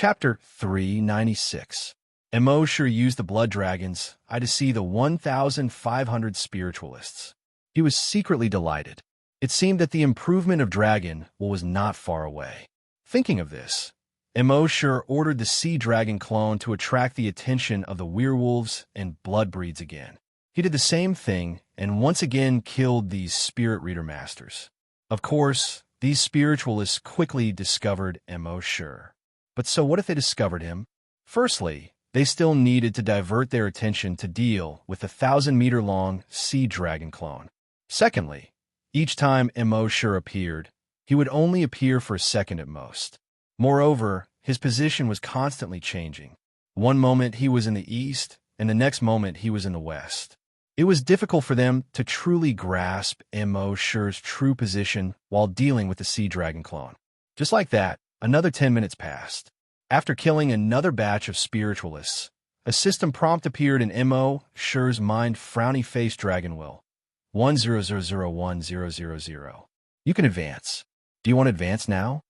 Chapter 396. Immerse used the blood dragons to see the 1,500 spiritualists. He was secretly delighted. It seemed that the improvement of Dragon was not far away. Thinking of this, Immerse ordered the sea dragon clone to attract the attention of the werewolves and blood breeds again. He did the same thing and once again killed these spirit reader masters. Of course, these spiritualists quickly discovered Immerse. But so what if they discovered him? Firstly, they still needed to divert their attention to deal with the 1,000-meter-long sea dragon clone. Secondly, each time Immerse appeared, he would only appear for a second at most. Moreover, his position was constantly changing. One moment he was in the east, and the next moment he was in the west. It was difficult for them to truly grasp Immerse's true position while dealing with the sea dragon clone. Just like that, another 10 minutes passed. After killing another batch of spiritualists, a system prompt appeared in Immerse's mind. Frowny face dragon will. 10001000. You can advance. Do you want to advance now?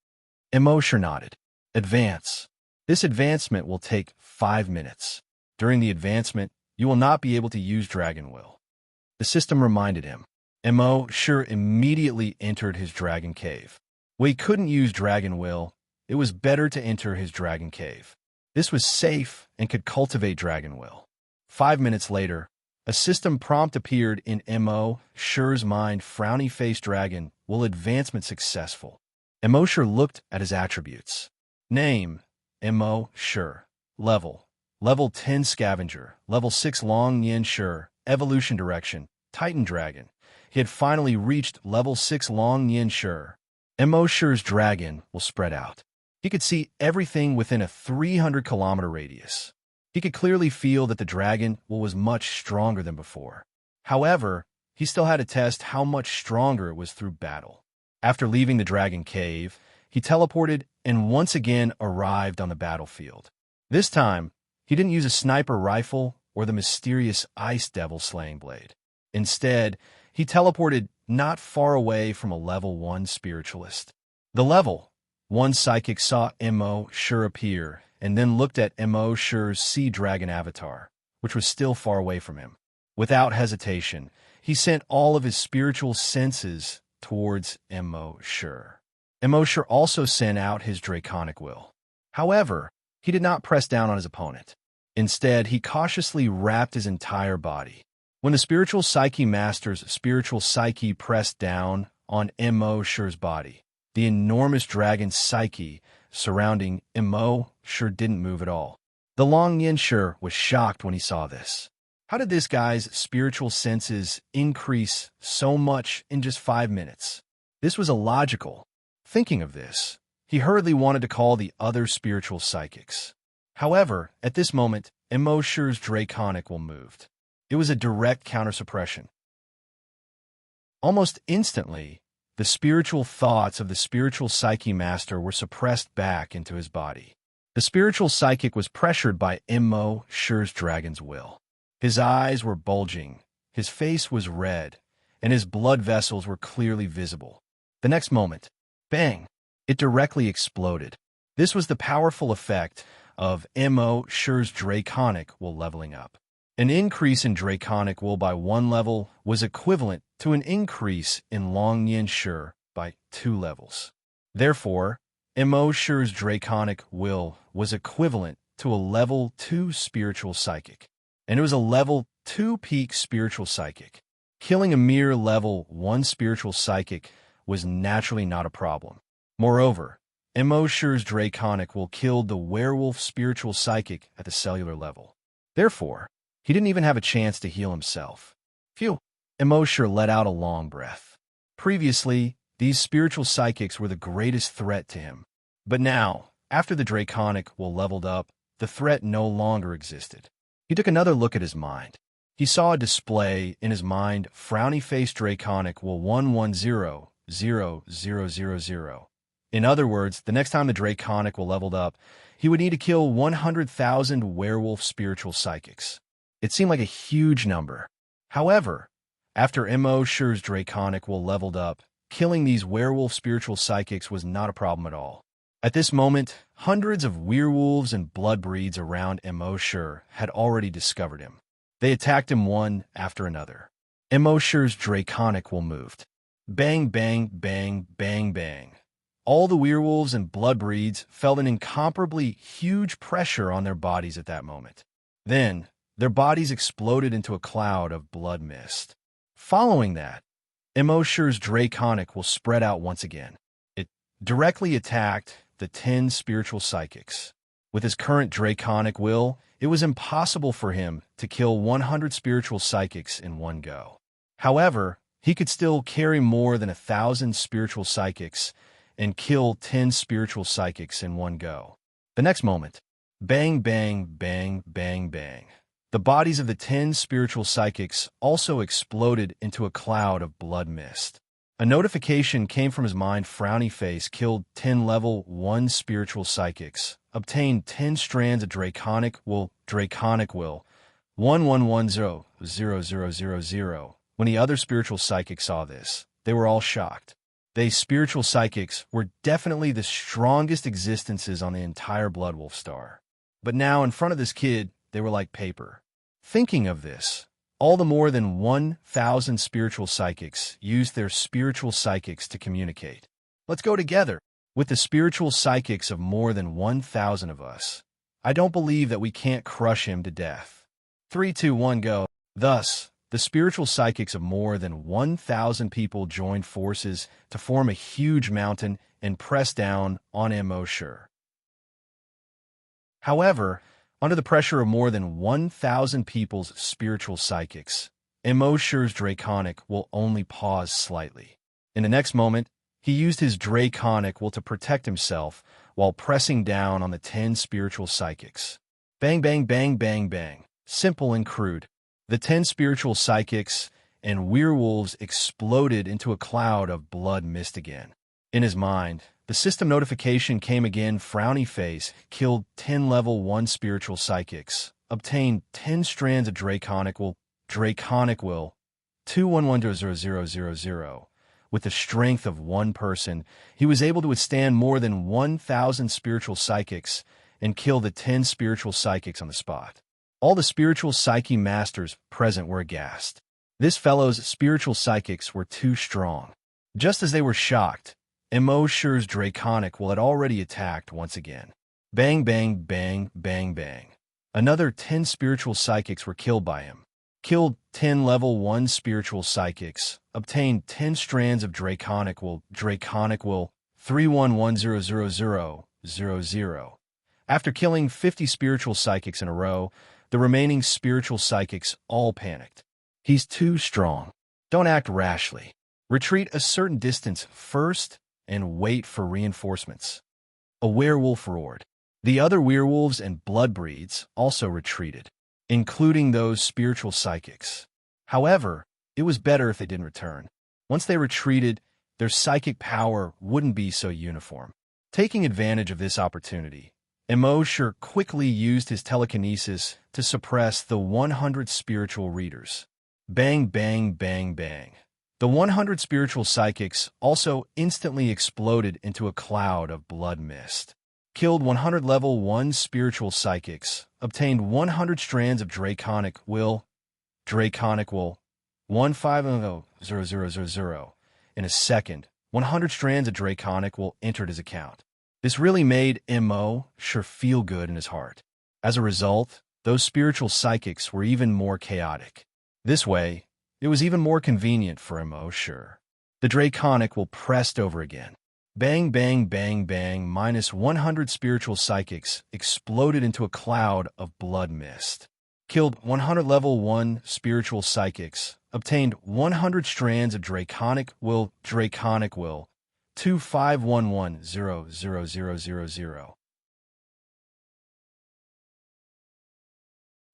Immerse nodded. Advance. This advancement will take 5 minutes. During the advancement, you will not be able to use Dragon Will. The system reminded him. Immerse immediately entered his dragon cave. When he couldn't use Dragon Will, it was better to enter his dragon cave. This was safe and could cultivate Dragon Will. 5 minutes later, a system prompt appeared in Immerse's mind. Frowny face dragon will advancement successful. Immerse looked at his attributes. Name, Immerse. Level 10 Scavenger. Level 6 Long Yen Shi. Evolution Direction, Titan Dragon. He had finally reached level 6 Long Yen Shi. Immerse's dragon will spread out. He could see everything within a 300-kilometer radius. He could clearly feel that the dragon was much stronger than before. However, he still had to test how much stronger it was through battle. After leaving the dragon cave, he teleported and once again arrived on the battlefield. This time, he didn't use a sniper rifle or the mysterious ice devil slaying blade. Instead, he teleported not far away from a level 1 spiritualist. The level 1 psychic saw Immerse appear and then looked at Immerse's sea dragon avatar, which was still far away from him. Without hesitation, he sent all of his spiritual senses towards Immerse. Immerse also sent out his draconic will. However, he did not press down on his opponent. Instead, he cautiously wrapped his entire body. When the spiritual psyche master's spiritual psyche pressed down on Immerse's body, the enormous dragon psyche surrounding Immerse didn't move at all. The Long Yen Shi was shocked when he saw this. How did this guy's spiritual senses increase so much in just 5 minutes? This was illogical. Thinking of this, he hurriedly wanted to call the other spiritual psychics. However, at this moment, Immerse's draconic will moved. It was a direct counter-suppression. Almost instantly, the spiritual thoughts of the spiritual psyche master were suppressed back into his body. The spiritual psychic was pressured by Immerse's dragon's will. His eyes were bulging, his face was red, and his blood vessels were clearly visible. The next moment, bang! It directly exploded. This was the powerful effect of Immerse's draconic will leveling up. An increase in draconic will by 1 level was equivalent to an increase in Long Yen Shi by 2 levels. Therefore, Immerse's draconic will was equivalent to a level 2 spiritual psychic, and it was a level 2 peak spiritual psychic. Killing a mere level 1 spiritual psychic was naturally not a problem. Moreover, Immerse's draconic will killed the werewolf spiritual psychic at the cellular level. Therefore, he didn't even have a chance to heal himself. Phew! Immerse let out a long breath. Previously, these spiritual psychics were the greatest threat to him. But now, after the draconic will leveled up, the threat no longer existed. He took another look at his mind. He saw a display in his mind. Frowny face draconic will 1100000. In other words, the next time the draconic will leveled up, he would need to kill 100,000 werewolf spiritual psychics. It seemed like a huge number. However, after Immerse's draconic will leveled up, killing these werewolf spiritual psychics was not a problem at all. At this moment, hundreds of werewolves and bloodbreeds around Immerse had already discovered him. They attacked him one after another. Immerse's draconic will moved. Bang, bang, bang, bang, bang. All the werewolves and bloodbreeds felt an incomparably huge pressure on their bodies at that moment. Then, their bodies exploded into a cloud of blood mist. Following that, Immerse's draconic will spread out once again. It directly attacked the 10 spiritual psychics. With his current draconic will, it was impossible for him to kill 100 spiritual psychics in one go. However, he could still carry more than 1,000 spiritual psychics and kill 10 spiritual psychics in one go. The next moment, bang, bang, bang, bang, bang. The bodies of the 10 spiritual psychics also exploded into a cloud of blood mist. A notification came from his mind. Frowny face killed 10 level 1 spiritual psychics, obtained 10 strands of draconic will, 11100000. When the other spiritual psychics saw this, they were all shocked. They spiritual psychics were definitely the strongest existences on the entire Bloodwolf star. But now in front of this kid, they were like paper. Thinking of this, all the more than 1,000 spiritual psychics used their spiritual psychics to communicate. Let's go together. With the spiritual psychics of more than 1,000 of us, I don't believe that we can't crush him to death. 3, 2, 1, go. Thus, the spiritual psychics of more than 1,000 people joined forces to form a huge mountain and press down on Immerse. However, under the pressure of more than 1,000 people's spiritual psychics, Immerse's draconic will only pause slightly. In the next moment, he used his draconic will to protect himself while pressing down on the 10 spiritual psychics. Bang, bang, bang, bang, bang. Simple and crude. The 10 spiritual psychics and werewolves exploded into a cloud of blood mist again. In his mind, the system notification came again. Frowny face killed 10 level 1 spiritual psychics, obtained 10 strands of draconic will, 21100000. With the strength of one person, he was able to withstand more than 1,000 spiritual psychics and kill the 10 spiritual psychics on the spot. All the spiritual psyche masters present were aghast. This fellow's spiritual psychics were too strong. Just as they were shocked, Immerse's draconic will had already attacked once again. Bang, bang, bang, bang, bang. Another 10 spiritual psychics were killed by him. Killed 10 level 1 spiritual psychics, obtained 10 strands of draconic will, 31100000. After killing 50 spiritual psychics in a row, the remaining spiritual psychics all panicked. He's too strong. Don't act rashly. Retreat a certain distance first and wait for reinforcements. A werewolf roared. The other werewolves and bloodbreeds also retreated, including those spiritual psychics. However, it was better if they didn't return. Once they retreated, their psychic power wouldn't be so uniform. Taking advantage of this opportunity, Immerse quickly used his telekinesis to suppress the 100 spiritual readers. Bang, bang, bang, bang. The 100 spiritual psychics also instantly exploded into a cloud of blood mist. Killed 100 level 1 spiritual psychics, obtained 100 strands of draconic will, 150000. In a second, 100 strands of draconic will entered his account. This really made Immerse feel good in his heart. As a result, those spiritual psychics were even more chaotic. This way, it was even more convenient for Immerse. The draconic will pressed over again. Bang, bang, bang, bang, minus 100 spiritual psychics exploded into a cloud of blood mist. Killed 100 level 1 spiritual psychics, obtained 100 strands of draconic will, 25110000.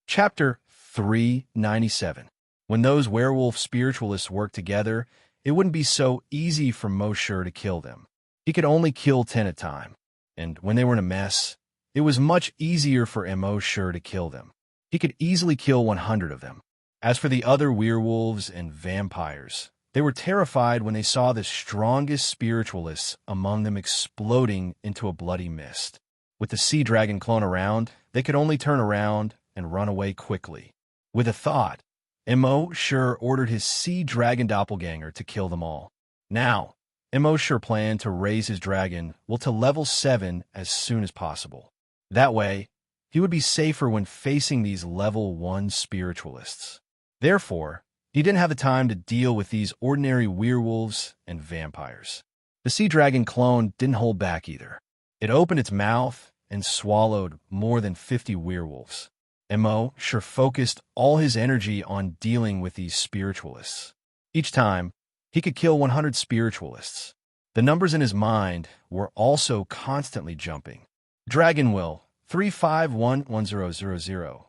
Chapter 397. When those werewolf spiritualists worked together, it wouldn't be so easy for Mosher to kill them. He could only kill 10 at a time, and when they were in a mess, it was much easier for Mosher to kill them. He could easily kill 100 of them. As for the other werewolves and vampires, They were terrified when they saw the strongest spiritualists among them exploding into a bloody mist. With the sea dragon clone around, they could only turn around and run away quickly. With a thought, Immerse ordered his sea dragon doppelganger to kill them all. Now, Immerse planned to raise his dragon to level 7 as soon as possible. That way, he would be safer when facing these level 1 spiritualists. Therefore, he didn't have the time to deal with these ordinary werewolves and vampires. The sea dragon clone didn't hold back either. It opened its mouth and swallowed more than 50 werewolves. Immerse focused all his energy on dealing with these spiritualists. Each time, he could kill 100 spiritualists. The numbers in his mind were also constantly jumping. Dragon Will 351100000.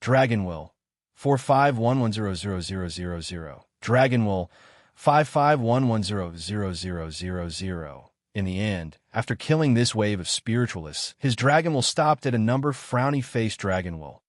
Dragon Will 451100000. Dragon Will 551100000. In the end, after killing this wave of spiritualists, his dragon will stopped at a number frowny-faced dragon will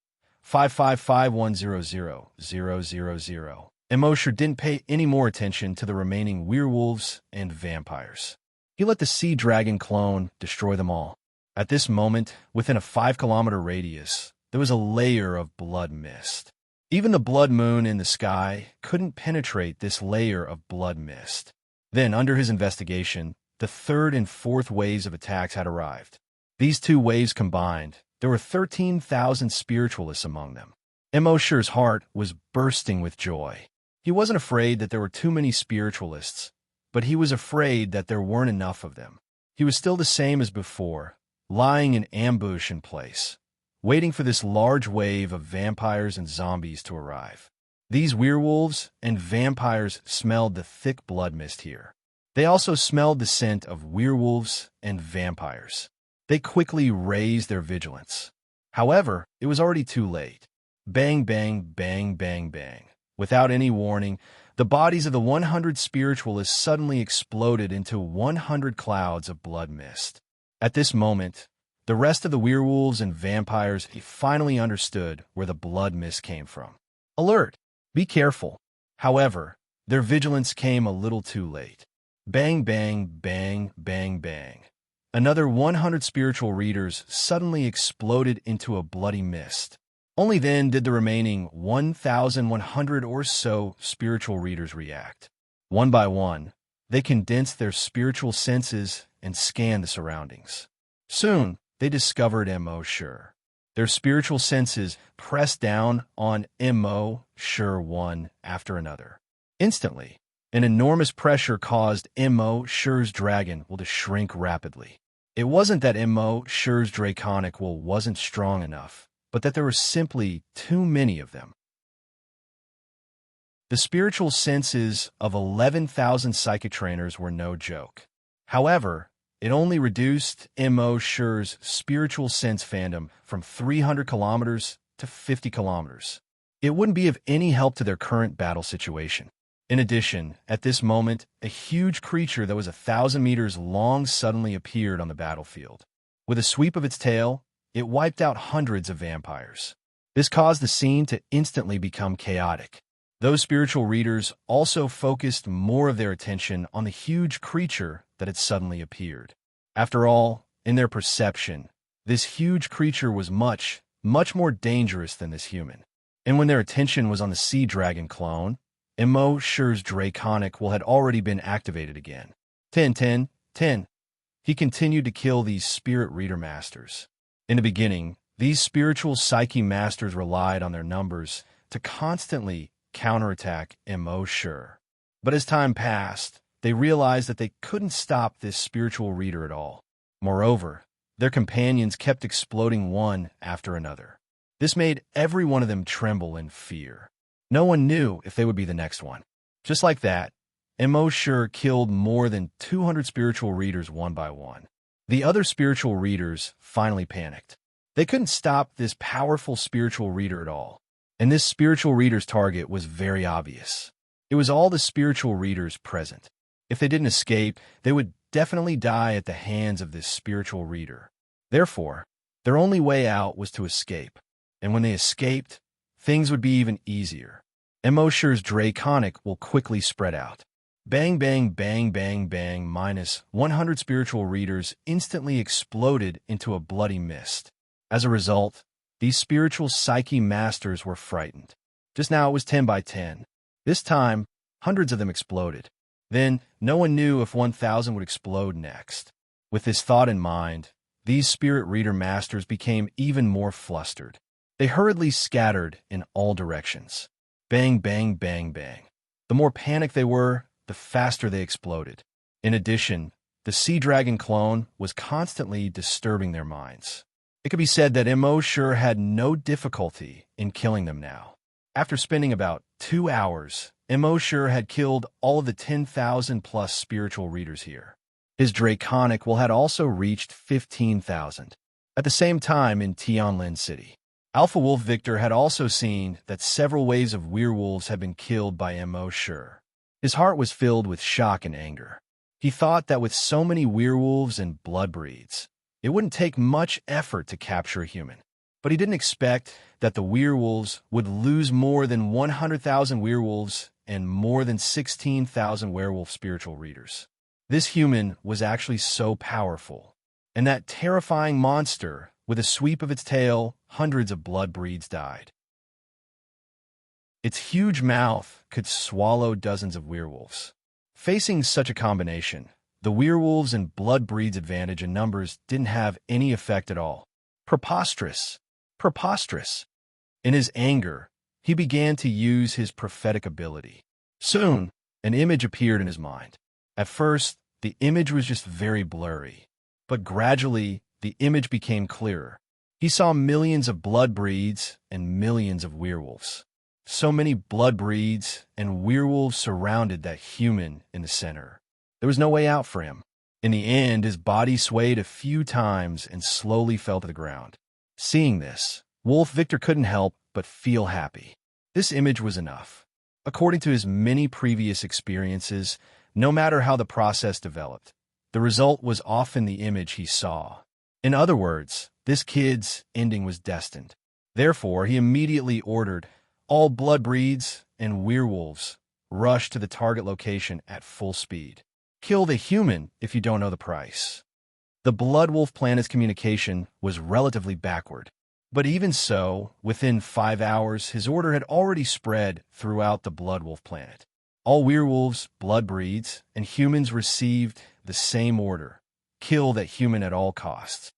555100000. Immerse didn't pay any more attention to the remaining werewolves and vampires. He let the sea dragon clone destroy them all. At this moment, within a 5-kilometer radius, there was a layer of blood mist. Even the blood moon in the sky couldn't penetrate this layer of blood mist. Then, under his investigation, the third and fourth waves of attacks had arrived. These two waves combined, there were 13,000 spiritualists among them. Immerse's heart was bursting with joy. He wasn't afraid that there were too many spiritualists, but he was afraid that there weren't enough of them. He was still the same as before, lying in ambush in place, waiting for this large wave of vampires and zombies to arrive. These werewolves and vampires smelled the thick blood mist here. They also smelled the scent of werewolves and vampires. They quickly raised their vigilance. However, it was already too late. Bang, bang, bang, bang, bang. Without any warning, the bodies of the 100 spiritualists suddenly exploded into 100 clouds of blood mist. At this moment, the rest of the werewolves and vampires finally understood where the blood mist came from. Alert! Be careful. However, their vigilance came a little too late. Bang, bang, bang, bang, bang. Another 100 spiritual readers suddenly exploded into a bloody mist. Only then did the remaining 1,100 or so spiritual readers react. One by one, they condensed their spiritual senses and scanned the surroundings. Soon, they discovered Immerse. Their spiritual senses pressed down on Immerse one after another. Instantly, an enormous pressure caused Immerse's dragon will to shrink rapidly. It wasn't that Immerse's draconic will wasn't strong enough, but that there were simply too many of them. The spiritual senses of 11,000 psychic trainers were no joke. However, it only reduced Immerse's spiritual sense fandom from 300 kilometers to 50 kilometers. It wouldn't be of any help to their current battle situation. In addition, at this moment, a huge creature that was 1,000 meters long suddenly appeared on the battlefield. With a sweep of its tail, it wiped out hundreds of vampires. This caused the scene to instantly become chaotic. Those spiritual readers also focused more of their attention on the huge creature that had suddenly appeared. After all, in their perception, this huge creature was much, much more dangerous than this human. And when their attention was on the sea dragon clone, Immerse's draconic will had already been activated again. 10. He continued to kill these spirit reader masters. In the beginning, these spiritual psyche masters relied on their numbers to constantly counterattack Immerse. But as time passed, they realized that they couldn't stop this spiritual reader at all. Moreover, their companions kept exploding one after another. This made every one of them tremble in fear. No one knew if they would be the next one. Just like that, Immerse killed more than 200 spiritual readers one by one. The other spiritual readers finally panicked. They couldn't stop this powerful spiritual reader at all. And this spiritual reader's target was very obvious. It was all the spiritual readers present. If they didn't escape, they would definitely die at the hands of this spiritual reader. Therefore, their only way out was to escape. And when they escaped, things would be even easier. Immerse's draconic will quickly spread out. Bang, bang, bang, bang, bang, minus 100 spiritual readers instantly exploded into a bloody mist. As a result, these spiritual psyche masters were frightened. Just now it was 10 by 10. This time, hundreds of them exploded. Then, no one knew if 1,000 would explode next. With this thought in mind, these spirit reader masters became even more flustered. They hurriedly scattered in all directions. Bang, bang, bang, bang. The more panicked they were, the faster they exploded. In addition, the sea dragon clone was constantly disturbing their minds. It could be said that Immerse had no difficulty in killing them now. After spending about 2 hours, Immerse had killed all of the 10,000-plus spiritual readers here. His draconic will had also reached 15,000. At the same time in Tianlin City, Alpha Wolf Victor had also seen that several waves of werewolves had been killed by Immerse. His heart was filled with shock and anger. He thought that with so many werewolves and blood breeds, it wouldn't take much effort to capture a human. But he didn't expect that the werewolves would lose more than 100,000 werewolves and more than 16,000 werewolf spiritual readers. This human was actually so powerful. And that terrifying monster, with a sweep of its tail, hundreds of blood breeds died. Its huge mouth could swallow dozens of werewolves. Facing such a combination, the werewolves and blood breeds' advantage in numbers didn't have any effect at all. Preposterous! Preposterous! In his anger, he began to use his prophetic ability. Soon, an image appeared in his mind. At first, the image was just very blurry, but gradually, the image became clearer. He saw millions of blood breeds and millions of werewolves. So many blood breeds and werewolves surrounded that human in the center. There was no way out for him. In the end, his body swayed a few times and slowly fell to the ground. Seeing this, Wolf Victor couldn't help but feel happy. This image was enough. According to his many previous experiences, no matter how the process developed, the result was often the image he saw. In other words, this kid's ending was destined. Therefore, he immediately ordered all blood breeds and werewolves rush to the target location at full speed. Kill the human if you don't know the price. The Blood Wolf planet's communication was relatively backward. But even so, within 5 hours, his order had already spread throughout the Blood Wolf planet. All werewolves, blood breeds, and humans received the same order: kill that human at all costs.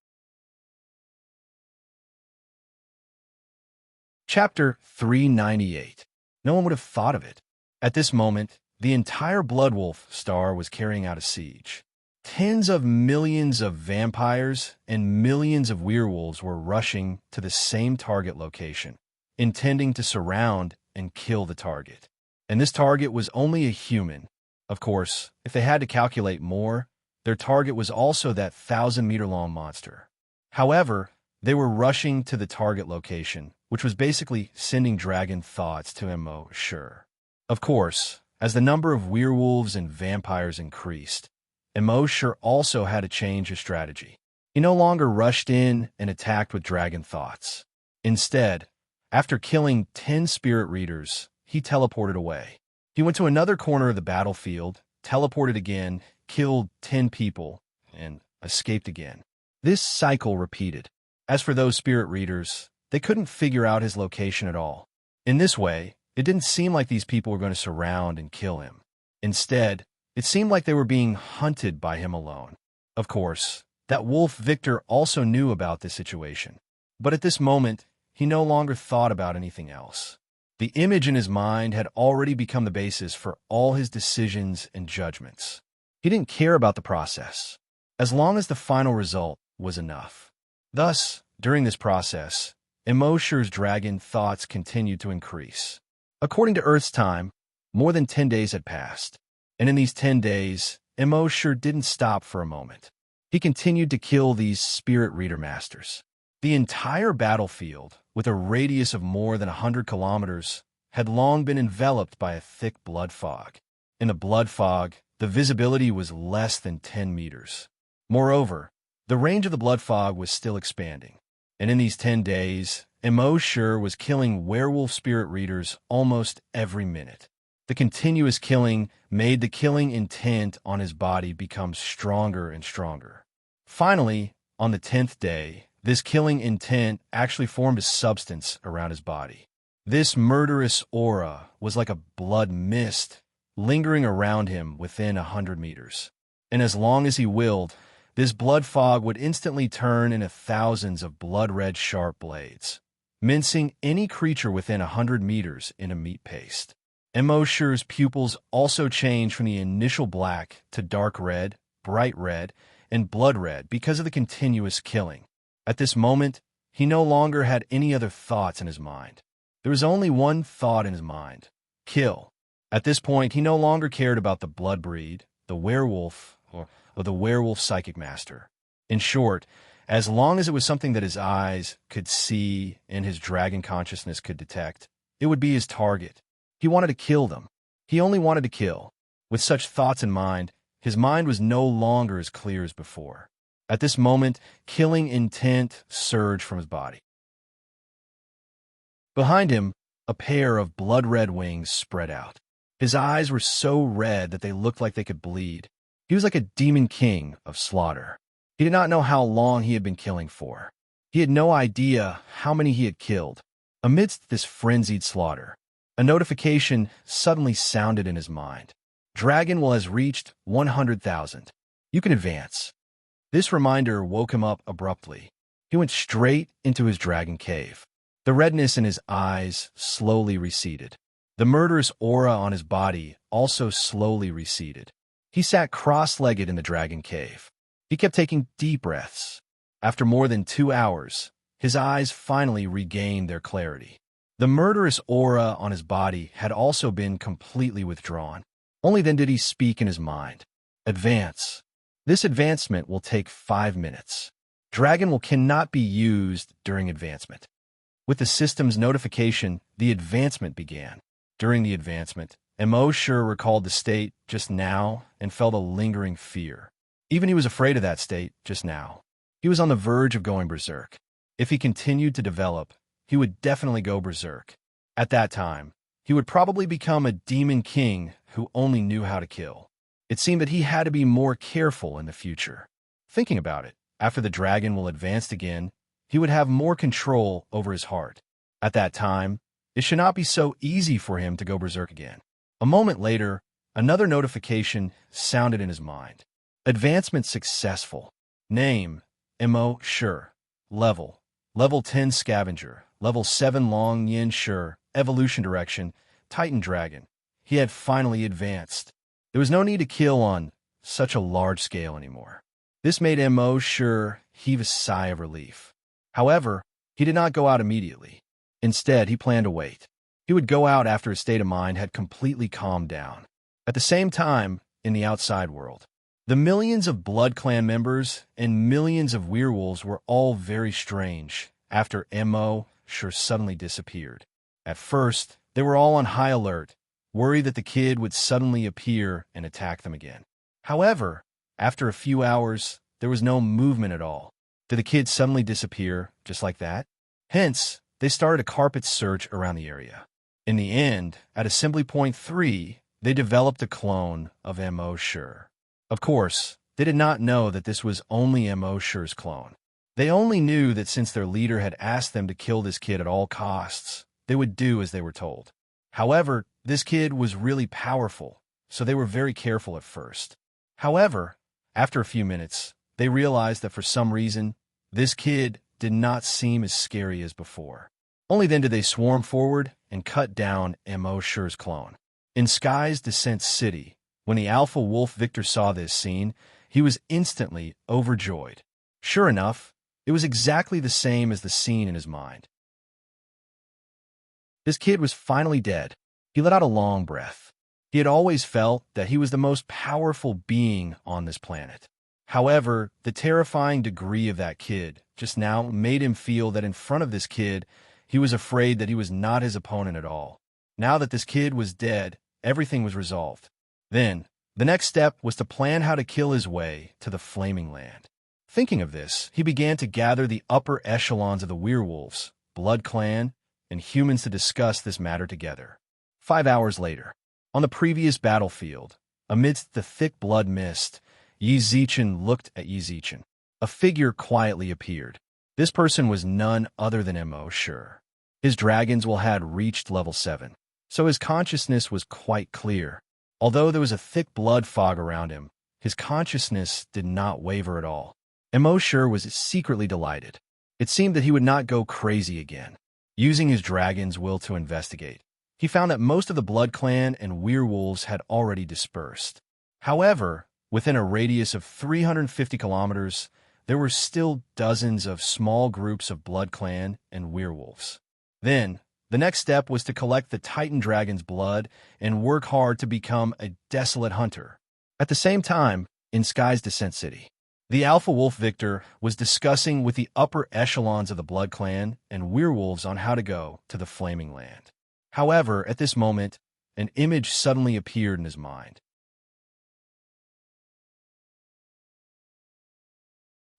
Chapter 398. No one would have thought of it. At this moment, the entire Blood Wolf star was carrying out a siege. Tens of millions of vampires and millions of werewolves were rushing to the same target location, intending to surround and kill the target. And this target was only a human. Of course, if they had to calculate more, their target was also that 1,000-meter-long monster. However, they were rushing to the target location, which was basically sending dragon thoughts to Immerse. Of course, as the number of werewolves and vampires increased, Immerse also had to change his strategy. He no longer rushed in and attacked with dragon thoughts. Instead, after killing 10 spirit readers, he teleported away. He went to another corner of the battlefield, teleported again, killed 10 people, and escaped again. This cycle repeated. As for those spirit readers, they couldn't figure out his location at all. In this way, it didn't seem like these people were going to surround and kill him. Instead, it seemed like they were being hunted by him alone. Of course, that Wolf Victor also knew about this situation. But at this moment, he no longer thought about anything else. The image in his mind had already become the basis for all his decisions and judgments. He didn't care about the process, as long as the final result was enough. Thus, during this process, Immerse's dragon thoughts continued to increase. According to Earth's time, more than 10 days had passed. And in these 10 days, Immerse didn't stop for a moment. He continued to kill these spirit reader masters. The entire battlefield, with a radius of more than 100 kilometers, had long been enveloped by a thick blood fog. In the blood fog, the visibility was less than 10 meters. Moreover, the range of the blood fog was still expanding. And in these 10 days, Immerse was killing werewolf spirit readers almost every minute. The continuous killing made the killing intent on his body become stronger and stronger. Finally, on the 10th day, this killing intent actually formed a substance around his body. This murderous aura was like a blood mist lingering around him within 100 meters. And as long as he willed, this blood fog would instantly turn into thousands of blood-red sharp blades, mincing any creature within 100 meters into meat paste. Immerse's pupils also changed from the initial black to dark red, bright red, and blood red because of the continuous killing. At this moment, he no longer had any other thoughts in his mind. There was only one thought in his mind: kill. At this point, he no longer cared about the blood breed, the werewolf, or the werewolf psychic master. In short, as long as it was something that his eyes could see and his dragon consciousness could detect, it would be his target. He wanted to kill them. He only wanted to kill. With such thoughts in mind, his mind was no longer as clear as before. At this moment, killing intent surged from his body. Behind him, a pair of blood-red wings spread out. His eyes were so red that they looked like they could bleed. He was like a demon king of slaughter. He did not know how long he had been killing for. He had no idea how many he had killed. Amidst this frenzied slaughter, a notification suddenly sounded in his mind. Dragon will has reached 100,000. You can advance. This reminder woke him up abruptly. He went straight into his dragon cave. The redness in his eyes slowly receded. The murderous aura on his body also slowly receded. He sat cross-legged in the dragon cave. He kept taking deep breaths. After more than 2 hours, his eyes finally regained their clarity. The murderous aura on his body had also been completely withdrawn. Only then did he speak in his mind. Advance. This advancement will take 5 minutes. Dragon will cannot be used during advancement. With the system's notification, the advancement began. During the advancement, Immerse recalled the state just now and felt a lingering fear. Even he was afraid of that state just now. He was on the verge of going berserk. If he continued to develop, he would definitely go berserk. At that time, he would probably become a demon king who only knew how to kill. It seemed that he had to be more careful in the future. Thinking about it, after the dragon will advance again, he would have more control over his heart. At that time, it should not be so easy for him to go berserk again. A moment later, another notification sounded in his mind. Advancement successful. Name: Immerse. Level 10 Scavenger. Level 7 Long Yin Sure. Evolution Direction. Titan Dragon. He had finally advanced. There was no need to kill on such a large scale anymore. This made Immerse heave a sigh of relief. However, he did not go out immediately. Instead, he planned to wait. He would go out after his state of mind had completely calmed down. At the same time, in the outside world, the millions of Blood Clan members and millions of werewolves were all very strange after Immerse suddenly disappeared. At first, they were all on high alert, worried that the kid would suddenly appear and attack them again. However, after a few hours, there was no movement at all. Did the kid suddenly disappear just like that? Hence, they started a carpet search around the area. In the end, at Assembly Point 3, they developed a clone of Immerse. Of course, they did not know that this was only Immerse's clone. They only knew that since their leader had asked them to kill this kid at all costs, they would do as they were told. However, this kid was really powerful, so they were very careful at first. However, after a few minutes, they realized that for some reason, this kid did not seem as scary as before. Only then did they swarm forward and cut down Immerse's clone. In Sky's Descent City, when the Alpha Wolf Victor saw this scene, he was instantly overjoyed. Sure enough, it was exactly the same as the scene in his mind. This kid was finally dead. He let out a long breath. He had always felt that he was the most powerful being on this planet. However, the terrifying degree of that kid just now made him feel that in front of this kid, he was afraid that he was not his opponent at all. Now that this kid was dead, everything was resolved. Then, the next step was to plan how to kill his way to the Flaming Land. Thinking of this, he began to gather the upper echelons of the werewolves, Blood Clan and humans to discuss this matter together. 5 hours later, on the previous battlefield, amidst the thick blood mist, Yi Zichen looked at Yi Zichen. A figure quietly appeared. This person was none other than Immerse. His dragons had reached level 7, so his consciousness was quite clear. Although there was a thick blood fog around him, his consciousness did not waver at all. Immerse was secretly delighted. It seemed that he would not go crazy again. Using his dragon's will to investigate, he found that most of the Blood Clan and werewolves had already dispersed. However, within a radius of 350 kilometers, there were still dozens of small groups of Blood Clan and werewolves. Then, the next step was to collect the Titan Dragon's blood and work hard to become a desolate hunter. At the same time, in Sky's Descent City, the Alpha Wolf Victor was discussing with the upper echelons of the Blood Clan and werewolves on how to go to the Flaming Land. However, at this moment, an image suddenly appeared in his mind.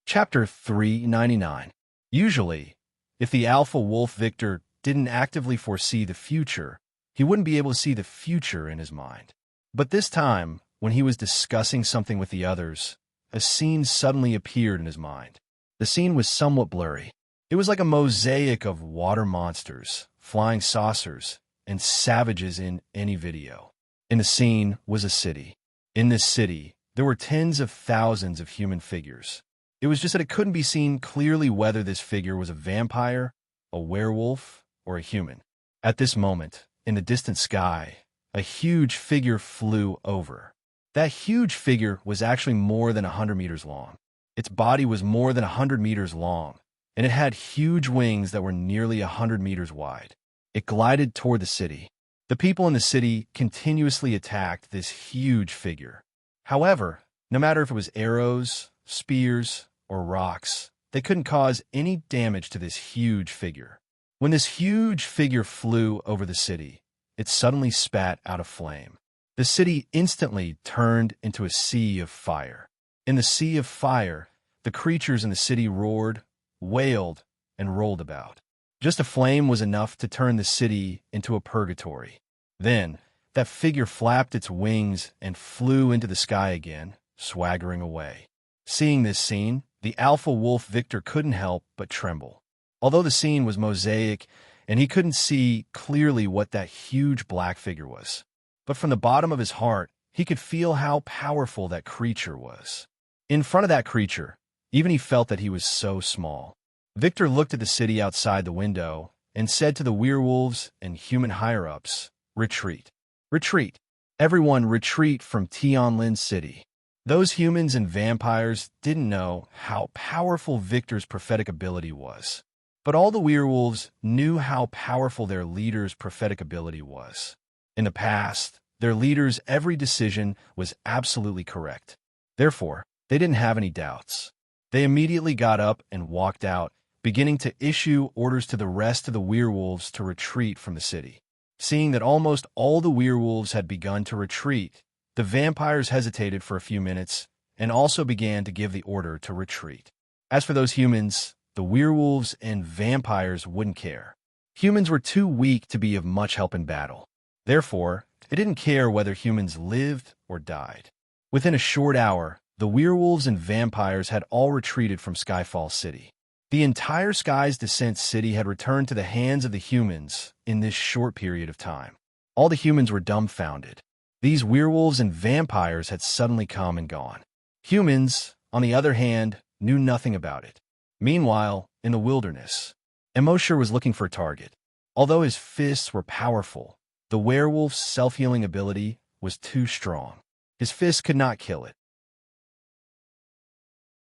Chapter 399. Usually, if the Alpha Wolf Victor didn't actively foresee the future, he wouldn't be able to see the future in his mind. But this time, when he was discussing something with the others, a scene suddenly appeared in his mind. The scene was somewhat blurry. It was like a mosaic of water monsters, flying saucers, and savages in any video. In the scene was a city. In this city, there were tens of thousands of human figures. It was just that it couldn't be seen clearly whether this figure was a vampire, a werewolf, or a human. At this moment, in the distant sky, a huge figure flew over. That huge figure was actually more than 100 meters long. Its body was more than 100 meters long, and it had huge wings that were nearly 100 meters wide. It glided toward the city. The people in the city continuously attacked this huge figure. However, no matter if it was arrows, spears, or rocks, they couldn't cause any damage to this huge figure. When this huge figure flew over the city, it suddenly spat out a flame. The city instantly turned into a sea of fire. In the sea of fire, the creatures in the city roared, wailed, and rolled about. Just a flame was enough to turn the city into a purgatory. Then, that figure flapped its wings and flew into the sky again, swaggering away. Seeing this scene, the Alpha Wolf Victor couldn't help but tremble. Although the scene was mosaic and he couldn't see clearly what that huge black figure was, but from the bottom of his heart, he could feel how powerful that creature was. In front of that creature, even he felt that he was so small. Victor looked at the city outside the window and said to the werewolves and human higher-ups, "Retreat. Retreat. Everyone retreat from Tianlin City." Those humans and vampires didn't know how powerful Victor's prophetic ability was. But all the werewolves knew how powerful their leader's prophetic ability was. In the past, their leader's every decision was absolutely correct. Therefore, they didn't have any doubts. They immediately got up and walked out, beginning to issue orders to the rest of the werewolves to retreat from the city. Seeing that almost all the werewolves had begun to retreat, the vampires hesitated for a few minutes and also began to give the order to retreat. As for those humans, the werewolves and vampires wouldn't care. Humans were too weak to be of much help in battle. Therefore, it didn't care whether humans lived or died. Within a short hour, the werewolves and vampires had all retreated from Skyfall City. The entire Sky's Descent City had returned to the hands of the humans in this short period of time. All the humans were dumbfounded. These werewolves and vampires had suddenly come and gone. Humans, on the other hand, knew nothing about it. Meanwhile, in the wilderness, Immerse was looking for a target. Although his fists were powerful, the werewolf's self-healing ability was too strong. His fists could not kill it.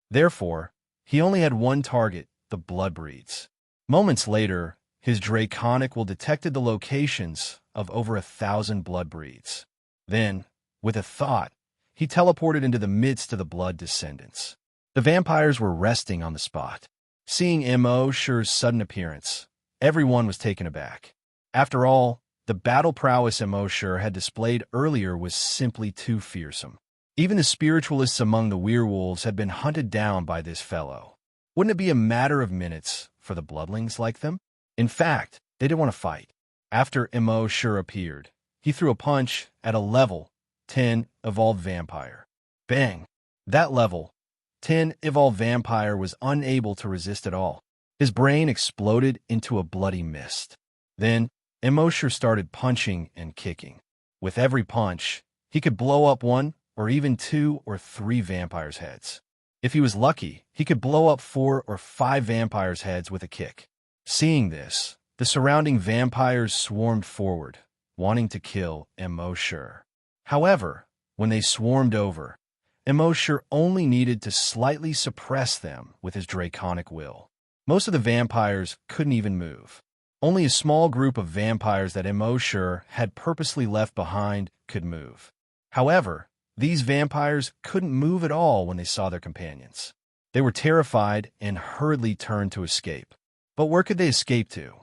Therefore, he only had one target, the Bloodbreeds. Moments later, his draconic will detected the locations of over 1,000 Bloodbreeds. Then, with a thought, he teleported into the midst of the Blood Descendants. The vampires were resting on the spot. Seeing Immerse's sudden appearance, everyone was taken aback. After all, the battle prowess Immerse had displayed earlier was simply too fearsome. Even the spiritualists among the werewolves had been hunted down by this fellow. Wouldn't it be a matter of minutes for the bloodlings like them? In fact, they didn't want to fight. After Immerse appeared, he threw a punch at a level 10 evolved vampire. Bang! That level 10 evolved vampire was unable to resist at all. His brain exploded into a bloody mist. Then, Immerse started punching and kicking. With every punch, he could blow up 1 or even 2 or 3 vampires' heads. If he was lucky, he could blow up 4 or 5 vampires' heads with a kick. Seeing this, the surrounding vampires swarmed forward, wanting to kill Immerse. However, when they swarmed over, Immerse only needed to slightly suppress them with his draconic will. Most of the vampires couldn't even move. Only a small group of vampires that Immerse had purposely left behind could move. However, these vampires couldn't move at all when they saw their companions. They were terrified and hurriedly turned to escape. But where could they escape to?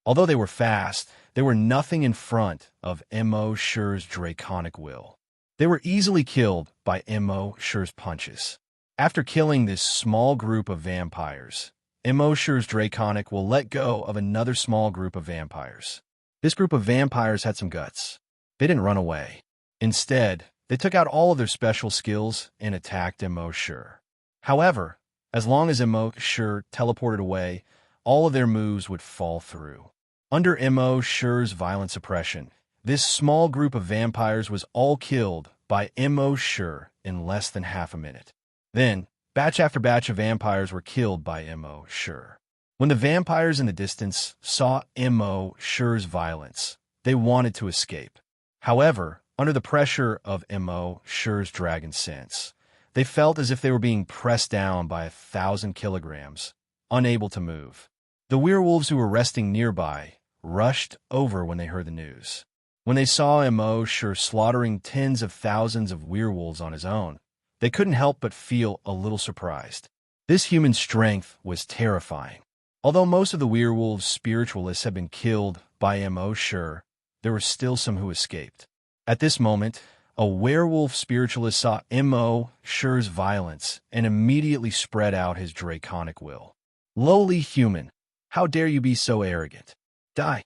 Although they were fast, they were nothing in front of Immerse's draconic will. They were easily killed by Immerse's punches. After killing this small group of vampires, Immerse's draconic will let go of another small group of vampires. This group of vampires had some guts. They didn't run away. Instead, they took out all of their special skills and attacked Immerse. However, as long as Immerse teleported away, all of their moves would fall through. Under Immerse's violent suppression, this small group of vampires was all killed by Immerse in less than half a minute. Then, batch after batch of vampires were killed by Immerse. When the vampires in the distance saw Immerse's violence, they wanted to escape. However, under the pressure of Immerse's dragon sense, they felt as if they were being pressed down by 1,000 kilograms, unable to move. The werewolves who were resting nearby rushed over when they heard the news. When they saw Immerse slaughtering tens of thousands of werewolves on his own, they couldn't help but feel a little surprised. This human strength was terrifying. Although most of the werewolves' spiritualists had been killed by Immerse, there were still some who escaped. At this moment, a werewolf spiritualist saw Immerse's violence and immediately spread out his draconic will. Lowly human, how dare you be so arrogant? Die!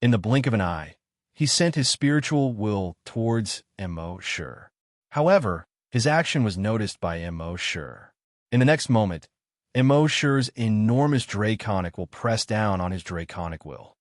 In the blink of an eye, he sent his spiritual will towards Immerse. However, his action was noticed by Immerse. In the next moment, Immerse's enormous draconic will pressed down on his draconic will.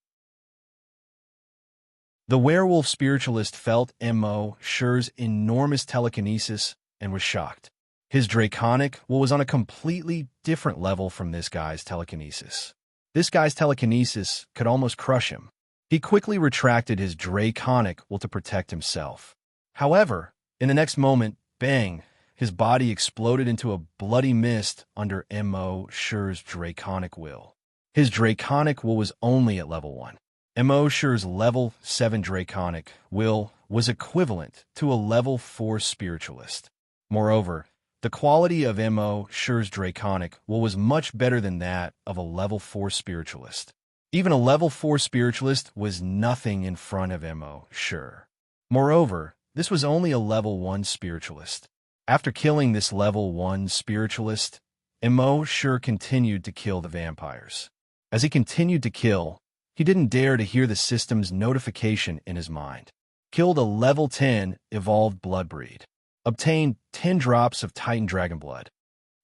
The werewolf spiritualist felt Immerse's enormous telekinesis and was shocked. His draconic will was on a completely different level from this guy's telekinesis. This guy's telekinesis could almost crush him. He quickly retracted his draconic will to protect himself. However, in the next moment, bang, his body exploded into a bloody mist under Immerse's draconic will. His draconic will was only at level 1. Immerse's level 7 draconic will was equivalent to a level 4 spiritualist. Moreover, the quality of Immerse's draconic will was much better than that of a level 4 spiritualist. Even a level 4 spiritualist was nothing in front of Immerse. Moreover, this was only a level 1 spiritualist. After killing this level 1 spiritualist, Immerse continued to kill the vampires. As he continued to kill, he didn't dare to hear the system's notification in his mind. Killed a level 10 evolved bloodbreed. Obtained 10 drops of Titan Dragon Blood.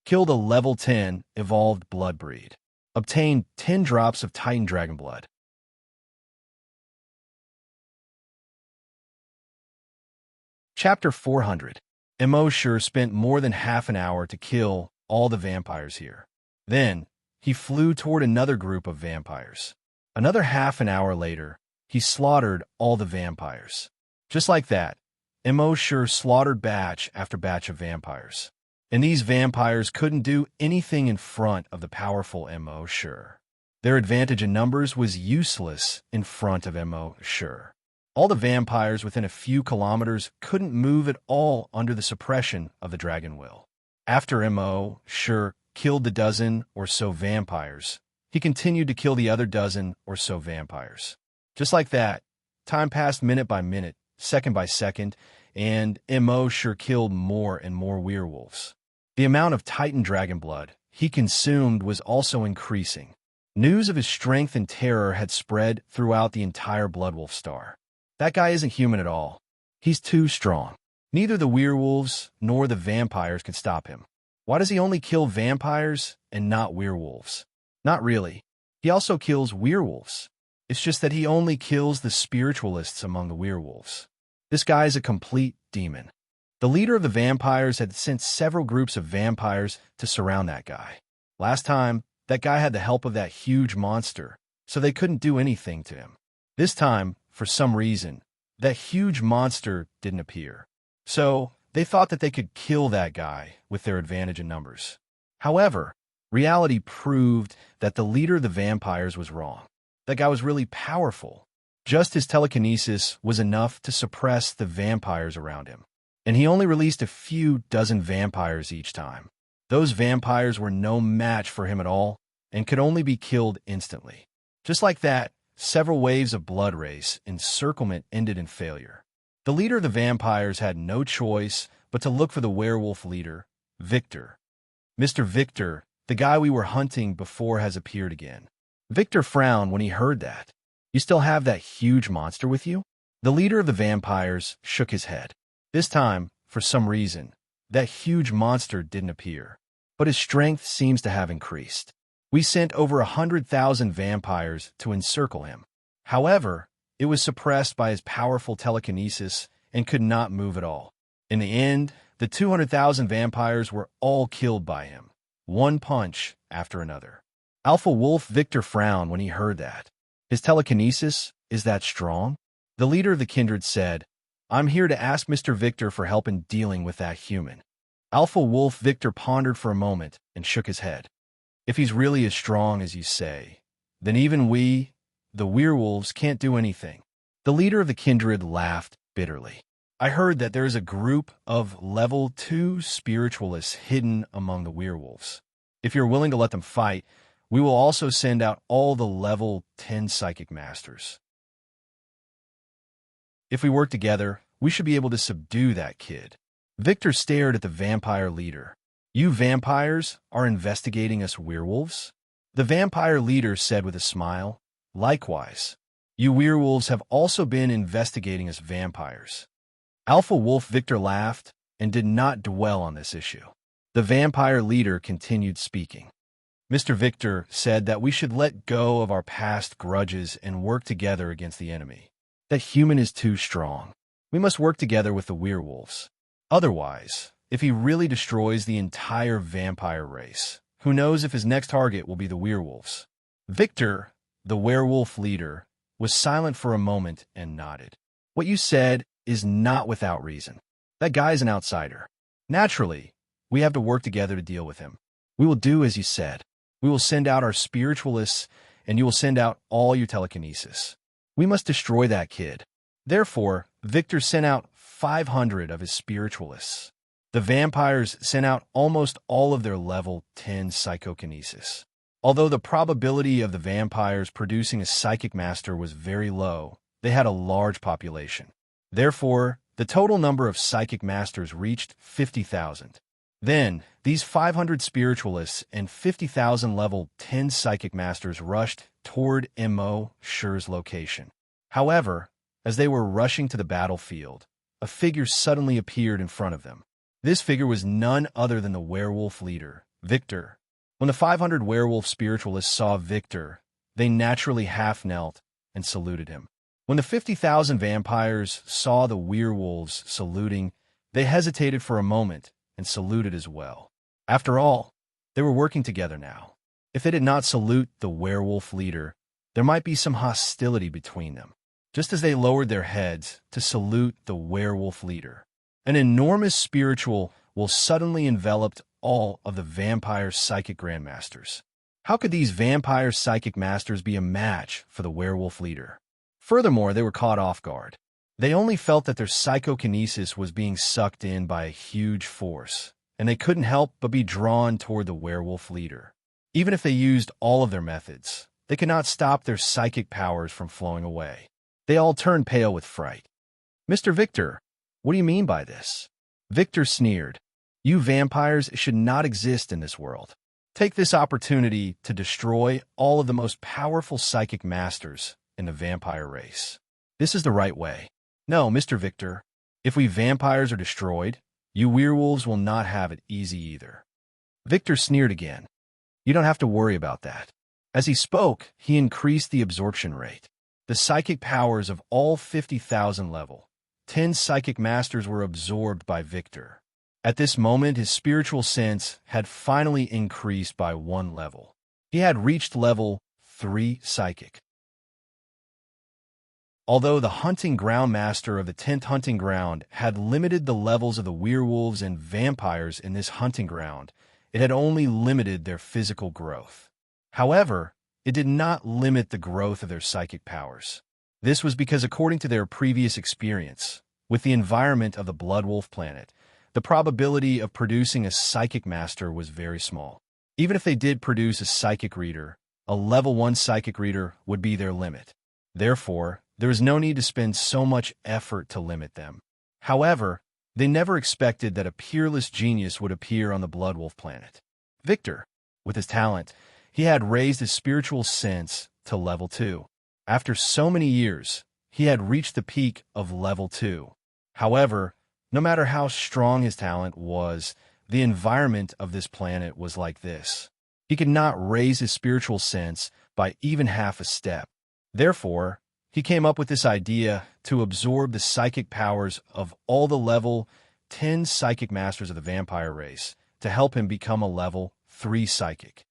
Killed a level 10 evolved bloodbreed. Obtained 10 drops of Titan Dragon Blood. Chapter 400. Immerse spent more than half an hour to kill all the vampires here. Then, he flew toward another group of vampires. Another half an hour later, he slaughtered all the vampires. Just like that, Immerse slaughtered batch after batch of vampires. And these vampires couldn't do anything in front of the powerful Immerse. Their advantage in numbers was useless in front of Immerse. All the vampires within a few kilometers couldn't move at all under the suppression of the dragon will. After Immerse killed the dozen or so vampires, he continued to kill the other dozen or so vampires. Just like that, time passed minute by minute, second by second, and Immerse killed more and more werewolves. The amount of Titan Dragon Blood he consumed was also increasing. News of his strength and terror had spread throughout the entire Bloodwolf Star. That guy isn't human at all. He's too strong. Neither the werewolves nor the vampires can stop him. Why does he only kill vampires and not werewolves? Not really. He also kills werewolves. It's just that he only kills the spiritualists among the werewolves. This guy is a complete demon. The leader of the vampires had sent several groups of vampires to surround that guy. Last time, that guy had the help of that huge monster, so they couldn't do anything to him. This time, for some reason, that huge monster didn't appear. So, they thought that they could kill that guy with their advantage in numbers. However, reality proved that the leader of the vampires was wrong. That guy was really powerful. Just his telekinesis was enough to suppress the vampires around him. And he only released a few dozen vampires each time. Those vampires were no match for him at all and could only be killed instantly. Just like that, several waves of blood race encirclement ended in failure. The leader of the vampires had no choice but to look for the werewolf leader, Victor. Mr. Victor, the guy we were hunting before, has appeared again. Victor frowned when he heard that. You still have that huge monster with you? The leader of the vampires shook his head. This time, for some reason, that huge monster didn't appear, but his strength seems to have increased. We sent over 100,000 vampires to encircle him. However, it was suppressed by his powerful telekinesis and could not move at all. In the end, the 200,000 vampires were all killed by him, one punch after another. Alpha Wolf Victor frowned when he heard that. His telekinesis is that strong? The leader of the kindred said, I'm here to ask Mr. Victor for help in dealing with that human. Alpha Wolf Victor pondered for a moment and shook his head. If he's really as strong as you say, then even we, the werewolves, can't do anything. The leader of the kindred laughed bitterly. I heard that there is a group of level 2 spiritualists hidden among the werewolves. If you're willing to let them fight, we will also send out all the level 10 psychic masters. If we work together, we should be able to subdue that kid. Victor stared at the vampire leader. You vampires are investigating us werewolves? The vampire leader said with a smile. Likewise, you werewolves have also been investigating us vampires. Alpha Wolf Victor laughed and did not dwell on this issue. The vampire leader continued speaking. Mr. Victor said that we should let go of our past grudges and work together against the enemy. That human is too strong. We must work together with the werewolves. Otherwise, if he really destroys the entire vampire race, who knows if his next target will be the werewolves? Victor, the werewolf leader, was silent for a moment and nodded. What you said is not without reason. That guy is an outsider. Naturally, we have to work together to deal with him. We will do as you said. We will send out our spiritualists, and you will send out all your telekinesis. We must destroy that kid. Therefore, Victor sent out 500 of his spiritualists. The vampires sent out almost all of their level 10 psychokinesis. Although the probability of the vampires producing a psychic master was very low, they had a large population. Therefore, the total number of psychic masters reached 50,000. Then, these 500 spiritualists and 50,000 level 10 psychic masters rushed toward Immerse's location. However, as they were rushing to the battlefield, a figure suddenly appeared in front of them. This figure was none other than the werewolf leader, Victor. When the 500 werewolf spiritualists saw Victor, they naturally half-knelt and saluted him. When the 50,000 vampires saw the werewolves saluting, they hesitated for a moment and saluted as well. After all, they were working together now. If they did not salute the werewolf leader, there might be some hostility between them. Just as they lowered their heads to salute the werewolf leader, an enormous spiritual will suddenly enveloped all of the vampire psychic grandmasters. How could these vampire psychic masters be a match for the werewolf leader? Furthermore, they were caught off guard. They only felt that their psychokinesis was being sucked in by a huge force, and they couldn't help but be drawn toward the werewolf leader. Even if they used all of their methods, they could not stop their psychic powers from flowing away. They all turned pale with fright. Mr. Victor, what do you mean by this? Victor sneered. You vampires should not exist in this world. Take this opportunity to destroy all of the most powerful psychic masters in the vampire race. This is the right way. No, Mr. Victor, if we vampires are destroyed, you werewolves will not have it easy either. Victor sneered again. You don't have to worry about that. As he spoke, he increased the absorption rate. The psychic powers of all 50,000 level 10 psychic masters were absorbed by Victor. At this moment, his spiritual sense had finally increased by 1 level. He had reached level 3 psychic. Although the hunting ground master of the 10th hunting ground had limited the levels of the werewolves and vampires in this hunting ground, it had only limited their physical growth. However, it did not limit the growth of their psychic powers. This was because, according to their previous experience with the environment of the Blood Wolf planet, the probability of producing a psychic master was very small. Even if they did produce a psychic reader, a level 1 psychic reader would be their limit. Therefore, there is no need to spend so much effort to limit them. However, they never expected that a peerless genius would appear on the Blood Wolf planet. Victor, with his talent, he had raised his spiritual sense to level 2. After so many years, he had reached the peak of level 2. However, no matter how strong his talent was, the environment of this planet was like this. He could not raise his spiritual sense by even half a step. Therefore, he came up with this idea to absorb the psychic powers of all the level 10 psychic masters of the vampire race to help him become a level 3 psychic.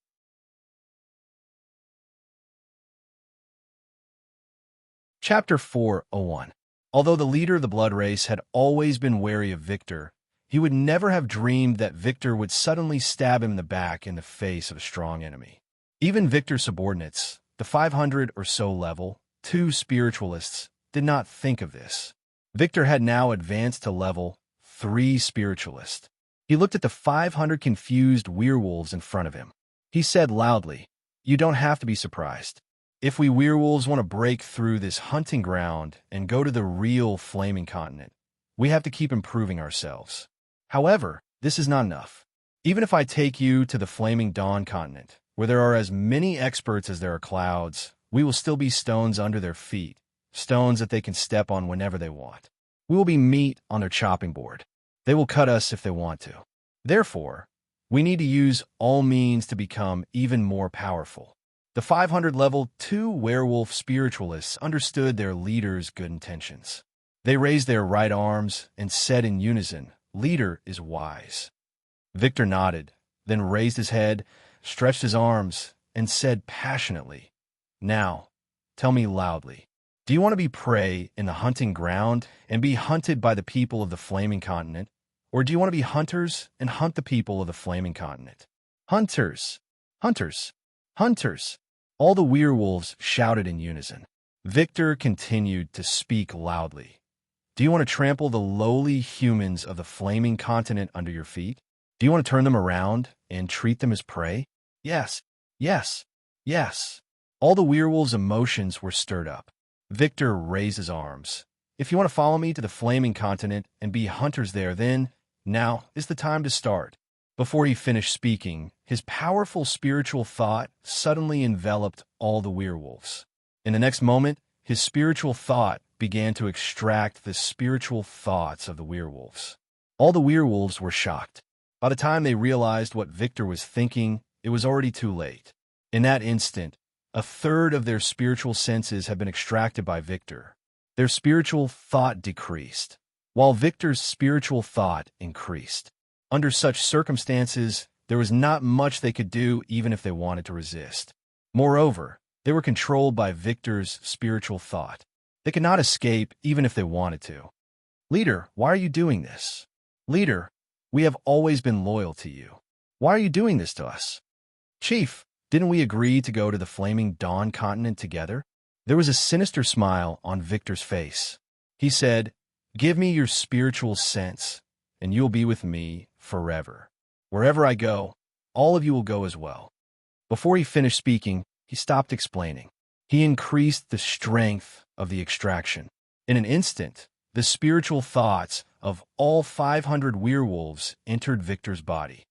Chapter 4:01. Although the leader of the blood race had always been wary of Victor, he would never have dreamed that Victor would suddenly stab him in the back in the face of a strong enemy. Even Victor's subordinates, the 500 or so level 2 spiritualists, did not think of this. Victor had now advanced to level 3 spiritualist. He looked at the 500 confused werewolves in front of him. He said loudly, "You don't have to be surprised. If we werewolves want to break through this hunting ground and go to the real flaming continent, we have to keep improving ourselves. However, this is not enough. Even if I take you to the flaming dawn continent, where there are as many experts as there are clouds, we will still be stones under their feet, stones that they can step on whenever they want. We will be meat on their chopping board. They will cut us if they want to. Therefore, we need to use all means to become even more powerful." The 500 level 2 werewolf spiritualists understood their leader's good intentions. They raised their right arms and said in unison, "Leader is wise." Victor nodded, then raised his head, stretched his arms, and said passionately, "Now, tell me loudly, do you want to be prey in the hunting ground and be hunted by the people of the flaming continent? Or do you want to be hunters and hunt the people of the flaming continent?" "Hunters! Hunters! Hunters!" All the werewolves shouted in unison. Victor continued to speak loudly. "Do you want to trample the lowly humans of the flaming continent under your feet? Do you want to turn them around and treat them as prey?" "Yes, yes, yes." All the werewolves' emotions were stirred up. Victor raised his arms. "If you want to follow me to the flaming continent and be hunters there, then now is the time to start." Before he finished speaking, his powerful spiritual thought suddenly enveloped all the werewolves. In the next moment, his spiritual thought began to extract the spiritual thoughts of the werewolves. All the werewolves were shocked. By the time they realized what Victor was thinking, it was already too late. In that instant, a third of their spiritual senses had been extracted by Victor. Their spiritual thought decreased, while Victor's spiritual thought increased. Under such circumstances, there was not much they could do even if they wanted to resist. Moreover, they were controlled by Victor's spiritual thought. They could not escape even if they wanted to. "Leader, why are you doing this? Leader, we have always been loyal to you. Why are you doing this to us? Chief, didn't we agree to go to the flaming dawn continent together?" There was a sinister smile on Victor's face. He said, "Give me your spiritual sense, and you'll be with me forever. Wherever I go, all of you will go as well." Before he finished speaking, he stopped explaining. He increased the strength of the extraction. In an instant, the spiritual thoughts of all 500 werewolves entered Victor's body.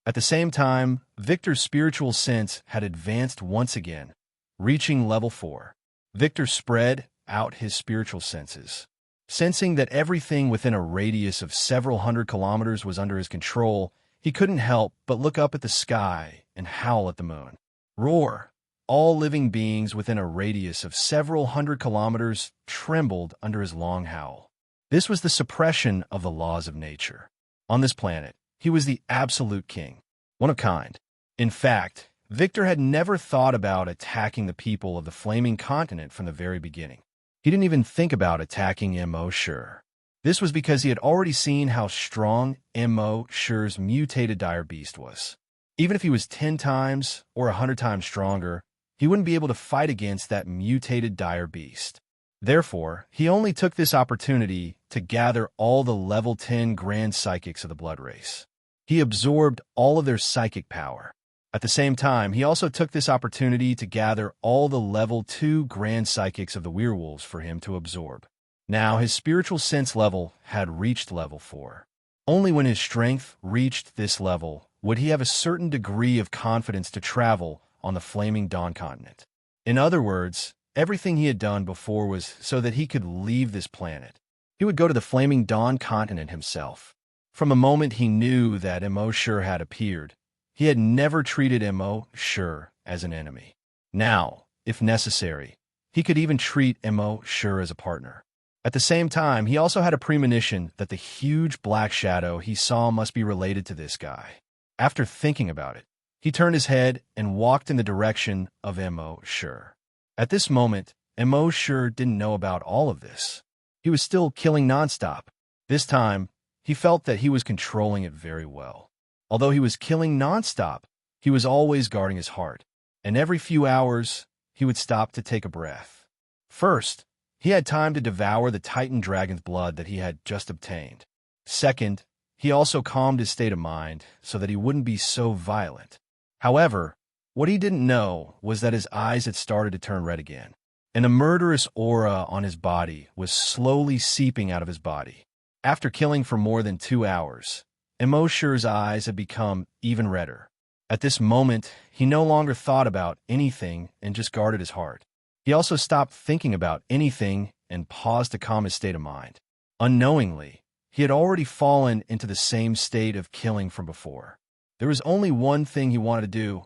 At the same time, Victor's spiritual sense had advanced once again, reaching level 4. Victor spread out his spiritual senses. Sensing that everything within a radius of several hundred kilometers was under his control, he couldn't help but look up at the sky and howl at the moon. Roar! All living beings within a radius of several hundred kilometers trembled under his long howl. This was the suppression of the laws of nature. On this planet, he was the absolute king, one of kind. In fact, Victor had never thought about attacking the people of the Flaming Continent from the very beginning. He didn't even think about attacking Immerse. This was because he had already seen how strong Immerse's mutated dire beast was. Even if he was 10 times or 100 times stronger, he wouldn't be able to fight against that mutated dire beast. Therefore, he only took this opportunity to gather all the level 10 grand psychics of the blood race. He absorbed all of their psychic power. At the same time, he also took this opportunity to gather all the level 2 grand psychics of the werewolves for him to absorb. Now, his spiritual sense level had reached level 4. Only when his strength reached this level would he have a certain degree of confidence to travel on the Flaming Dawn continent. In other words, everything he had done before was so that he could leave this planet. He would go to the Flaming Dawn continent himself. From the moment he knew that Immerse had appeared, he had never treated Immerse as an enemy. Now, if necessary, he could even treat Immerse as a partner. At the same time, he also had a premonition that the huge black shadow he saw must be related to this guy. After thinking about it, he turned his head and walked in the direction of Immerse. At this moment, Immerse didn't know about all of this. He was still killing nonstop. This time, he felt that he was controlling it very well. Although he was killing nonstop, he was always guarding his heart, and every few hours, he would stop to take a breath. First, he had time to devour the Titan dragon's blood that he had just obtained. Second, he also calmed his state of mind so that he wouldn't be so violent. However, what he didn't know was that his eyes had started to turn red again, and a murderous aura on his body was slowly seeping out of his body. After killing for more than 2 hours, Immerse's eyes had become even redder. At this moment, he no longer thought about anything and just guarded his heart. He also stopped thinking about anything and paused to calm his state of mind. Unknowingly, he had already fallen into the same state of killing from before. There was only one thing he wanted to do: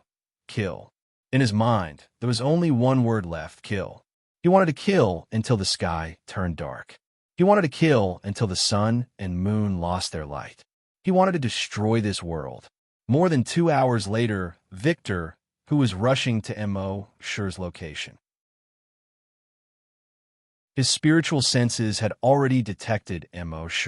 kill. In his mind, there was only one word left: kill. He wanted to kill until the sky turned dark. He wanted to kill until the sun and moon lost their light. He wanted to destroy this world. More than 2 hours later, Victor, who was rushing to Immerse's location. His spiritual senses had already detected Immerse.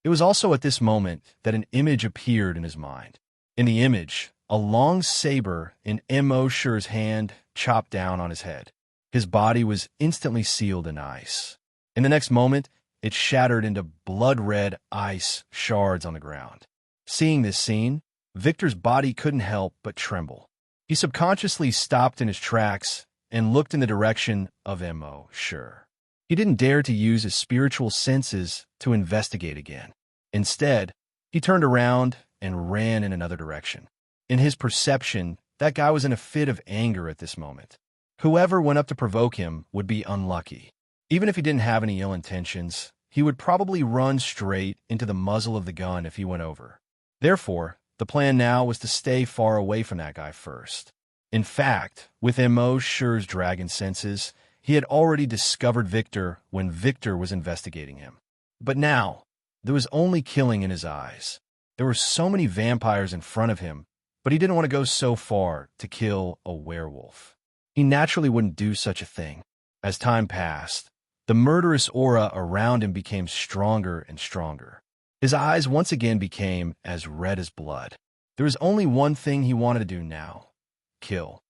It was also at this moment that an image appeared in his mind. In the image, a long saber in Immerse's hand chopped down on his head. His body was instantly sealed in ice. In the next moment, it shattered into blood-red ice shards on the ground. Seeing this scene, Victor's body couldn't help but tremble. He subconsciously stopped in his tracks and looked in the direction of Immerse. He didn't dare to use his spiritual senses to investigate again. Instead, he turned around and ran in another direction. In his perception, that guy was in a fit of anger at this moment. Whoever went up to provoke him would be unlucky. Even if he didn't have any ill intentions, he would probably run straight into the muzzle of the gun if he went over. Therefore, the plan now was to stay far away from that guy first. In fact, with Immerse's dragon senses, he had already discovered Victor when Victor was investigating him. But now, there was only killing in his eyes. There were so many vampires in front of him, but he didn't want to go so far to kill a werewolf. He naturally wouldn't do such a thing. As time passed, the murderous aura around him became stronger and stronger. His eyes once again became as red as blood. There was only one thing he wanted to do now: kill.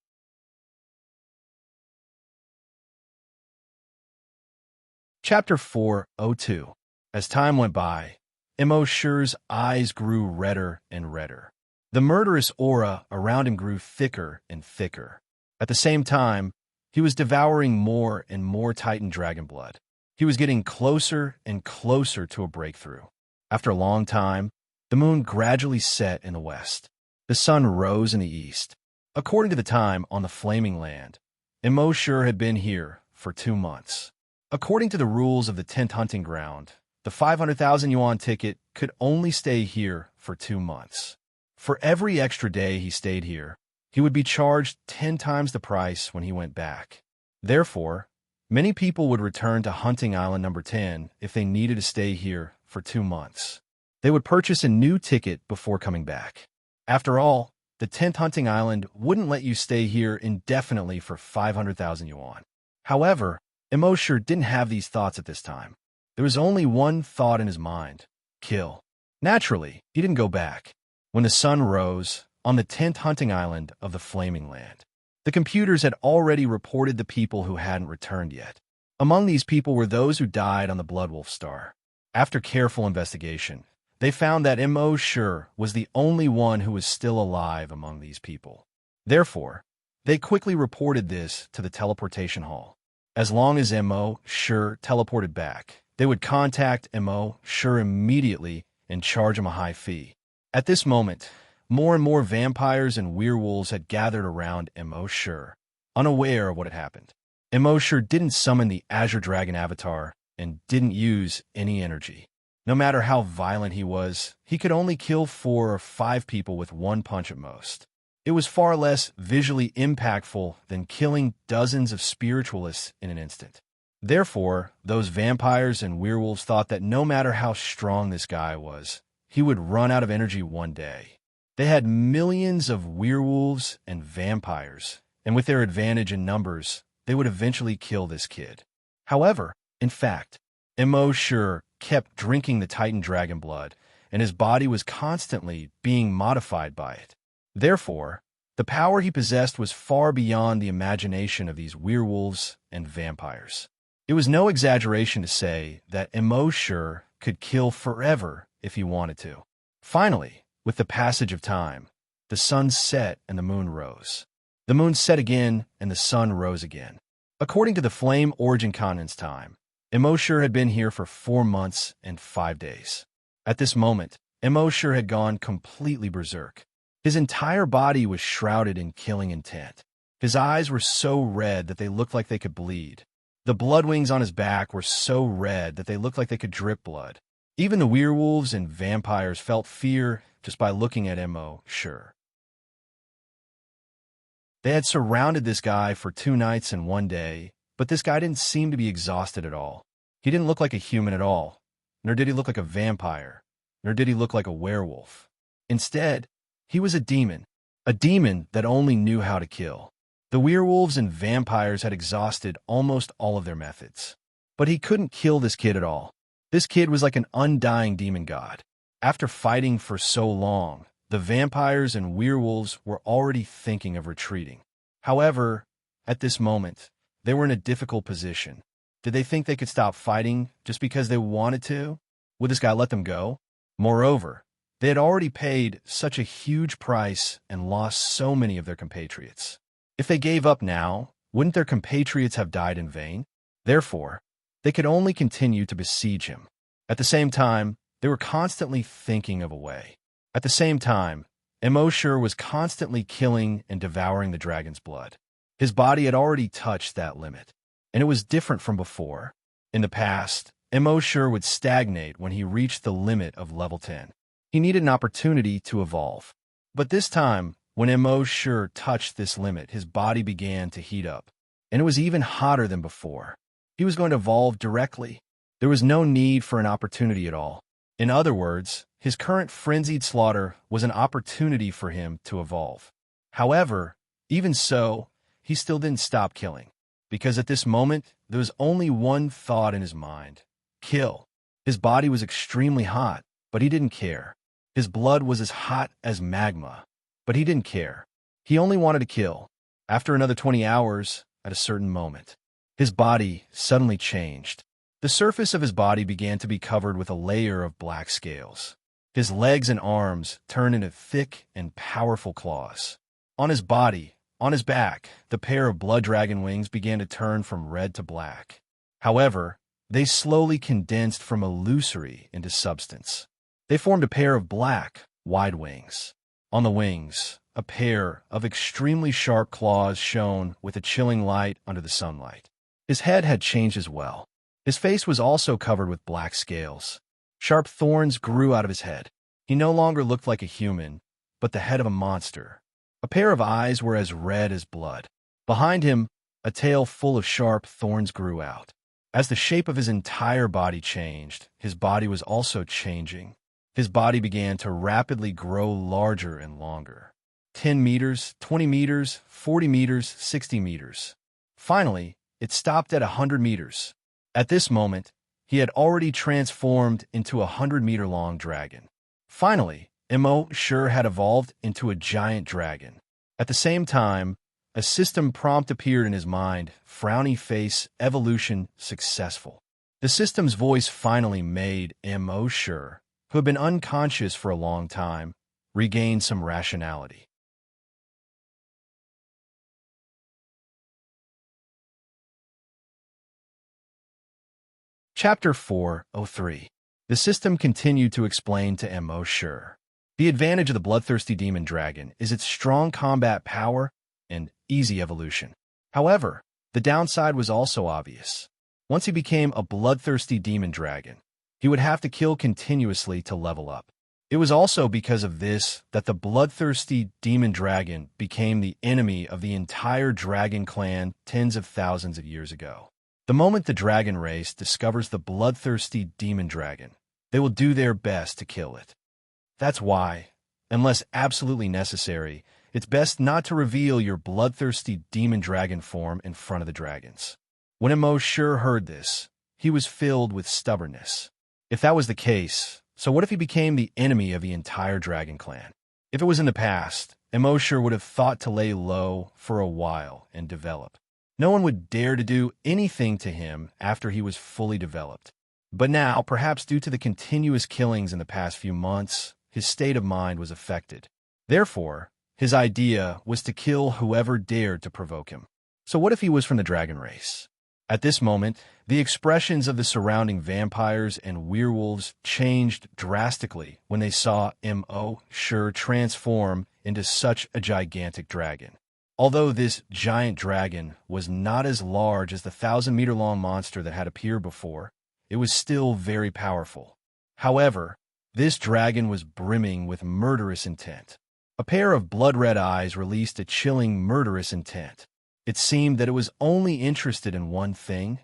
Chapter 402. As time went by, Immerse's eyes grew redder and redder. The murderous aura around him grew thicker and thicker. At the same time, he was devouring more and more Titan dragon blood. He was getting closer and closer to a breakthrough. After a long time, the moon gradually set in the west. The sun rose in the east. According to the time on the flaming land, Immerse had been here for 2 months. According to the rules of the tent hunting ground, the 500,000 yuan ticket could only stay here for 2 months. For every extra day he stayed here, he would be charged 10 times the price when he went back. Therefore, many people would return to Hunting Island number 10 if they needed to stay here for 2 months. They would purchase a new ticket before coming back. After all, the tent hunting island wouldn't let you stay here indefinitely for 500,000 yuan. However, Immerse didn't have these thoughts at this time. There was only one thought in his mind: kill. Naturally, he didn't go back. When the sun rose on the tent hunting island of the flaming land, the computers had already reported the people who hadn't returned yet. Among these people were those who died on the Bloodwolf star. After careful investigation, they found that Immerse was the only one who was still alive among these people. Therefore, they quickly reported this to the teleportation hall. As long as Immerse teleported back, they would contact Immerse immediately and charge him a high fee. At this moment, more and more vampires and werewolves had gathered around Immerse, unaware of what had happened. Immerse didn't summon the Azure Dragon avatar and didn't use any energy. No matter how violent he was, he could only kill 4 or 5 people with 1 punch at most. It was far less visually impactful than killing dozens of spiritualists in an instant. Therefore, those vampires and werewolves thought that no matter how strong this guy was, he would run out of energy one day. They had millions of werewolves and vampires, and with their advantage in numbers, they would eventually kill this kid. However, in fact, Immerse kept drinking the Titan dragon blood, and his body was constantly being modified by it. Therefore, the power he possessed was far beyond the imagination of these werewolves and vampires. It was no exaggeration to say that Immerse could kill forever if he wanted to. Finally, with the passage of time, the sun set and the moon rose. The moon set again and the sun rose again. According to the Flame Origin Continent's time, Immerse had been here for 4 months and 5 days. At this moment, Immerse had gone completely berserk. His entire body was shrouded in killing intent. His eyes were so red that they looked like they could bleed. The blood wings on his back were so red that they looked like they could drip blood. Even the werewolves and vampires felt fear just by looking at Immerse. They had surrounded this guy for 2 nights and 1 day, but this guy didn't seem to be exhausted at all. He didn't look like a human at all, nor did he look like a vampire, nor did he look like a werewolf. Instead, he was a demon that only knew how to kill. The werewolves and vampires had exhausted almost all of their methods. But he couldn't kill this kid at all. This kid was like an undying demon god. After fighting for so long, the vampires and werewolves were already thinking of retreating. However, at this moment, they were in a difficult position. Did they think they could stop fighting just because they wanted to? Would this guy let them go? Moreover, they had already paid such a huge price and lost so many of their compatriots. If they gave up now, wouldn't their compatriots have died in vain? Therefore, they could only continue to besiege him. At the same time, they were constantly thinking of a way. At the same time, Immerse was constantly killing and devouring the dragon's blood. His body had already touched that limit, and it was different from before. In the past, Immerse would stagnate when he reached the limit of level 10. He needed an opportunity to evolve. But this time, when Immerse touched this limit, his body began to heat up, and it was even hotter than before. He was going to evolve directly. There was no need for an opportunity at all. In other words, his current frenzied slaughter was an opportunity for him to evolve. However, even so, he still didn't stop killing, because at this moment, there was only one thought in his mind: kill. His body was extremely hot, but he didn't care. His blood was as hot as magma, but he didn't care. He only wanted to kill. After another 20 hours, at a certain moment, his body suddenly changed. The surface of his body began to be covered with a layer of black scales. His legs and arms turned into thick and powerful claws. On his body, on his back, the pair of blood dragon wings began to turn from red to black. However, they slowly condensed from illusory into substance. They formed a pair of black, wide wings. On the wings, a pair of extremely sharp claws shone with a chilling light under the sunlight. His head had changed as well. His face was also covered with black scales. Sharp thorns grew out of his head. He no longer looked like a human, but the head of a monster. A pair of eyes were as red as blood. Behind him, a tail full of sharp thorns grew out. As the shape of his entire body changed, his body was also changing. His body began to rapidly grow larger and longer. 10 meters, 20 meters, 40 meters, 60 meters. Finally, it stopped at 100 meters. At this moment, he had already transformed into a 100-meter-long dragon. Finally, Immerse had evolved into a giant dragon. At the same time, a system prompt appeared in his mind, frowny face, evolution, successful. The system's voice finally made Immerse, who had been unconscious for a long time, regain some rationality. Chapter 403. The system continued to explain to Immerse. The advantage of the bloodthirsty demon dragon is its strong combat power and easy evolution. However, the downside was also obvious. Once he became a bloodthirsty demon dragon, he would have to kill continuously to level up. It was also because of this that the bloodthirsty demon dragon became the enemy of the entire dragon clan tens of thousands of years ago. The moment the dragon race discovers the bloodthirsty demon dragon, they will do their best to kill it. That's why, unless absolutely necessary, it's best not to reveal your bloodthirsty demon dragon form in front of the dragons. When Immerse heard this, he was filled with stubbornness. If that was the case, so what if he became the enemy of the entire dragon clan? If it was in the past, Immerse would have thought to lay low for a while and develop. No one would dare to do anything to him after he was fully developed. But now, perhaps due to the continuous killings in the past few months, his state of mind was affected. Therefore, his idea was to kill whoever dared to provoke him. So what if he was from the dragon race? At this moment, the expressions of the surrounding vampires and werewolves changed drastically when they saw Immerse transform into such a gigantic dragon. Although this giant dragon was not as large as the 1,000-meter-long monster that had appeared before, it was still very powerful. However, this dragon was brimming with murderous intent. A pair of blood-red eyes released a chilling, murderous intent. It seemed that it was only interested in one thing: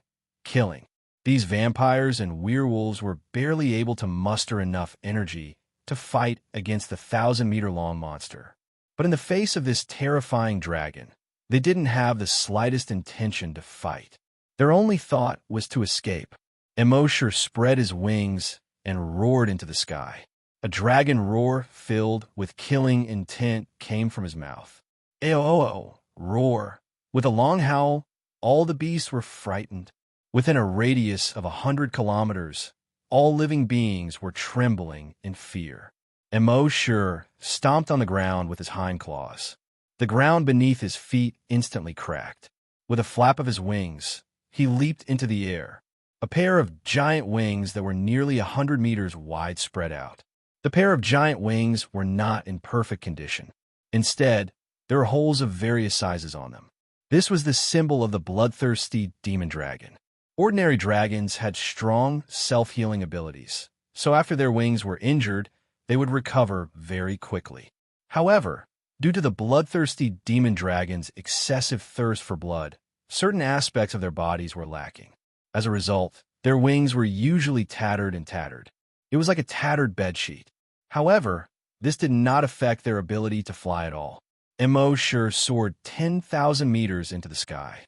killing. These vampires and werewolves were barely able to muster enough energy to fight against the 1,000-meter-long monster. But in the face of this terrifying dragon, they didn't have the slightest intention to fight. Their only thought was to escape. Immerse spread his wings and roared into the sky. A dragon roar filled with killing intent came from his mouth. Ayo, roar. With a long howl, all the beasts were frightened. Within a radius of 100 kilometers, all living beings were trembling in fear. Immerse stomped on the ground with his hind claws. The ground beneath his feet instantly cracked. With a flap of his wings, he leaped into the air. A pair of giant wings that were nearly 100 meters wide spread out. The pair of giant wings were not in perfect condition. Instead, there were holes of various sizes on them. This was the symbol of the bloodthirsty demon dragon. Ordinary dragons had strong, self-healing abilities, so after their wings were injured, they would recover very quickly. However, due to the bloodthirsty demon dragon's excessive thirst for blood, certain aspects of their bodies were lacking. As a result, their wings were usually tattered and tattered. It was like a tattered bedsheet. However, this did not affect their ability to fly at all. Immerse soared 10,000 meters into the sky.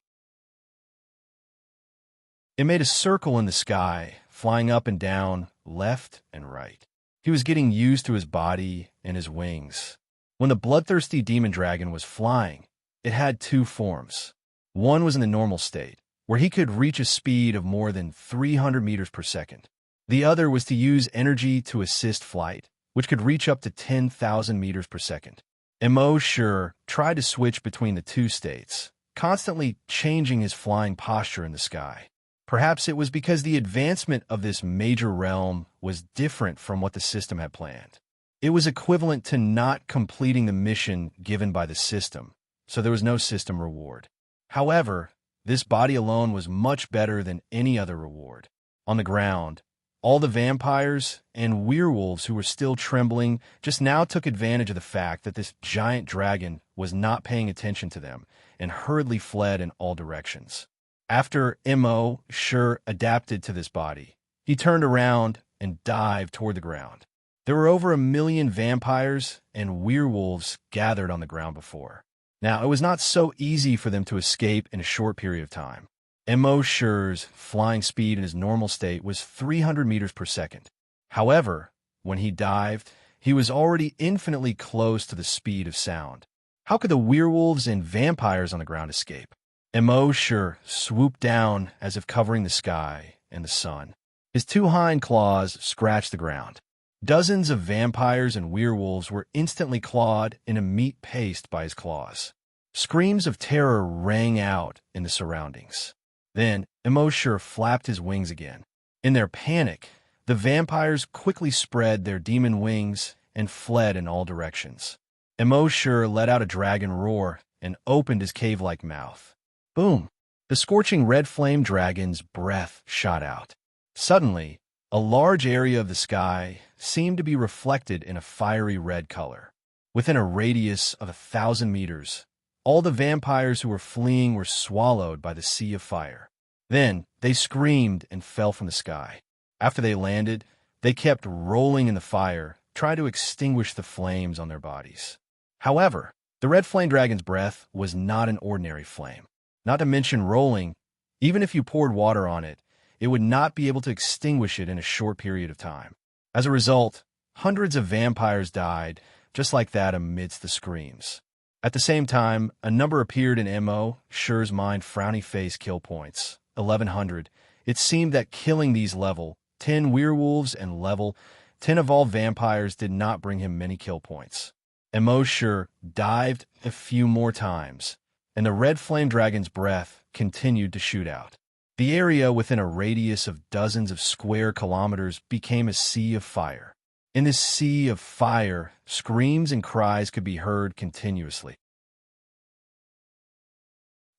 It made a circle in the sky, flying up and down, left and right. He was getting used to his body and his wings. When the bloodthirsty demon dragon was flying, it had two forms. One was in the normal state, where he could reach a speed of more than 300 meters per second. The other was to use energy to assist flight, which could reach up to 10,000 meters per second. Immerse tried to switch between the two states, constantly changing his flying posture in the sky. Perhaps it was because the advancement of this major realm was different from what the system had planned. It was equivalent to not completing the mission given by the system, so there was no system reward. However, this body alone was much better than any other reward. On the ground, all the vampires and werewolves who were still trembling just now took advantage of the fact that this giant dragon was not paying attention to them and hurriedly fled in all directions. After Immerse adapted to this body, he turned around and dived toward the ground. There were over 1 million vampires and werewolves gathered on the ground before. Now, it was not so easy for them to escape in a short period of time. Immerse's flying speed in his normal state was 300 meters per second. However, when he dived, he was already infinitely close to the speed of sound. How could the werewolves and vampires on the ground escape? Immerse swooped down as if covering the sky and the sun. His 2 hind claws scratched the ground. Dozens of vampires and werewolves were instantly clawed in a meat paste by his claws. Screams of terror rang out in the surroundings. Then, Immerse flapped his wings again. In their panic, the vampires quickly spread their demon wings and fled in all directions. Immerse let out a dragon roar and opened his cave-like mouth. Boom! The scorching red flame dragon's breath shot out. Suddenly, a large area of the sky seemed to be reflected in a fiery red color. Within a radius of 1,000 meters, all the vampires who were fleeing were swallowed by the sea of fire. Then, they screamed and fell from the sky. After they landed, they kept rolling in the fire, trying to extinguish the flames on their bodies. However, the red flame dragon's breath was not an ordinary flame. Not to mention rolling, even if you poured water on it, it would not be able to extinguish it in a short period of time. As a result, hundreds of vampires died, just like that amidst the screams. At the same time, a number appeared in Immerse's mind: frowny face kill points, 1,100. It seemed that killing these level 10 werewolves and level 10 of all vampires did not bring him many kill points. Immerse dived a few more times, and the red flame dragon's breath continued to shoot out. The area within a radius of dozens of square kilometers became a sea of fire. In this sea of fire, screams and cries could be heard continuously.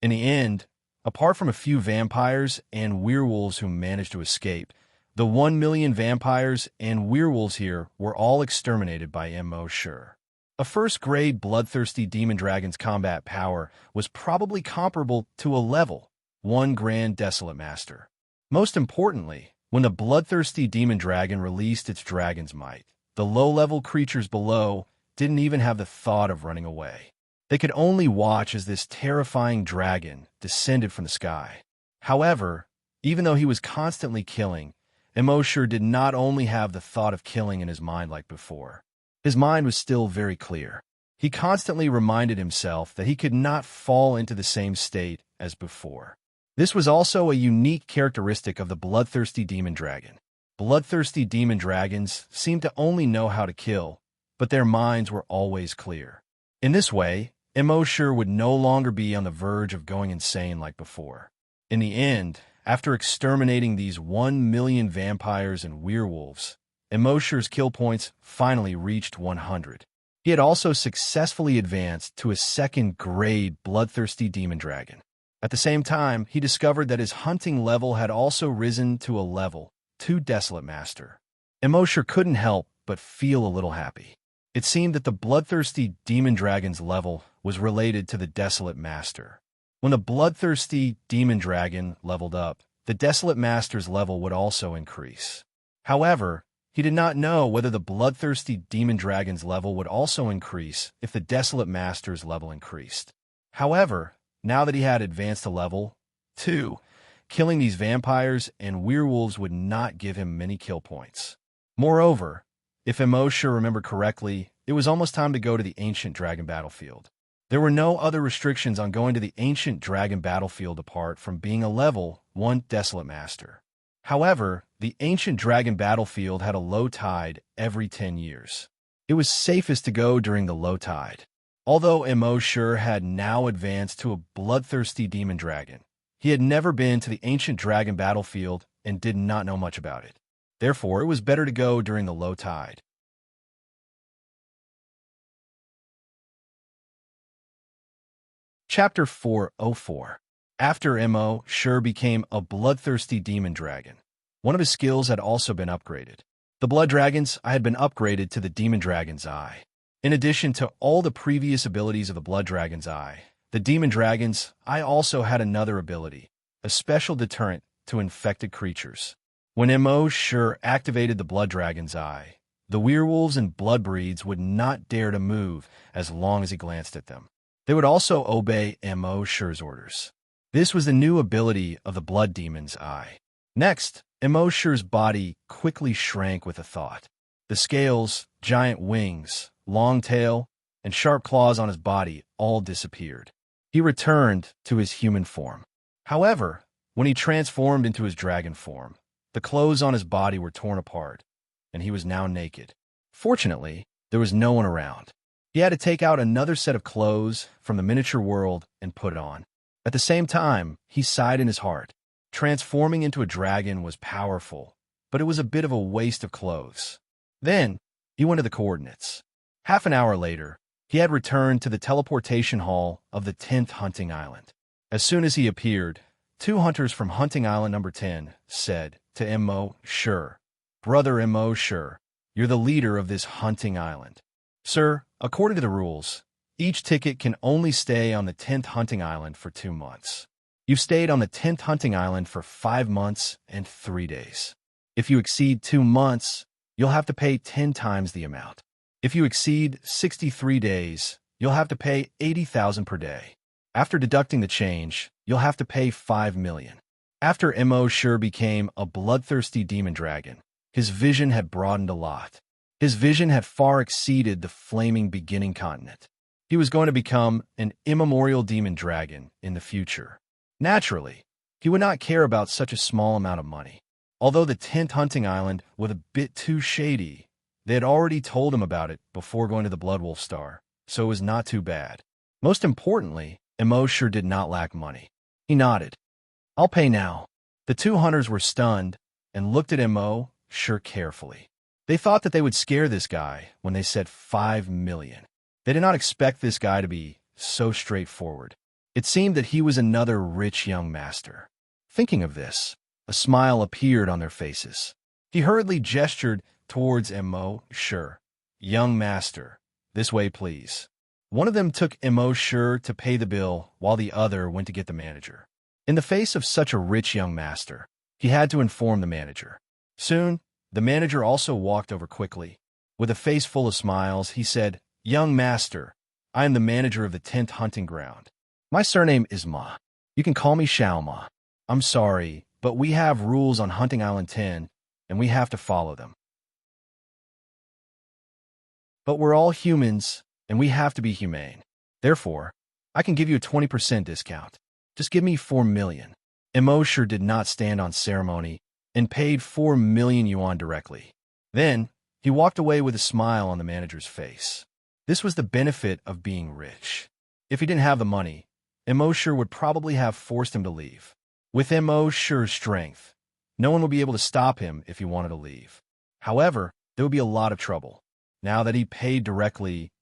In the end, apart from a few vampires and werewolves who managed to escape, the 1 million vampires and werewolves here were all exterminated by Immerse. A first-grade bloodthirsty demon dragon's combat power was probably comparable to a level 1 Grand Desolate Master. Most importantly, when the bloodthirsty demon dragon released its dragon's might, the low-level creatures below didn't even have the thought of running away. They could only watch as this terrifying dragon descended from the sky. However, even though he was constantly killing, Immerse did not only have the thought of killing in his mind like before. His mind was still very clear. He constantly reminded himself that he could not fall into the same state as before. This was also a unique characteristic of the bloodthirsty demon dragon. Bloodthirsty demon dragons seemed to only know how to kill, but their minds were always clear. In this way, Immerse would no longer be on the verge of going insane like before. In the end, after exterminating these 1 million vampires and werewolves, Immerse's kill points finally reached 100. He had also successfully advanced to a 2nd-grade bloodthirsty demon dragon. At the same time, he discovered that his hunting level had also risen to a level 2 Desolate Master. Immerse couldn't help but feel a little happy. It seemed that the bloodthirsty demon dragon's level was related to the Desolate Master. When the bloodthirsty demon dragon leveled up, the Desolate Master's level would also increase. However, he did not know whether the bloodthirsty demon dragon's level would also increase if the Desolate Master's level increased. However, now that he had advanced to level 2, killing these vampires and werewolves would not give him many kill points. Moreover, if Immerse remembered correctly, it was almost time to go to the Ancient Dragon battlefield. There were no other restrictions on going to the Ancient Dragon battlefield apart from being a level 1 Desolate Master. However, the Ancient Dragon battlefield had a low tide every 10 years. It was safest to go during the low tide. Although Immerse had now advanced to a bloodthirsty demon dragon, he had never been to the Ancient Dragon battlefield and did not know much about it. Therefore, it was better to go during the low tide. Chapter 404. After Immerse became a bloodthirsty demon dragon, one of his skills had also been upgraded. The blood dragon's eye had been upgraded to the demon dragon's eye. In addition to all the previous abilities of the blood dragon's eye, the demon dragon's eye also had another ability, a special deterrent to infected creatures. When Immerse activated the blood dragon's eye, the werewolves and blood breeds would not dare to move as long as he glanced at them. They would also obey Immerse's orders. This was the new ability of the blood demon's eye. Next, Immerse's body quickly shrank with a thought. The scales, giant wings, long tail, and sharp claws on his body all disappeared. He returned to his human form. However, when he transformed into his dragon form, the clothes on his body were torn apart, and he was now naked. Fortunately, there was no one around. He had to take out another set of clothes from the miniature world and put it on. At the same time, he sighed in his heart. Transforming into a dragon was powerful, but it was a bit of a waste of clothes. Then, he went to the coordinates. Half an hour later, he had returned to the teleportation hall of the 10th hunting island. As soon as he appeared, 2 hunters from hunting island number 10 said to Immerse, "Brother Immerse, you're the leader of this hunting island." "Sir, according to the rules, each ticket can only stay on the 10th hunting island for 2 months. You've stayed on the 10th hunting island for 5 months and 3 days. If you exceed 2 months, you'll have to pay 10 times the amount. If you exceed 63 days, you'll have to pay 80,000 per day. After deducting the change, you'll have to pay 5 million. After Immerse became a bloodthirsty demon dragon, his vision had broadened a lot. His vision had far exceeded the flaming beginning continent. He was going to become an immemorial demon dragon in the future. Naturally, he would not care about such a small amount of money. Although the 10th hunting island was a bit too shady, they had already told him about it before going to the Bloodwolf Star, so it was not too bad. Most importantly, Immerse did not lack money. He nodded. "I'll pay now." The 2 hunters were stunned and looked at Immerse carefully. They thought that they would scare this guy when they said 5 million. They did not expect this guy to be so straightforward. It seemed that he was another rich young master. Thinking of this, a smile appeared on their faces. He hurriedly gestured towards Immerse. "Young master, this way please." One of them took Immerse to pay the bill while the other went to get the manager. In the face of such a rich young master, he had to inform the manager. Soon, the manager also walked over quickly. With a face full of smiles, he said, "Young master, I am the manager of the 10th hunting ground. My surname is Ma. You can call me Xiao Ma. I'm sorry, but we have rules on Hunting Island 10, and we have to follow them. But we're all humans, and we have to be humane. Therefore, I can give you a 20% discount. Just give me 4 million. Immerse did not stand on ceremony and paid 4 million yuan directly. Then, he walked away with a smile on the manager's face. This was the benefit of being rich. If he didn't have the money, Immerse would probably have forced him to leave. With Immerse's strength, no one would be able to stop him if he wanted to leave. However, there would be a lot of trouble. Now that he paid directly,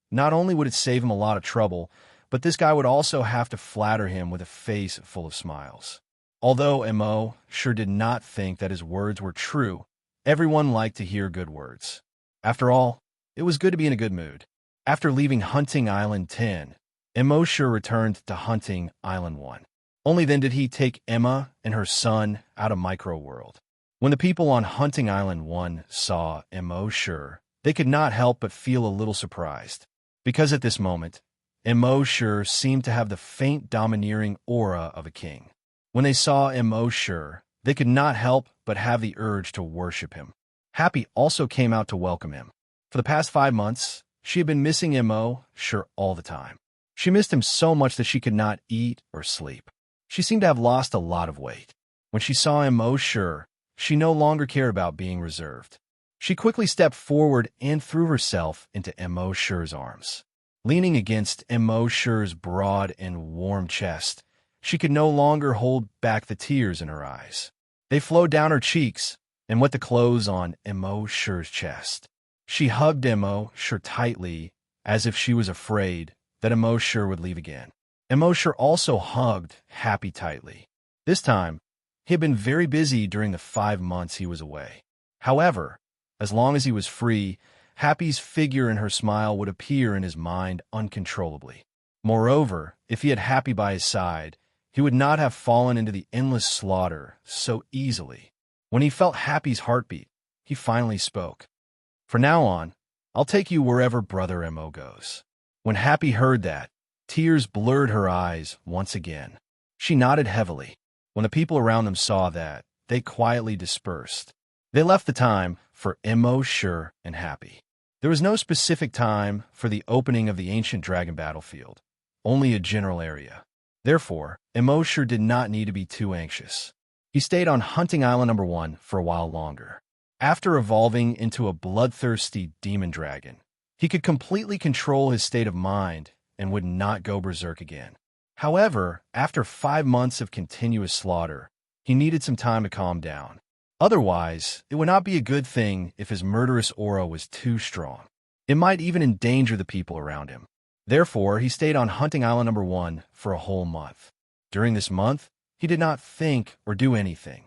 not only would it save him a lot of trouble, but this guy would also have to flatter him with a face full of smiles. Although Immerse did not think that his words were true, everyone liked to hear good words. After all, it was good to be in a good mood. After leaving Hunting Island 10, Immerse returned to Hunting Island 1. Only then did he take Emma and her son out of Micro World. When the people on Hunting Island 1 saw Immerse, they could not help but feel a little surprised. Because at this moment, Immerse seemed to have the faint domineering aura of a king. When they saw Immerse, they could not help but have the urge to worship him. Happy also came out to welcome him. For the past 5 months, she had been missing Immerse all the time. She missed him so much that she could not eat or sleep. She seemed to have lost a lot of weight. When she saw Immerse, she no longer cared about being reserved. She quickly stepped forward and threw herself into Immerse's arms. Leaning against Immerse's broad and warm chest, she could no longer hold back the tears in her eyes. They flowed down her cheeks and wet the clothes on Immerse's chest. She hugged Immerse tightly, as if she was afraid that Immerse would leave again. Immortal also hugged Happy tightly. This time, he had been very busy during the 5 months he was away. However, as long as he was free, Happy's figure and her smile would appear in his mind uncontrollably. Moreover, if he had Happy by his side, he would not have fallen into the endless slaughter so easily. When he felt Happy's heartbeat, he finally spoke. "From now on, I'll take you wherever Brother Mo goes." When Happy heard that, tears blurred her eyes once again. She nodded heavily. When the people around them saw that, they quietly dispersed. They left the time for Immortal and Happy. There was no specific time for the opening of the ancient dragon battlefield, only a general area. Therefore, Immortal did not need to be too anxious. He stayed on Hunting Island number 1 for a while longer. After evolving into a bloodthirsty demon dragon, he could completely control his state of mind and would not go berserk again. However, after 5 months of continuous slaughter, he needed some time to calm down. Otherwise, it would not be a good thing if his murderous aura was too strong. It might even endanger the people around him. Therefore, he stayed on Hunting Island number 1 for a whole month. During this month, he did not think or do anything.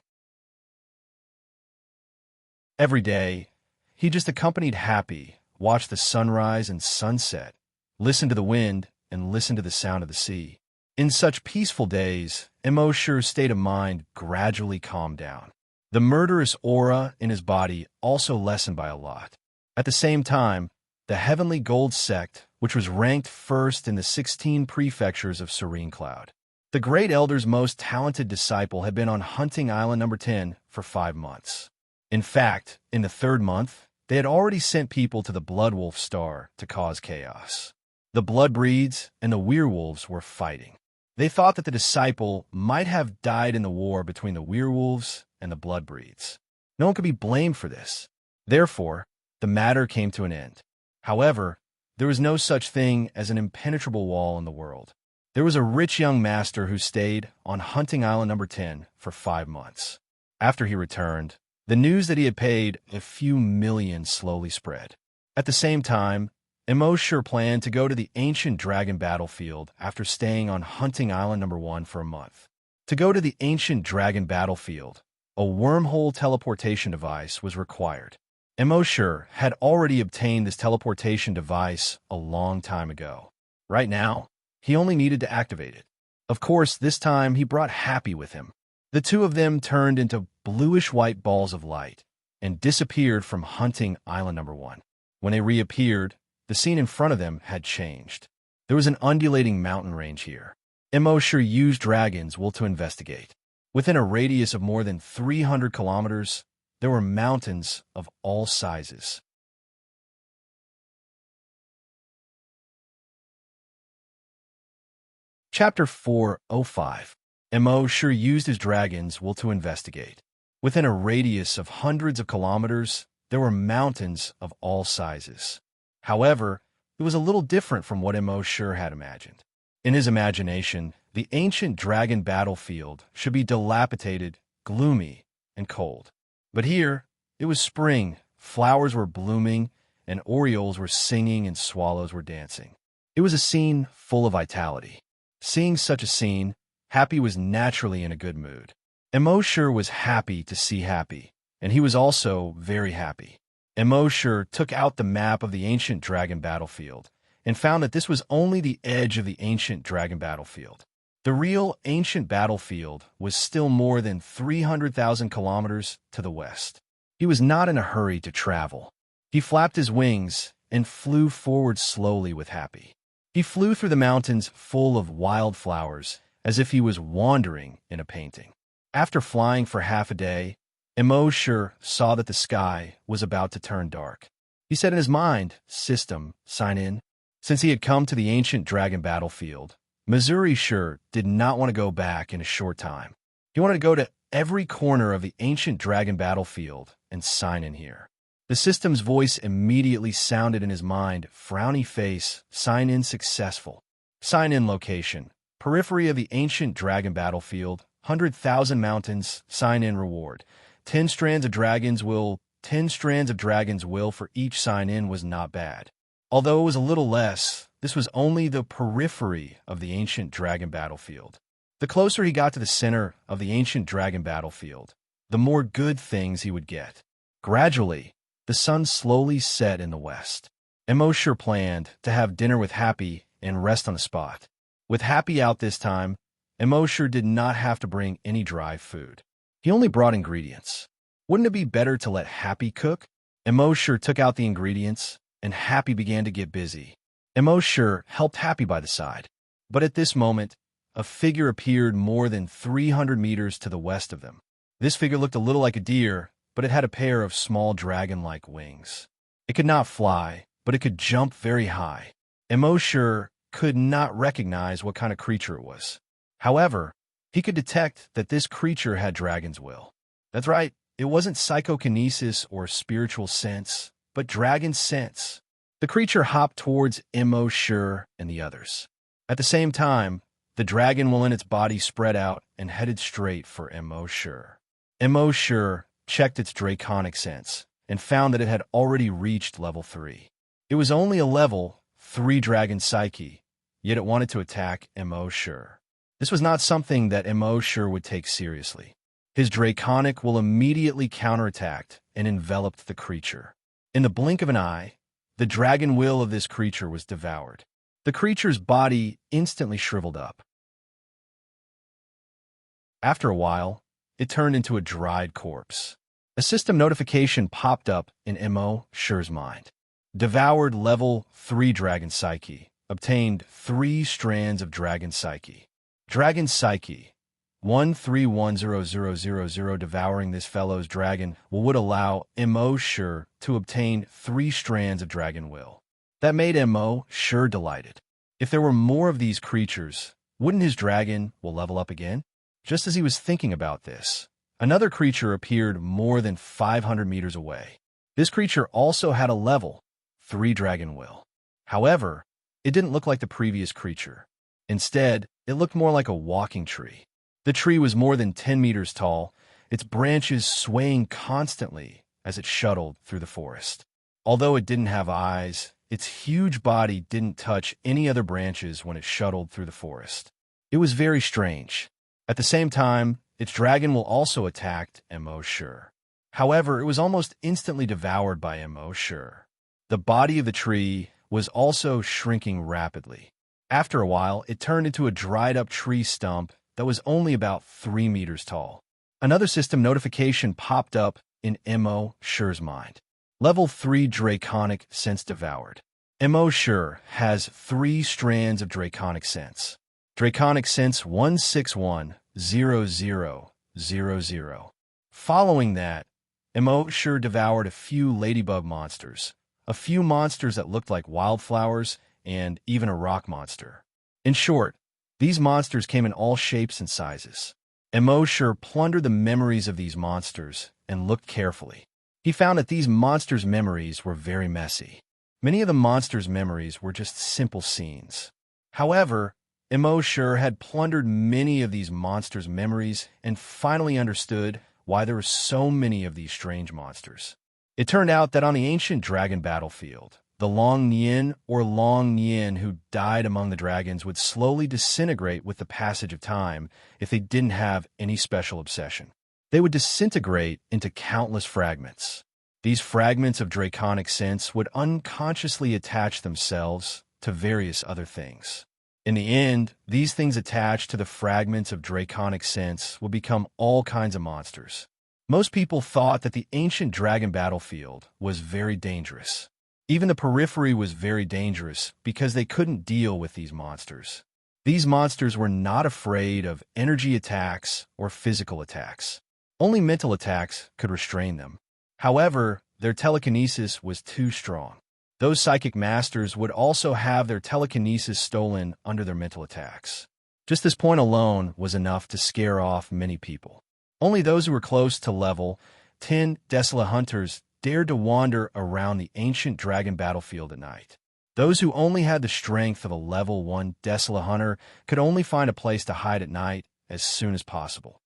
Every day, he just accompanied Happy, watched the sunrise and sunset, listened to the wind, and listened to the sound of the sea. In such peaceful days, Immortal's state of mind gradually calmed down. The murderous aura in his body also lessened by a lot. At the same time, the Heavenly Gold Sect, which was ranked first in the 16 prefectures of Serene Cloud. The Great Elder's most talented disciple had been on Hunting Island number 10 for 5 months. In fact, in the 3rd month, they had already sent people to the Bloodwolf Star to cause chaos. The Bloodbreeds and the Werewolves were fighting. They thought that the disciple might have died in the war between the Werewolves and the Bloodbreeds. No one could be blamed for this. Therefore, the matter came to an end. However, there was no such thing as an impenetrable wall in the world. There was a rich young master who stayed on Hunting Island number 10 for 5 months. After he returned, the news that he had paid a few million slowly spread. At the same time, Immortal planned to go to the ancient dragon battlefield after staying on Hunting Island number 1 for a month. To go to the ancient dragon battlefield, a wormhole teleportation device was required. Immortal had already obtained this teleportation device a long time ago. Right now, he only needed to activate it. Of course, this time he brought Happy with him. The two of them turned into bluish-white balls of light and disappeared from Hunting Island number 1. When they reappeared, the scene in front of them had changed. There was an undulating mountain range here. Immortal used Dragon's Will to investigate. Within a radius of more than 300 kilometers, there were mountains of all sizes. Chapter 405. Immortal used his Dragon's Will to investigate. Within a radius of hundreds of kilometers, there were mountains of all sizes. However, it was a little different from what Immortal had imagined. In his imagination, the ancient dragon battlefield should be dilapidated, gloomy, and cold. But here, it was spring, flowers were blooming, and orioles were singing and swallows were dancing. It was a scene full of vitality. Seeing such a scene, Happy was naturally in a good mood. Immortal was happy to see Happy, and he was also very happy. Immortal took out the map of the ancient dragon battlefield and found that this was only the edge of the ancient dragon battlefield. The real ancient battlefield was still more than 300,000 kilometers to the west. He was not in a hurry to travel. He flapped his wings and flew forward slowly with Happy. He flew through the mountains full of wildflowers as if he was wandering in a painting. After flying for half a day, Immortal saw that the sky was about to turn dark. He said in his mind, "System, sign in." Since he had come to the ancient dragon battlefield, Immortal did not want to go back in a short time. He wanted to go to every corner of the ancient dragon battlefield and sign in here. The system's voice immediately sounded in his mind, frowny face, sign in successful. Sign in location, periphery of the ancient dragon battlefield, 100,000 mountains, sign in reward. 10 strands of Dragon's Will. 10 strands of Dragon's Will for each sign in was not bad. Although it was a little less, this was only the periphery of the ancient dragon battlefield. The closer he got to the center of the ancient dragon battlefield, the more good things he would get. Gradually, the sun slowly set in the west. Immerse planned to have dinner with Happy and rest on the spot. With Happy out this time, Immerse did not have to bring any dry food. He only brought ingredients. Wouldn't it be better to let Happy cook? Immerse took out the ingredients, and Happy began to get busy. Immerse helped Happy by the side. But at this moment, a figure appeared more than 300 meters to the west of them. This figure looked a little like a deer, but it had a pair of small dragon-like wings. It could not fly, but it could jump very high. Immerse could not recognize what kind of creature it was. However, he could detect that this creature had dragon's will. That's right, it wasn't psychokinesis or spiritual sense, but dragon sense. The creature hopped towards Immerse and the others. At the same time, the dragon will in its body spread out and headed straight for Immerse. Immerse checked its draconic sense and found that it had already reached level 3. It was only a level 3 dragon psyche, yet it wanted to attack Immerse. This was not something that Immerse would take seriously. His draconic will immediately counterattacked and enveloped the creature. In the blink of an eye, the dragon will of this creature was devoured. The creature's body instantly shriveled up. After a while, it turned into a dried corpse. A system notification popped up in Immerse's mind. Devoured level 3 dragon psyche. Obtained 3 strands of dragon psyche. Dragon psyche 1310000. Devouring this fellow's dragon would allow Immerse to obtain 3 strands of dragon will. That made Immerse delighted. If there were more of these creatures, wouldn't his dragon will level up again? Just as he was thinking about this, another creature appeared more than 500 meters away. This creature also had a level 3 dragon will. However, it didn't look like the previous creature. Instead, it looked more like a walking tree. The tree was more than 10 meters tall, its branches swaying constantly as it shuttled through the forest. Although it didn't have eyes, its huge body didn't touch any other branches when it shuttled through the forest. It was very strange. At the same time, its dragon will also attacked Immerse. However, it was almost instantly devoured by Immerse. The body of the tree was also shrinking rapidly. After a while, it turned into a dried-up tree stump that was only about 3 meters tall. Another system notification popped up in Immerse's mind. Level 3 Draconic Sense devoured. Immerse has 3 strands of Draconic Sense. Draconic Sense 1610000. Following that, Immerse devoured a few ladybug monsters, a few monsters that looked like wildflowers, and even a rock monster. In short, these monsters came in all shapes and sizes. Immerse plundered the memories of these monsters and looked carefully. He found that these monsters' memories were very messy. Many of the monsters' memories were just simple scenes. However, Immerse had plundered many of these monsters' memories and finally understood why there were so many of these strange monsters. It turned out that on the ancient dragon battlefield, the Long Nian or Long Nian who died among the dragons would slowly disintegrate with the passage of time if they didn't have any special obsession. They would disintegrate into countless fragments. These fragments of draconic sense would unconsciously attach themselves to various other things. In the end, these things attached to the fragments of draconic sense will become all kinds of monsters. Most people thought that the ancient dragon battlefield was very dangerous. Even the periphery was very dangerous because they couldn't deal with these monsters. These monsters were not afraid of energy attacks or physical attacks. Only mental attacks could restrain them. However, their telekinesis was too strong. Those psychic masters would also have their telekinesis stolen under their mental attacks. Just this point alone was enough to scare off many people. Only those who were close to level 10 desolate hunters dared to wander around the ancient dragon battlefield at night. Those who only had the strength of a level 1 desolate hunter could only find a place to hide at night as soon as possible.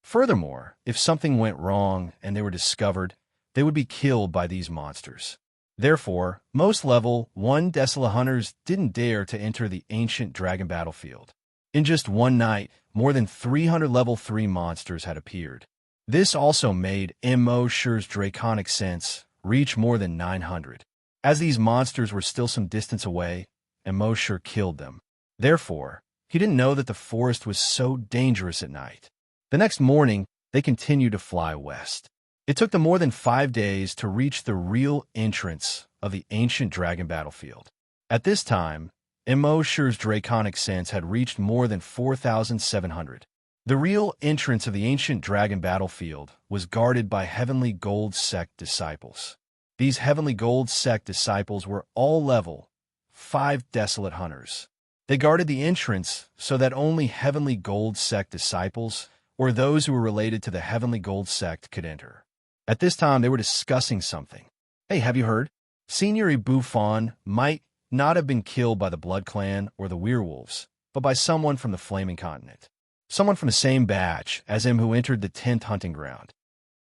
Furthermore, if something went wrong and they were discovered, they would be killed by these monsters. Therefore, most level 1 Desolate hunters didn't dare to enter the ancient dragon battlefield. In just one night, more than 300 level 3 monsters had appeared. This also made Immerse's draconic sense reach more than 900. As these monsters were still some distance away, Immerse killed them. Therefore, he didn't know that the forest was so dangerous at night. The next morning, they continued to fly west. It took them more than 5 days to reach the real entrance of the ancient dragon battlefield. At this time, Immerse's draconic sense had reached more than 4,700. The real entrance of the ancient dragon battlefield was guarded by Heavenly Gold Sect disciples. These Heavenly Gold Sect disciples were all level 5 Desolate hunters. They guarded the entrance so that only Heavenly Gold Sect disciples or those who were related to the Heavenly Gold Sect could enter. At this time, they were discussing something. Hey, have you heard? Senior Ibuffon might not have been killed by the Blood Clan or the Werewolves, but by someone from the Flaming Continent. Someone from the same batch as him who entered the 10th hunting ground.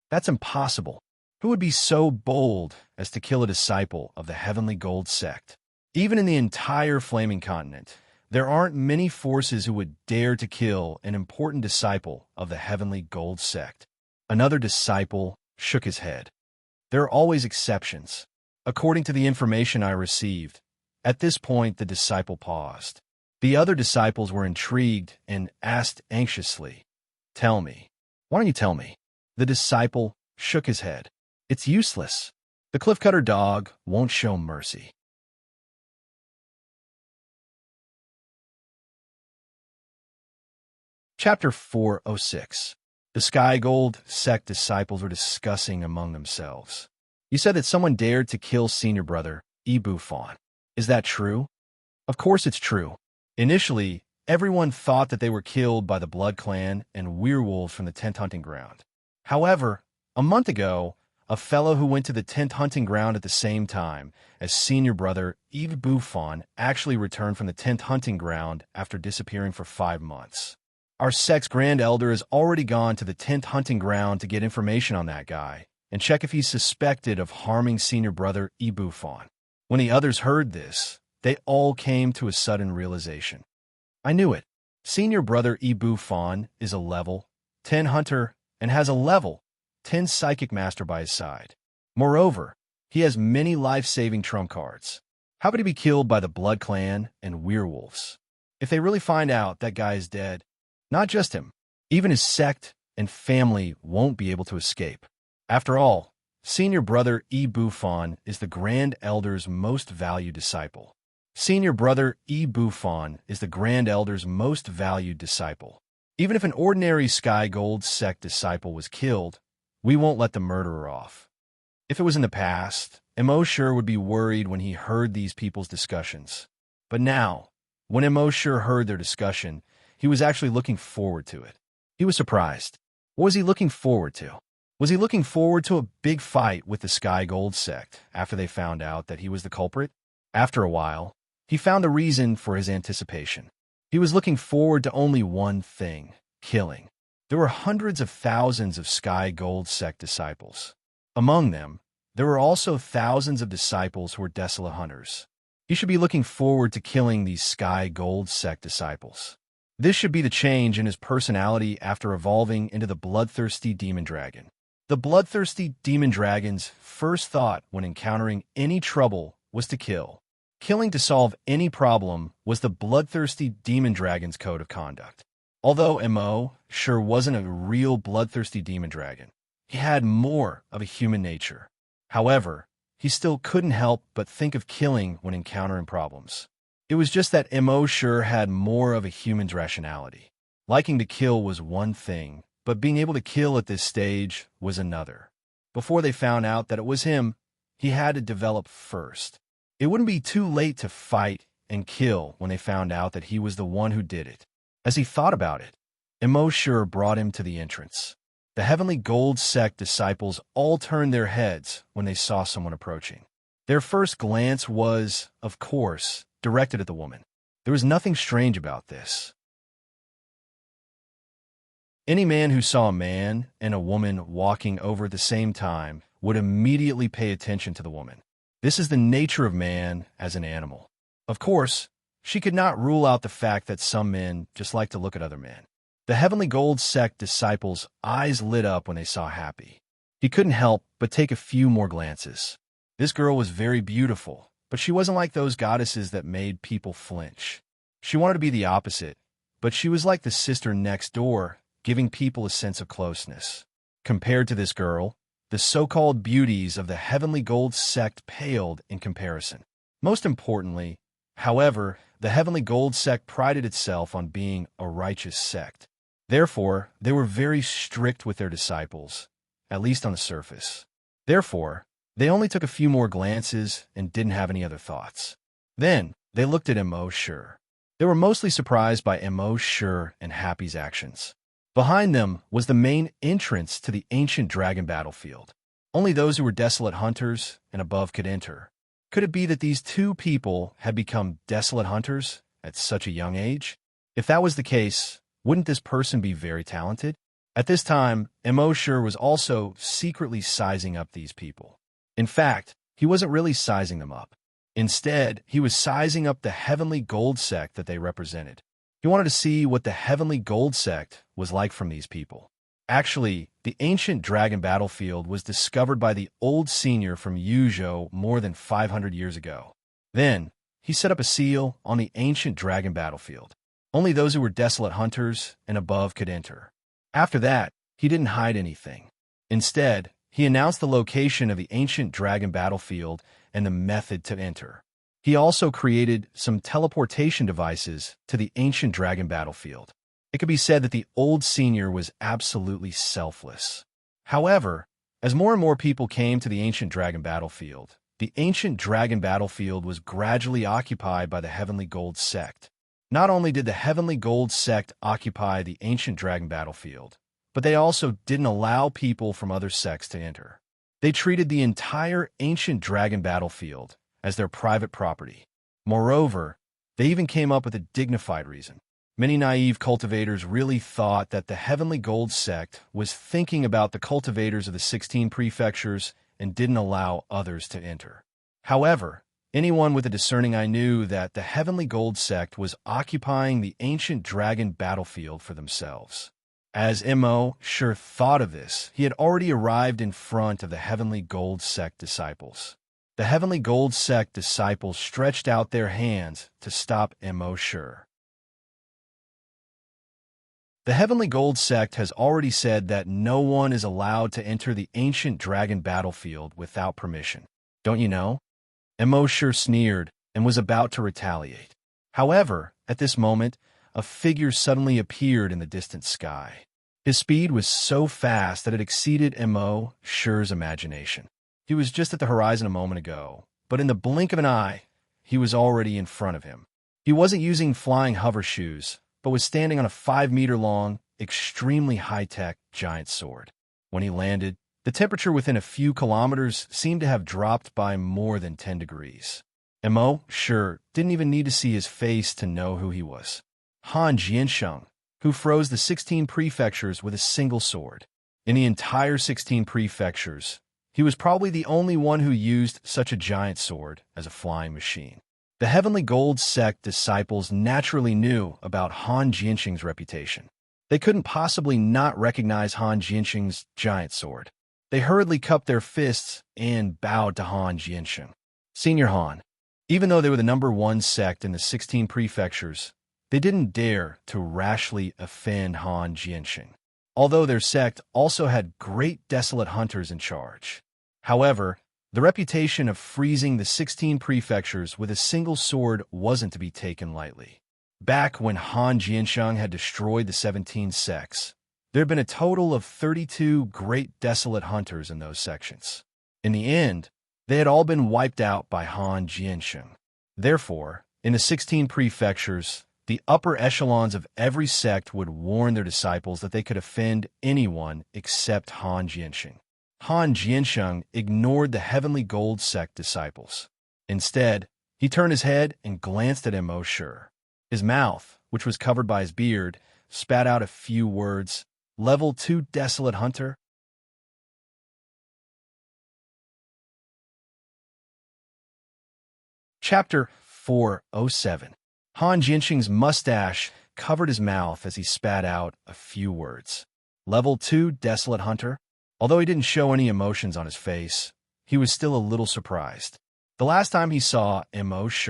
That's impossible. Who would be so bold as to kill a disciple of the Heavenly Gold Sect? Even in the entire Flaming Continent, there aren't many forces who would dare to kill an important disciple of the Heavenly Gold Sect. Another disciple shook his head. There are always exceptions. According to the information I received, at this point the disciple paused. The other disciples were intrigued and asked anxiously, "Tell me. Why don't you tell me?" The disciple shook his head. "It's useless. The cliffcutter dog won't show mercy." Chapter 406. The Sky Gold Sect disciples were discussing among themselves. You said that someone dared to kill senior brother, Ibuffon. Is that true? Of course it's true. Initially, everyone thought that they were killed by the Blood Clan and werewolves from the 10th hunting ground. However, a month ago, a fellow who went to the 10th hunting ground at the same time as senior brother Ibuffon actually returned from the 10th hunting ground after disappearing for 5 months. Our sect's Grand Elder has already gone to the 10th hunting ground to get information on that guy and check if he's suspected of harming senior brother Ibuffon. When the others heard this, they all came to a sudden realization. I knew it. Senior brother Ibuffon is a level 10 hunter and has a level 10 psychic master by his side. Moreover, he has many life-saving trump cards. How could he be killed by the Blood Clan and werewolves? If they really find out that guy is dead, not just him, even his sect and family won't be able to escape. After all, senior brother Ibuffon is the Grand Elder's most valued disciple. Senior brother Ibuffon is the Grand Elder's most valued disciple. Even if an ordinary Sky Gold Sect disciple was killed, we won't let the murderer off. If it was in the past, Immerse would be worried when he heard these people's discussions. But now, when Immerse heard their discussion, he was actually looking forward to it. He was surprised. What was he looking forward to? Was he looking forward to a big fight with the Sky Gold Sect after they found out that he was the culprit? After a while, he found the reason for his anticipation. He was looking forward to only one thing: killing. There were hundreds of thousands of Sky Gold Sect disciples. Among them, there were also thousands of disciples who were desolate hunters. He should be looking forward to killing these Sky Gold Sect disciples. This should be the change in his personality after evolving into the bloodthirsty demon dragon. The bloodthirsty demon dragon's first thought when encountering any trouble was to kill. Killing to solve any problem was the bloodthirsty demon dragon's code of conduct. Although Mo sure wasn't a real bloodthirsty demon dragon, he had more of a human nature. However, he still couldn't help but think of killing when encountering problems. It was just that Mo sure had more of a human's rationality. Liking to kill was one thing, but being able to kill at this stage was another. Before they found out that it was him, he had to develop first. It wouldn't be too late to fight and kill when they found out that he was the one who did it. As he thought about it, Immerse brought him to the entrance. The Heavenly Gold Sect disciples all turned their heads when they saw someone approaching. Their first glance was, of course, directed at the woman. There was nothing strange about this. Any man who saw a man and a woman walking over at the same time would immediately pay attention to the woman. This is the nature of man as an animal. Of course, she could not rule out the fact that some men just like to look at other men. The Heavenly Gold sect disciples' eyes lit up when they saw Happy. He couldn't help but take a few more glances. This girl was very beautiful, but she wasn't like those goddesses that made people flinch. She wanted to be the opposite, but she was like the sister next door, giving people a sense of closeness. Compared to this girl, the so-called beauties of the Heavenly Gold sect paled in comparison. Most importantly, however, the Heavenly Gold sect prided itself on being a righteous sect. Therefore, they were very strict with their disciples, at least on the surface. Therefore, they only took a few more glances and didn't have any other thoughts. Then, they looked at Immerse. They were mostly surprised by Immerse and Happy's actions. Behind them was the main entrance to the ancient dragon battlefield. Only those who were desolate hunters and above could enter. Could it be that these two people had become desolate hunters at such a young age? If that was the case, wouldn't this person be very talented? At this time, Immerse was also secretly sizing up these people. In fact, he wasn't really sizing them up. Instead, he was sizing up the Heavenly Gold sect that they represented. He wanted to see what the Heavenly Gold sect was like from these people. Actually, the ancient dragon battlefield was discovered by the old senior from Yuzhou more than 500 years ago. Then, he set up a seal on the ancient dragon battlefield. Only those who were desolate hunters and above could enter. After that, he didn't hide anything. Instead, he announced the location of the ancient dragon battlefield and the method to enter. He also created some teleportation devices to the ancient dragon battlefield. It could be said that the old senior was absolutely selfless. However, as more and more people came to the ancient dragon battlefield, the ancient dragon battlefield was gradually occupied by the Heavenly Gold sect. Not only did the Heavenly Gold sect occupy the ancient dragon battlefield, but they also didn't allow people from other sects to enter. They treated the entire ancient dragon battlefield as their private property. Moreover, they even came up with a dignified reason. Many naive cultivators really thought that the Heavenly Gold sect was thinking about the cultivators of the 16 prefectures and didn't allow others to enter. However, anyone with a discerning eye knew that the Heavenly Gold sect was occupying the ancient dragon battlefield for themselves. As Immerse thought of this, he had already arrived in front of the Heavenly Gold sect disciples. The Heavenly Gold sect disciples stretched out their hands to stop Immerse. The Heavenly Gold sect has already said that no one is allowed to enter the ancient dragon battlefield without permission. Don't you know? Immerse sneered and was about to retaliate. However, at this moment, a figure suddenly appeared in the distant sky. His speed was so fast that it exceeded Immerse's imagination. He was just at the horizon a moment ago, but in the blink of an eye, he was already in front of him. He wasn't using flying hover shoes, but was standing on a 5-meter-long, extremely high-tech giant sword. When he landed, the temperature within a few kilometers seemed to have dropped by more than 10 degrees. Immerse didn't even need to see his face to know who he was. Han Jiansheng, who froze the 16 prefectures with a single sword. In the entire 16 prefectures, he was probably the only one who used such a giant sword as a flying machine. The Heavenly Gold sect disciples naturally knew about Han Jiansheng's reputation. They couldn't possibly not recognize Han Jiansheng's giant sword. They hurriedly cupped their fists and bowed to Han Jiansheng. Senior Han, even though they were the #1 sect in the 16 prefectures, they didn't dare to rashly offend Han Jiansheng, although their sect also had great desolate hunters in charge. However, the reputation of freezing the 16 prefectures with a single sword wasn't to be taken lightly. Back when Han Jiansheng had destroyed the 17 sects, there had been a total of 32 great desolate hunters in those sections. In the end, they had all been wiped out by Han Jiansheng. Therefore, in the 16 prefectures, the upper echelons of every sect would warn their disciples that they could offend anyone except Han Jiansheng. Han Jiansheng ignored the Heavenly Gold sect disciples. Instead, he turned his head and glanced at Immerse. His mouth, which was covered by his beard, spat out a few words. Level 2 Desolate Hunter, Chapter 407. Han Jianxing's mustache covered his mouth as he spat out a few words. Level 2 Desolate Hunter. Although he didn't show any emotions on his face, he was still a little surprised. The last time he saw Immerse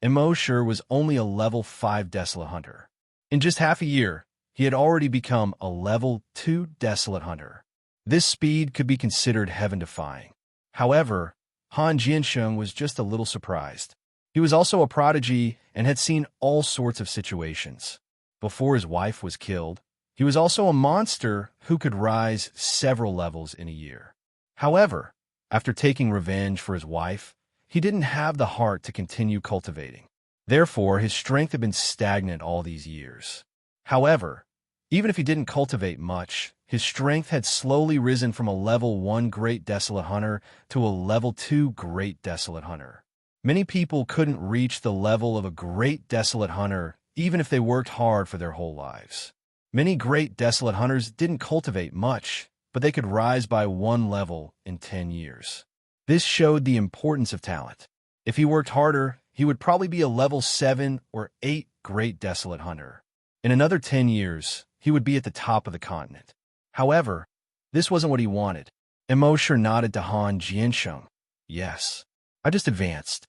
was only a level 5 Desolate Hunter. In just half a year, he had already become a level 2 Desolate Hunter. This speed could be considered heaven-defying. However, Han Jianxing was just a little surprised. He was also a prodigy and had seen all sorts of situations. Before his wife was killed, he was also a monster who could rise several levels in a year. However, after taking revenge for his wife, he didn't have the heart to continue cultivating. Therefore, his strength had been stagnant all these years. However, even if he didn't cultivate much, his strength had slowly risen from a level 1 Great Desolate Hunter to a level 2 Great Desolate Hunter. Many people couldn't reach the level of a Great Desolate Hunter even if they worked hard for their whole lives. Many Great Desolate Hunters didn't cultivate much, but they could rise by 1 level in 10 years. This showed the importance of talent. If he worked harder, he would probably be a level 7 or 8 Great Desolate Hunter. In another 10 years, he would be at the top of the continent. However, this wasn't what he wanted. Immerse nodded to Han Jianxing. Yes, I just advanced.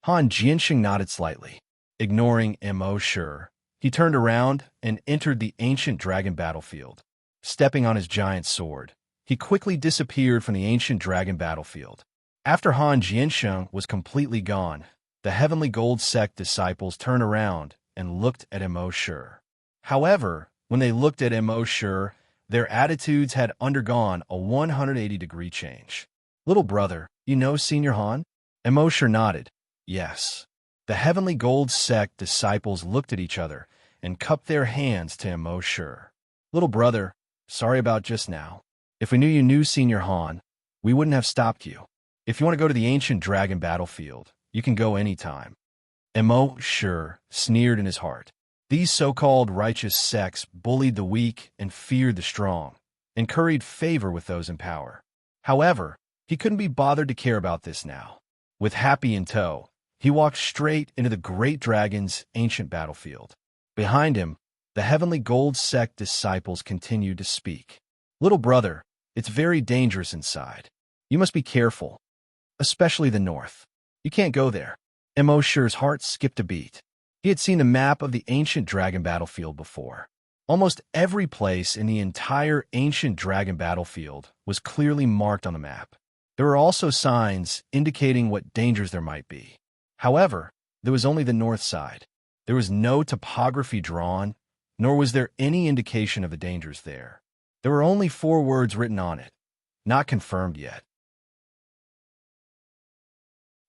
Han Jianxing nodded slightly. Ignoring Immerse, he turned around and entered the ancient dragon battlefield. Stepping on his giant sword, he quickly disappeared from the ancient dragon battlefield. After Han Jianxing was completely gone, the Heavenly Gold Sect disciples turned around and looked at Immerse. However, when they looked at Immerse, their attitudes had undergone a 180-degree change. Little brother, you know Senior Han? Immerse nodded. Yes. The Heavenly Gold Sect disciples looked at each other and cupped their hands to Immerse. Little brother, sorry about just now. If we knew Senior Han, we wouldn't have stopped you. If you want to go to the ancient dragon battlefield, you can go anytime. Immerse sneered in his heart. These so-called righteous sects bullied the weak and feared the strong, and curried favor with those in power. However, he couldn't be bothered to care about this now. With Happy in tow, he walked straight into the great dragon's ancient battlefield. Behind him, the Heavenly Gold Sect disciples continued to speak. Little brother, it's very dangerous inside. You must be careful, especially the north. You can't go there. Immerse's heart skipped a beat. He had seen the map of the ancient dragon battlefield before. Almost every place in the entire ancient dragon battlefield was clearly marked on the map. There were also signs indicating what dangers there might be. However, there was only the north side. There was no topography drawn, nor was there any indication of the dangers there. There were only 4 words written on it, not confirmed yet.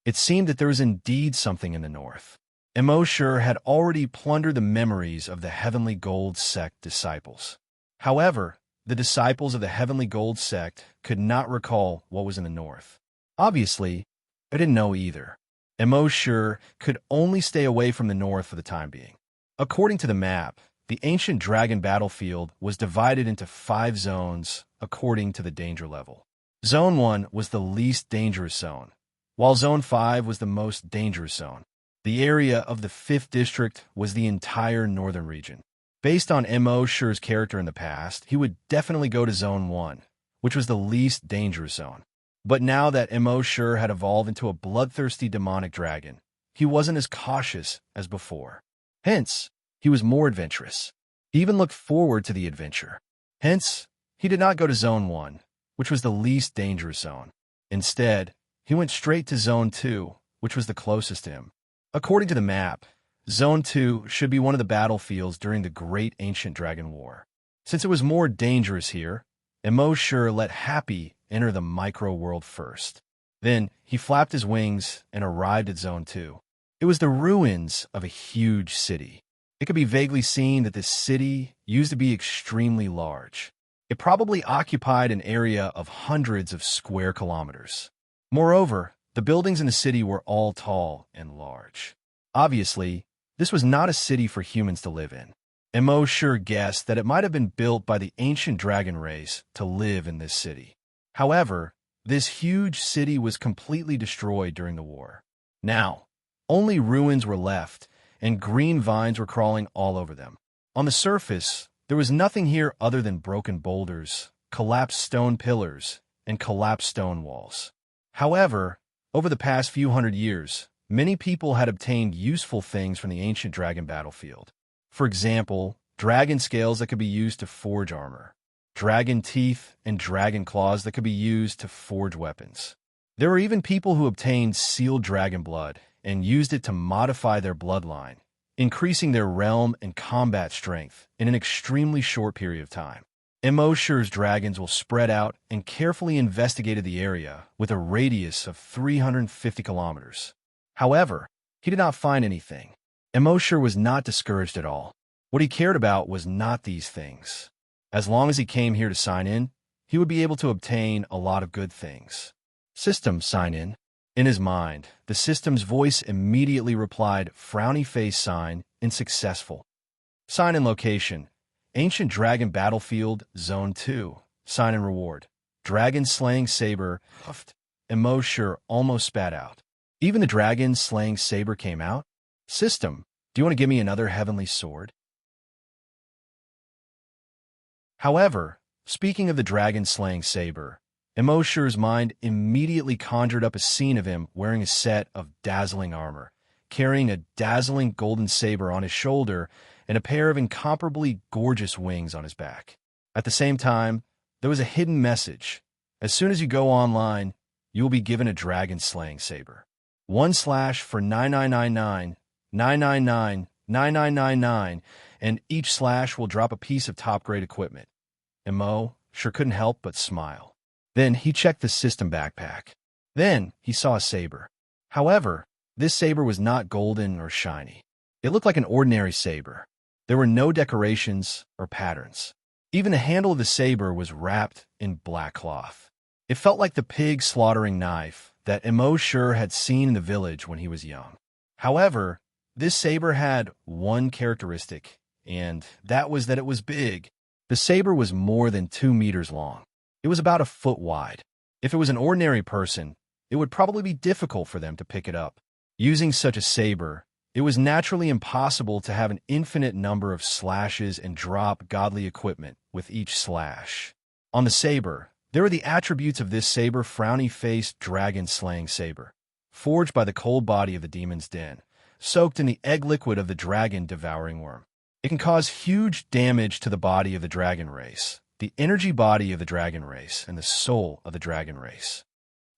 It seemed that there was indeed something in the north. Immerse had already plundered the memories of the Heavenly Gold Sect disciples. However, the disciples of the Heavenly Gold Sect could not recall what was in the north. Obviously, they didn't know either. Immerse could only stay away from the north for the time being. According to the map, the ancient dragon battlefield was divided into 5 zones according to the danger level. Zone 1 was the least dangerous zone, while Zone 5 was the most dangerous zone. The area of the 5th district was the entire northern region. Based on Immerse's character in the past, he would definitely go to Zone 1, which was the least dangerous zone. But now that Immerse had evolved into a bloodthirsty demonic dragon, he wasn't as cautious as before. Hence, he was more adventurous. He even looked forward to the adventure. Hence, he did not go to Zone 1, which was the least dangerous zone. Instead, he went straight to Zone 2, which was the closest to him. According to the map, Zone 2 should be one of the battlefields during the Great Ancient Dragon War. Since it was more dangerous here, Immerse let Happy enter the micro-world first. Then, he flapped his wings and arrived at Zone 2. It was the ruins of a huge city. It could be vaguely seen that this city used to be extremely large. It probably occupied an area of hundreds of square kilometers. Moreover, the buildings in the city were all tall and large. Obviously, this was not a city for humans to live in. Immerse guessed that it might have been built by the ancient dragon race to live in this city. However, this huge city was completely destroyed during the war. Now, Only ruins were left, and green vines were crawling all over them. On the surface, there was nothing here other than broken boulders, collapsed stone pillars, and collapsed stone walls. However, over the past few hundred years, many people had obtained useful things from the ancient dragon battlefield. For example, dragon scales that could be used to forge armor, dragon teeth and dragon claws that could be used to forge weapons. There were even people who obtained sealed dragon blood and used it to modify their bloodline, increasing their realm and combat strength in an extremely short period of time. Immerse's dragons will spread out and carefully investigated the area with a radius of 350 kilometers. However, he did not find anything. Immerse was not discouraged at all. What he cared about was not these things. As long as he came here to sign in, he would be able to obtain a lot of good things. System sign in. In his mind, the system's voice immediately replied, frowny face sign, unsuccessful. Sign in location. Ancient Dragon Battlefield, Zone 2. Sign in reward. Dragon Slaying Saber, huffed. Immerse almost spat out. Even the Dragon Slaying Saber came out? System, do you want to give me another heavenly sword? However, speaking of the Dragon Slaying Saber, Immerse's mind immediately conjured up a scene of him wearing a set of dazzling armor, carrying a dazzling golden saber on his shoulder and a pair of incomparably gorgeous wings on his back. At the same time, there was a hidden message. As soon as you go online, you will be given a dragon slaying saber. 1/ for 9999, 999, 9999, and each slash will drop a piece of top-grade equipment. Immo sure couldn't help but smile. Then he checked the system backpack. Then he saw a saber. However, this saber was not golden or shiny. It looked like an ordinary saber. There were no decorations or patterns. Even the handle of the saber was wrapped in black cloth. It felt like the pig slaughtering knife that Immerse had seen in the village when he was young. However, this saber had one characteristic, and that was that it was big. The saber was more than 2 meters long. It was about a foot wide. If it was an ordinary person, it would probably be difficult for them to pick it up. Using such a saber, it was naturally impossible to have an infinite number of slashes and drop godly equipment with each slash. On the saber, there were the attributes of this saber, frowny-faced dragon-slaying saber, forged by the cold body of the demon's den, soaked in the egg liquid of the dragon-devouring worm. It can cause huge damage to the body of the dragon race, the energy body of the dragon race, and the soul of the dragon race.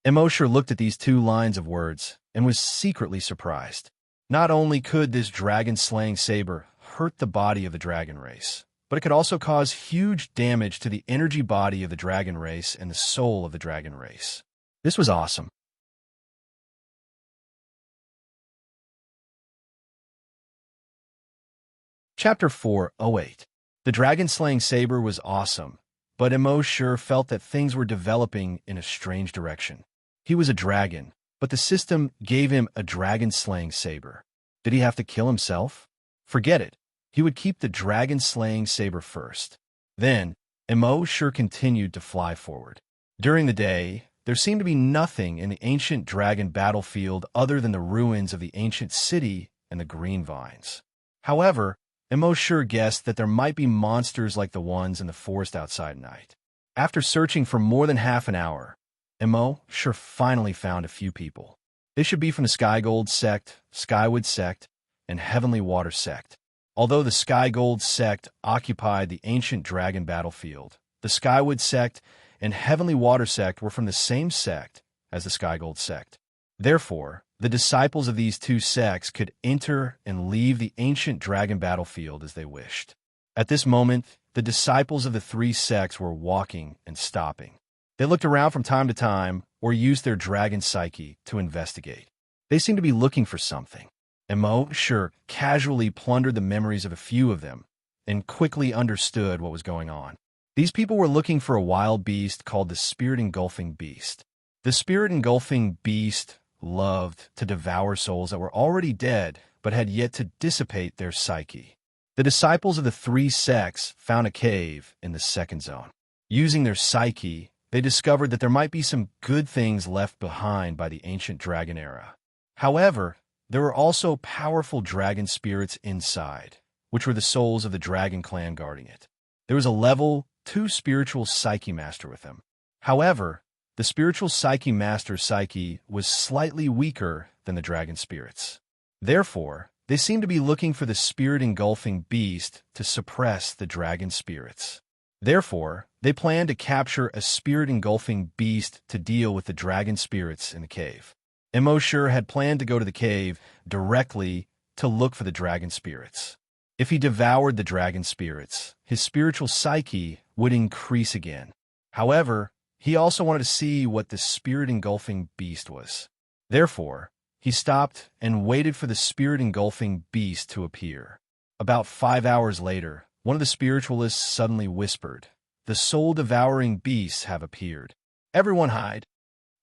Immerse looked at these 2 lines of words and was secretly surprised. Not only could this dragon-slaying saber hurt the body of the dragon race, but it could also cause huge damage to the energy body of the dragon race and the soul of the dragon race. This was awesome. Chapter 4:08. The dragon-slaying saber was awesome, but Immerse felt that things were developing in a strange direction. He was a dragon, but the system gave him a dragon-slaying saber. Did he have to kill himself? Forget it. He would keep the dragon-slaying saber first. Then, Immerse continued to fly forward. During the day, there seemed to be nothing in the ancient dragon battlefield other than the ruins of the ancient city and the green vines. However, Immerse guessed that there might be monsters like the ones in the forest outside at night. After searching for more than half an hour, Immerse finally found a few people. They should be from the Skygold sect, Skywood sect, and Heavenly Water sect. Although the Skygold sect occupied the ancient dragon battlefield, the Skywood sect and Heavenly Water sect were from the same sect as the Skygold sect. Therefore, the disciples of these 2 sects could enter and leave the ancient dragon battlefield as they wished. At this moment, the disciples of the 3 sects were walking and stopping. They looked around from time to time or used their dragon psyche to investigate. They seemed to be looking for something. Immerse casually plundered the memories of a few of them and quickly understood what was going on. These people were looking for a wild beast called the Spirit-Engulfing Beast. The Spirit-Engulfing Beast loved to devour souls that were already dead but had yet to dissipate their psyche. The disciples of the 3 sects found a cave in the second zone. Using their psyche, they discovered that there might be some good things left behind by the ancient dragon era. However, There were also powerful dragon spirits inside, which were the souls of the dragon clan guarding it. There was a level 2 spiritual psyche master with them. However, the spiritual psyche master's psyche was slightly weaker than the dragon spirits. Therefore, they seemed to be looking for the spirit-engulfing beast to suppress the dragon spirits. Therefore, they planned to capture a spirit-engulfing beast to deal with the dragon spirits in the cave. Immerse had planned to go to the cave directly to look for the dragon spirits. If he devoured the dragon spirits, his spiritual psyche would increase again. However, he also wanted to see what the spirit-engulfing beast was. Therefore, he stopped and waited for the spirit-engulfing beast to appear. About 5 hours later, one of the spiritualists suddenly whispered, "The soul-devouring beasts have appeared. Everyone hide."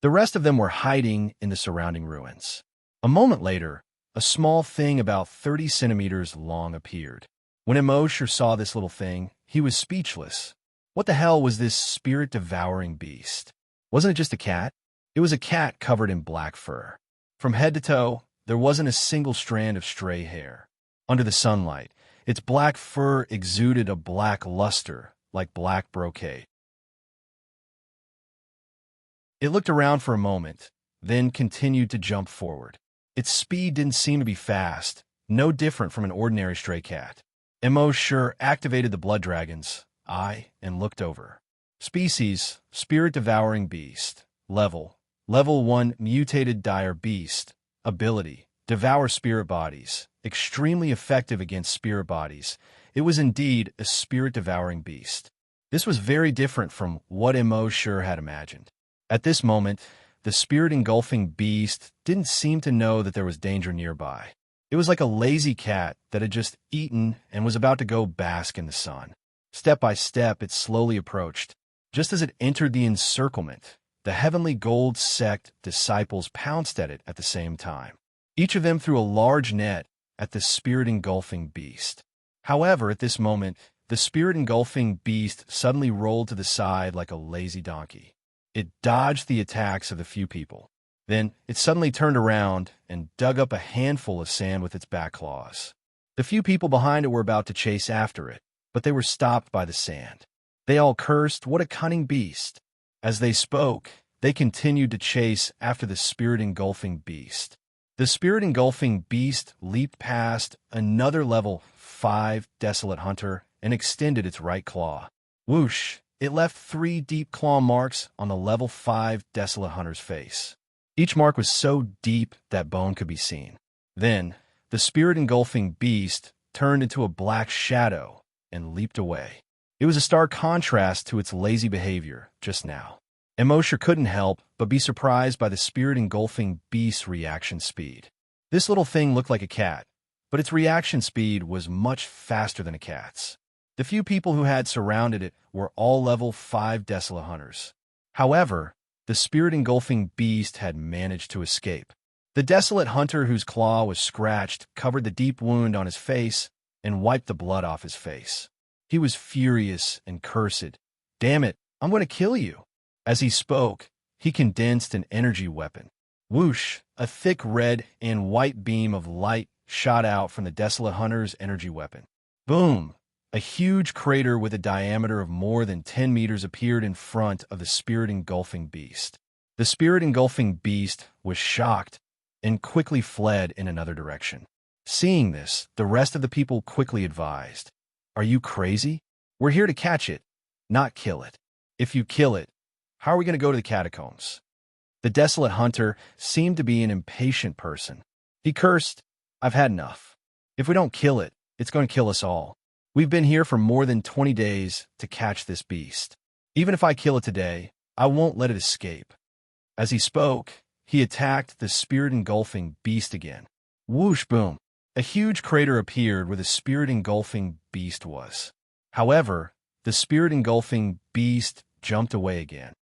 The rest of them were hiding in the surrounding ruins. A moment later, a small thing about 30 centimeters long appeared. When Immerse saw this little thing, he was speechless. What the hell was this spirit-devouring beast? Wasn't it just a cat? It was a cat covered in black fur. From head to toe, there wasn't a single strand of stray hair. Under the sunlight, its black fur exuded a black luster, like black brocade. It looked around for a moment, then continued to jump forward. Its speed didn't seem to be fast, no different from an ordinary stray cat. Immerse activated the blood dragon's eye and looked over. Species, spirit-devouring beast. Level 1, mutated dire beast. Ability, devour spirit bodies. Extremely effective against spirit bodies. It was indeed a spirit-devouring beast. This was very different from what Immerse had imagined. At this moment, the spirit-engulfing beast didn't seem to know that there was danger nearby. It was like a lazy cat that had just eaten and was about to go bask in the sun. Step by step, it slowly approached. Just as it entered the encirclement, the heavenly gold sect disciples pounced at it at the same time. Each of them threw a large net at the spirit-engulfing beast. However, at this moment, the spirit-engulfing beast suddenly rolled to the side like a lazy donkey. It dodged the attacks of the few people. Then it suddenly turned around and dug up a handful of sand with its back claws. The few people behind it were about to chase after it, but they were stopped by the sand. They all cursed, "What a cunning beast!" As they spoke, they continued to chase after the spirit-engulfing beast. The spirit-engulfing beast leaped past another level 5 desolate hunter and extended its right claw. Whoosh! It left 3 deep claw marks on the level 5 desolate hunter's face. Each mark was so deep that bone could be seen. Then, the spirit-engulfing beast turned into a black shadow and leaped away. It was a stark contrast to its lazy behavior just now. Immerse couldn't help but be surprised by the spirit-engulfing beast's reaction speed. This little thing looked like a cat, but its reaction speed was much faster than a cat's. The few people who had surrounded it were all level 5 desolate hunters. However, the spirit-engulfing beast had managed to escape. The desolate hunter whose claw was scratched covered the deep wound on his face and wiped the blood off his face. He was furious and cursed. "Damn it, I'm going to kill you." As he spoke, he condensed an energy weapon. Whoosh! A thick red and white beam of light shot out from the desolate hunter's energy weapon. Boom! A huge crater with a diameter of more than 10 meters appeared in front of the spirit-engulfing beast. The spirit-engulfing beast was shocked and quickly fled in another direction. Seeing this, the rest of the people quickly advised, "Are you crazy? We're here to catch it, not kill it. If you kill it, how are we going to go to the catacombs?" The desolate hunter seemed to be an impatient person. He cursed, "I've had enough. If we don't kill it, it's going to kill us all. We've been here for more than 20 days to catch this beast. Even if I kill it today, I won't let it escape." As he spoke, he attacked the spirit-engulfing beast again. Whoosh, boom! A huge crater appeared where the spirit-engulfing beast was. However, the spirit-engulfing beast jumped away again.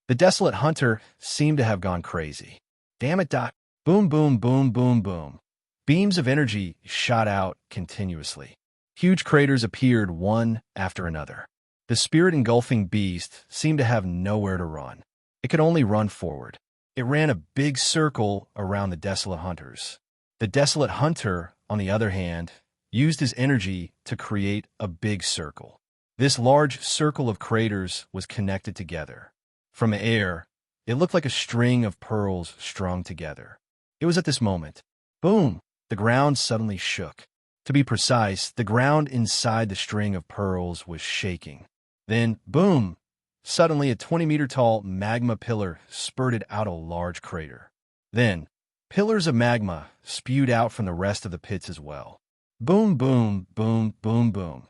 The desolate hunter seemed to have gone crazy. "Damn it, Doc." Boom, boom, boom, boom, boom. Beams of energy shot out continuously. Huge craters appeared one after another. The spirit-engulfing beast seemed to have nowhere to run. It could only run forward. It ran a big circle around the desolate hunters. The desolate hunter, on the other hand, used his energy to create a big circle. This large circle of craters was connected together. From air, it looked like a string of pearls strung together. It was at this moment, boom, the ground suddenly shook. To be precise, the ground inside the string of pearls was shaking. Then, boom, suddenly a 20-meter-tall magma pillar spurted out a large crater. Then, pillars of magma spewed out from the rest of the pits as well. Boom, boom, boom, boom, boom.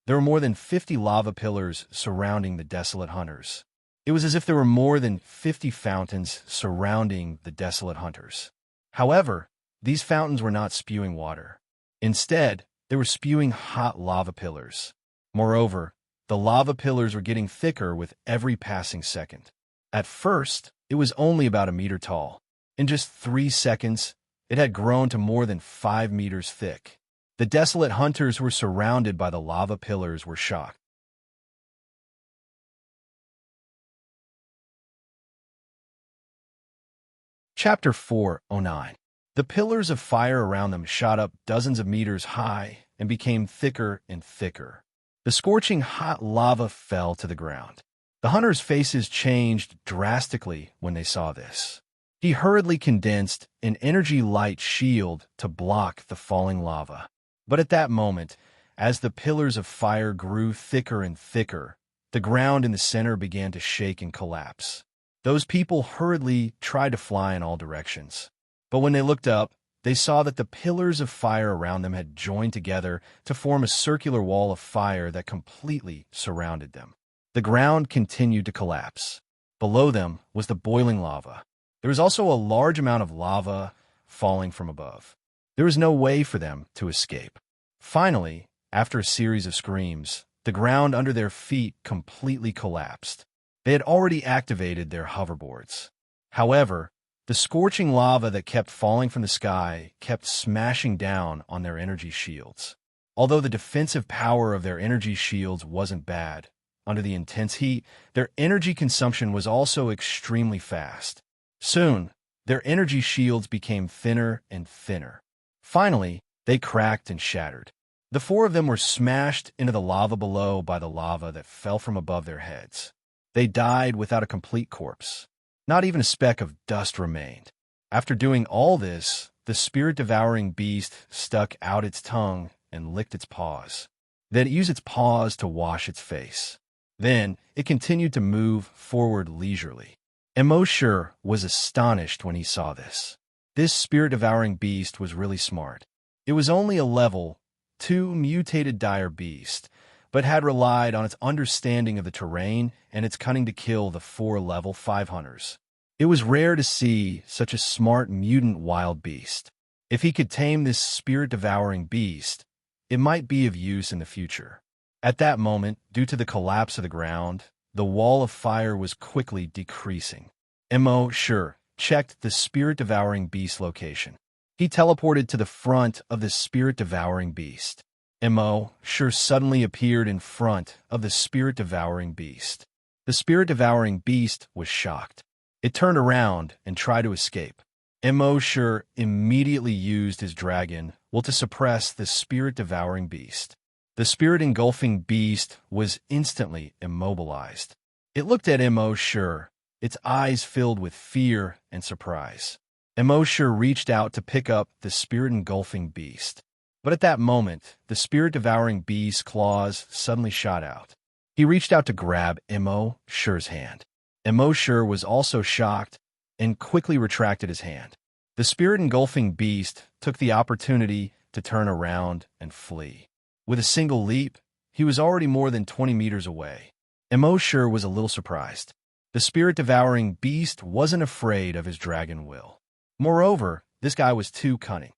There were more than 50 lava pillars surrounding the desolate hunters. It was as if there were more than 50 fountains surrounding the desolate hunters. However, these fountains were not spewing water. Instead, they were spewing hot lava pillars. Moreover, the lava pillars were getting thicker with every passing second. At first, it was only about a meter tall. In just 3 seconds, it had grown to more than 5 meters thick. The desolate hunters who were surrounded by the lava pillars were shocked. Chapter 409. The pillars of fire around them shot up dozens of meters high and became thicker and thicker. The scorching hot lava fell to the ground. The hunters' faces changed drastically when they saw this. He hurriedly condensed an energy light shield to block the falling lava. But at that moment, as the pillars of fire grew thicker and thicker, the ground in the center began to shake and collapse. Those people hurriedly tried to fly in all directions. But when they looked up, they saw that the pillars of fire around them had joined together to form a circular wall of fire that completely surrounded them. The ground continued to collapse. Below them was the boiling lava. There was also a large amount of lava falling from above. There was no way for them to escape. Finally, after a series of screams, the ground under their feet completely collapsed. They had already activated their hoverboards. However, the scorching lava that kept falling from the sky kept smashing down on their energy shields. Although the defensive power of their energy shields wasn't bad, under the intense heat, their energy consumption was also extremely fast. Soon, their energy shields became thinner and thinner. Finally, they cracked and shattered. The 4 of them were smashed into the lava below by the lava that fell from above their heads. They died without a complete corpse. Not even a speck of dust remained. After doing all this, the spirit-devouring beast stuck out its tongue and licked its paws. Then it used its paws to wash its face. Then it continued to move forward leisurely. Immerse was astonished when he saw this. This spirit-devouring beast was really smart. It was only a level 2 mutated dire beast, but had relied on its understanding of the terrain and its cunning to kill the 4 level 5 hunters. It was rare to see such a smart mutant wild beast. If he could tame this spirit-devouring beast, it might be of use in the future. At that moment, due to the collapse of the ground, the wall of fire was quickly decreasing. Immerse checked the spirit-devouring beast location. He teleported to the front of the spirit-devouring beast. Immerse suddenly appeared in front of the spirit-devouring beast. The spirit-devouring beast was shocked. It turned around and tried to escape. Immerse immediately used his dragon will to suppress the spirit-devouring beast. The spirit-engulfing beast was instantly immobilized. It looked at Immerse, its eyes filled with fear and surprise. Immerse reached out to pick up the spirit-engulfing beast. But at that moment, the spirit-devouring beast's claws suddenly shot out. He reached out to grab Immerse's hand. Immerse was also shocked and quickly retracted his hand. The spirit-engulfing beast took the opportunity to turn around and flee. With a single leap, he was already more than 20 meters away. Immerse was a little surprised. The spirit-devouring beast wasn't afraid of his dragon will. Moreover, this guy was too cunning.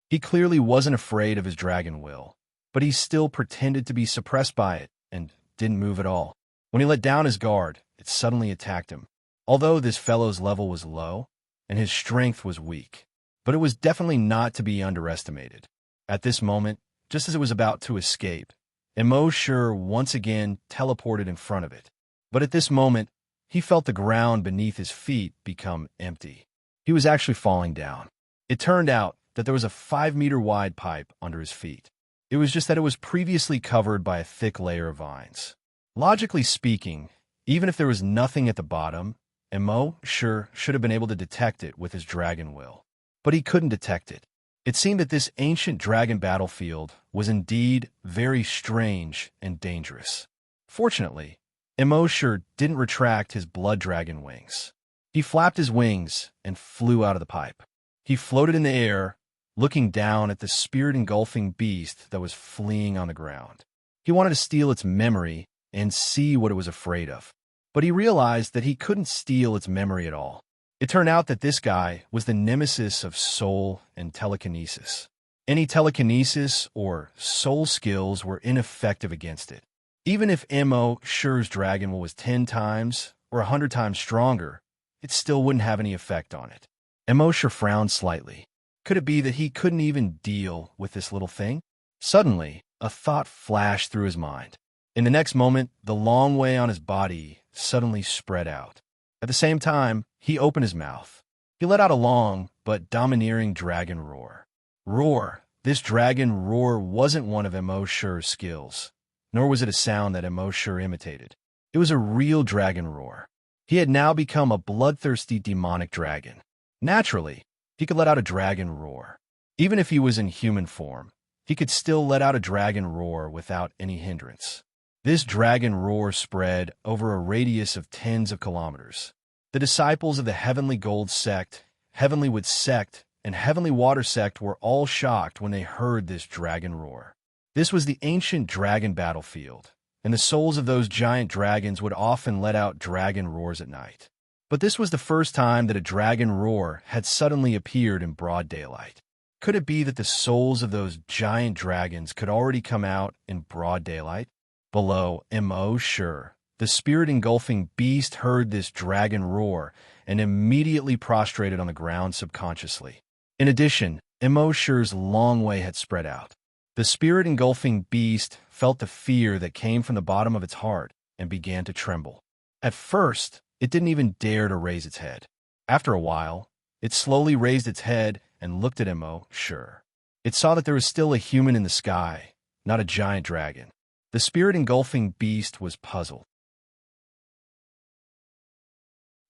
He clearly wasn't afraid of his dragon will, but he still pretended to be suppressed by it and didn't move at all. When he let down his guard, it suddenly attacked him. Although this fellow's level was low and his strength was weak, but it was definitely not to be underestimated. At this moment, just as it was about to escape, Immerse once again teleported in front of it. But at this moment, he felt the ground beneath his feet become empty. He was actually falling down. It turned out that there was a 5-meter-wide pipe under his feet. It was just that it was previously covered by a thick layer of vines. Logically speaking, even if there was nothing at the bottom, Immerse should have been able to detect it with his dragon will. But he couldn't detect it. It seemed that this ancient dragon battlefield was indeed very strange and dangerous. Fortunately, Immerse didn't retract his blood dragon wings. He flapped his wings and flew out of the pipe. He floated in the air, looking down at the spirit-engulfing beast that was fleeing on the ground. He wanted to steal its memory and see what it was afraid of. But he realized that he couldn't steal its memory at all. It turned out that this guy was the nemesis of soul and telekinesis. Any telekinesis or soul skills were ineffective against it. Even if Immerse's dragon will was 10 times or 100 times stronger, it still wouldn't have any effect on it. Immerse frowned slightly. Could it be that he couldn't even deal with this little thing? Suddenly, a thought flashed through his mind. In the next moment, the long way on his body suddenly spread out. At the same time, he opened his mouth. He let out a long but domineering dragon roar. Roar! This dragon roar wasn't one of Immerse's skills, nor was it a sound that Immerse imitated. It was a real dragon roar. He had now become a bloodthirsty demonic dragon. Naturally, he could let out a dragon roar. Even if he was in human form, he could still let out a dragon roar without any hindrance. This dragon roar spread over a radius of tens of kilometers. The disciples of the Heavenly Gold Sect, Heavenly Wood Sect, and Heavenly Water Sect were all shocked when they heard this dragon roar. This was the ancient dragon battlefield, and the souls of those giant dragons would often let out dragon roars at night. But this was the first time that a dragon roar had suddenly appeared in broad daylight. Could it be that the souls of those giant dragons could already come out in broad daylight? Below Immerse, the spirit-engulfing beast heard this dragon roar and immediately prostrated on the ground subconsciously. In addition, Immerse's long way had spread out. The spirit-engulfing beast felt the fear that came from the bottom of its heart and began to tremble. At first, it didn't even dare to raise its head. After a while, it slowly raised its head and looked at Immerse. It saw that there was still a human in the sky, not a giant dragon. The spirit-engulfing beast was puzzled.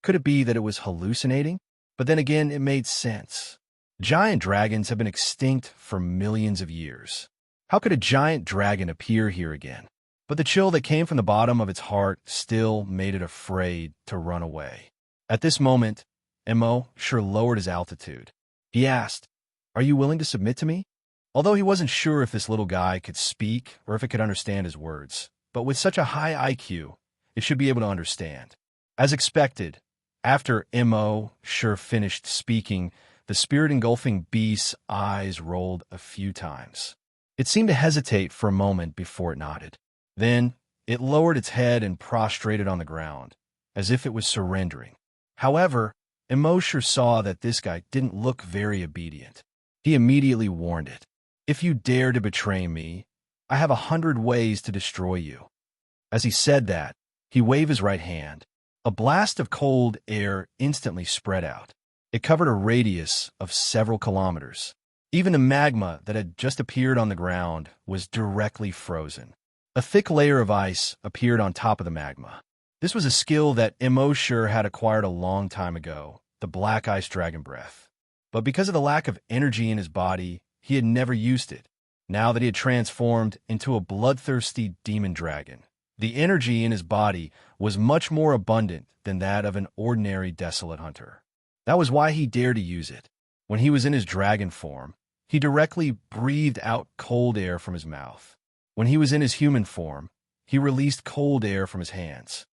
Could it be that it was hallucinating? But then again, it made sense. Giant dragons have been extinct for millions of years. How could a giant dragon appear here again? But the chill that came from the bottom of its heart still made it afraid to run away. At this moment, Immerse lowered his altitude. He asked, "Are you willing to submit to me?" Although he wasn't sure if this little guy could speak or if it could understand his words, but with such a high IQ, it should be able to understand. As expected, after Immerse finished speaking, the spirit-engulfing beast's eyes rolled a few times. It seemed to hesitate for a moment before it nodded. Then, it lowered its head and prostrated on the ground, as if it was surrendering. However, Immerse saw that this guy didn't look very obedient. He immediately warned it. "If you dare to betray me, I have 100 ways to destroy you." As he said that, he waved his right hand. A blast of cold air instantly spread out. It covered a radius of several kilometers. Even the magma that had just appeared on the ground was directly frozen. A thick layer of ice appeared on top of the magma. This was a skill that Immerse had acquired a long time ago, the Black Ice Dragon Breath. But because of the lack of energy in his body, he had never used it. Now that he had transformed into a bloodthirsty demon dragon, the energy in his body was much more abundant than that of an ordinary desolate hunter. That was why he dared to use it. When he was in his dragon form, he directly breathed out cold air from his mouth. When he was in his human form, he released cold air from his hands.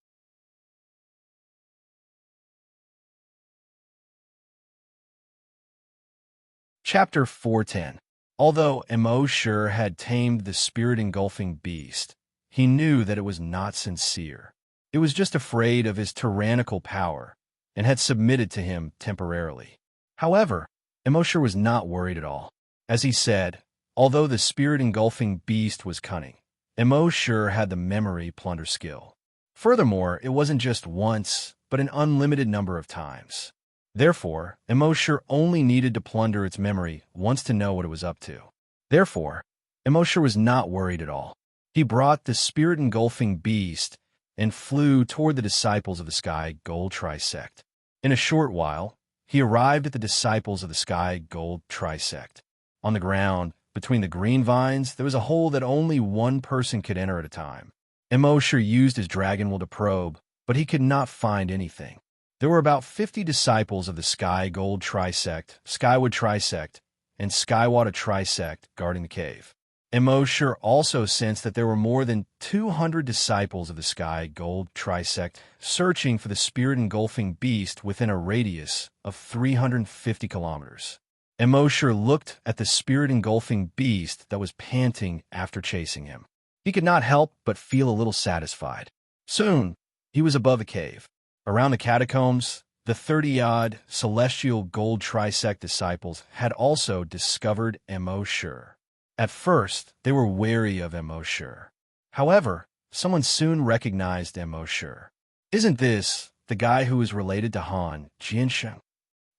Chapter 410. Although Immerse had tamed the spirit-engulfing beast, he knew that it was not sincere. It was just afraid of his tyrannical power and had submitted to him temporarily. However, Immerse was not worried at all. As he said, although the spirit-engulfing beast was cunning, Immerse had the memory plunder skill. Furthermore, it wasn't just once but an unlimited number of times. Therefore, Immerse only needed to plunder its memory once to know what it was up to. Therefore, Immerse was not worried at all. He brought the spirit-engulfing beast and flew toward the disciples of the sky gold trisect. In a short while, he arrived at the disciples of the sky gold trisect. On the ground, between the green vines, there was a hole that only one person could enter at a time. Immerse used his dragon will to probe, but he could not find anything. There were about 50 disciples of the sky gold trisect, skywood trisect, and skywater trisect guarding the cave. Immerse also sensed that there were more than 200 disciples of the sky gold trisect searching for the spirit-engulfing beast within a radius of 350 kilometers. Immerse looked at the spirit-engulfing beast that was panting after chasing him. He could not help but feel a little satisfied. Soon, he was above a cave. Around the catacombs, the 30-odd celestial gold trisect disciples had also discovered Immerse. At first, they were wary of Immerse. However, someone soon recognized Immerse. Isn't this the guy who is related to Han Jiansheng?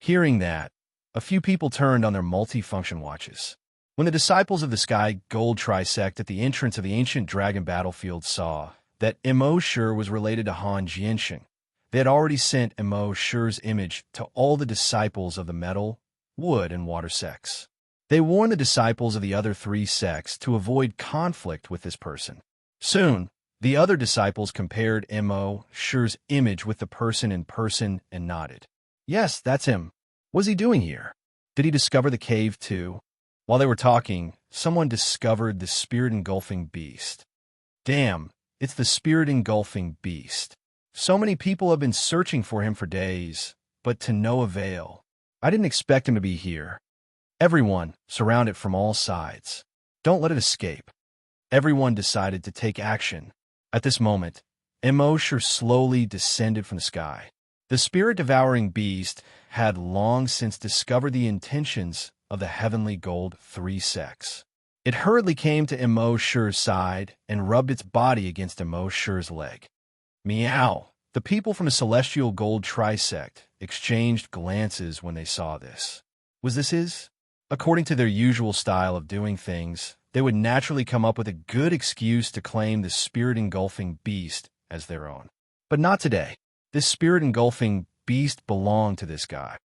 Hearing that, a few people turned on their multifunction watches. When the disciples of the sky gold trisect at the entrance of the ancient dragon battlefield saw that Immerse was related to Han Jiansheng, they had already sent Immerse's image to all the disciples of the metal, wood, and water sects. They warned the disciples of the other three sects to avoid conflict with this person. Soon, the other disciples compared Immerse's image with the person in person and nodded. Yes, that's him. What's he doing here? Did he discover the cave too? While they were talking, someone discovered the spirit-engulfing beast. Damn, it's the spirit-engulfing beast. So many people have been searching for him for days, but to no avail. I didn't expect him to be here. Everyone, surround it from all sides. Don't let it escape. Everyone decided to take action. At this moment, Immerse slowly descended from the sky. The spirit-devouring beast had long since discovered the intentions of the heavenly gold three sects. It hurriedly came to Immerse's side and rubbed its body against Immerse's leg. Meow! The people from the celestial gold trisect exchanged glances when they saw this. Was this his? According to their usual style of doing things, they would naturally come up with a good excuse to claim the spirit-engulfing beast as their own. But not today. This spirit-engulfing beast belonged to this guy.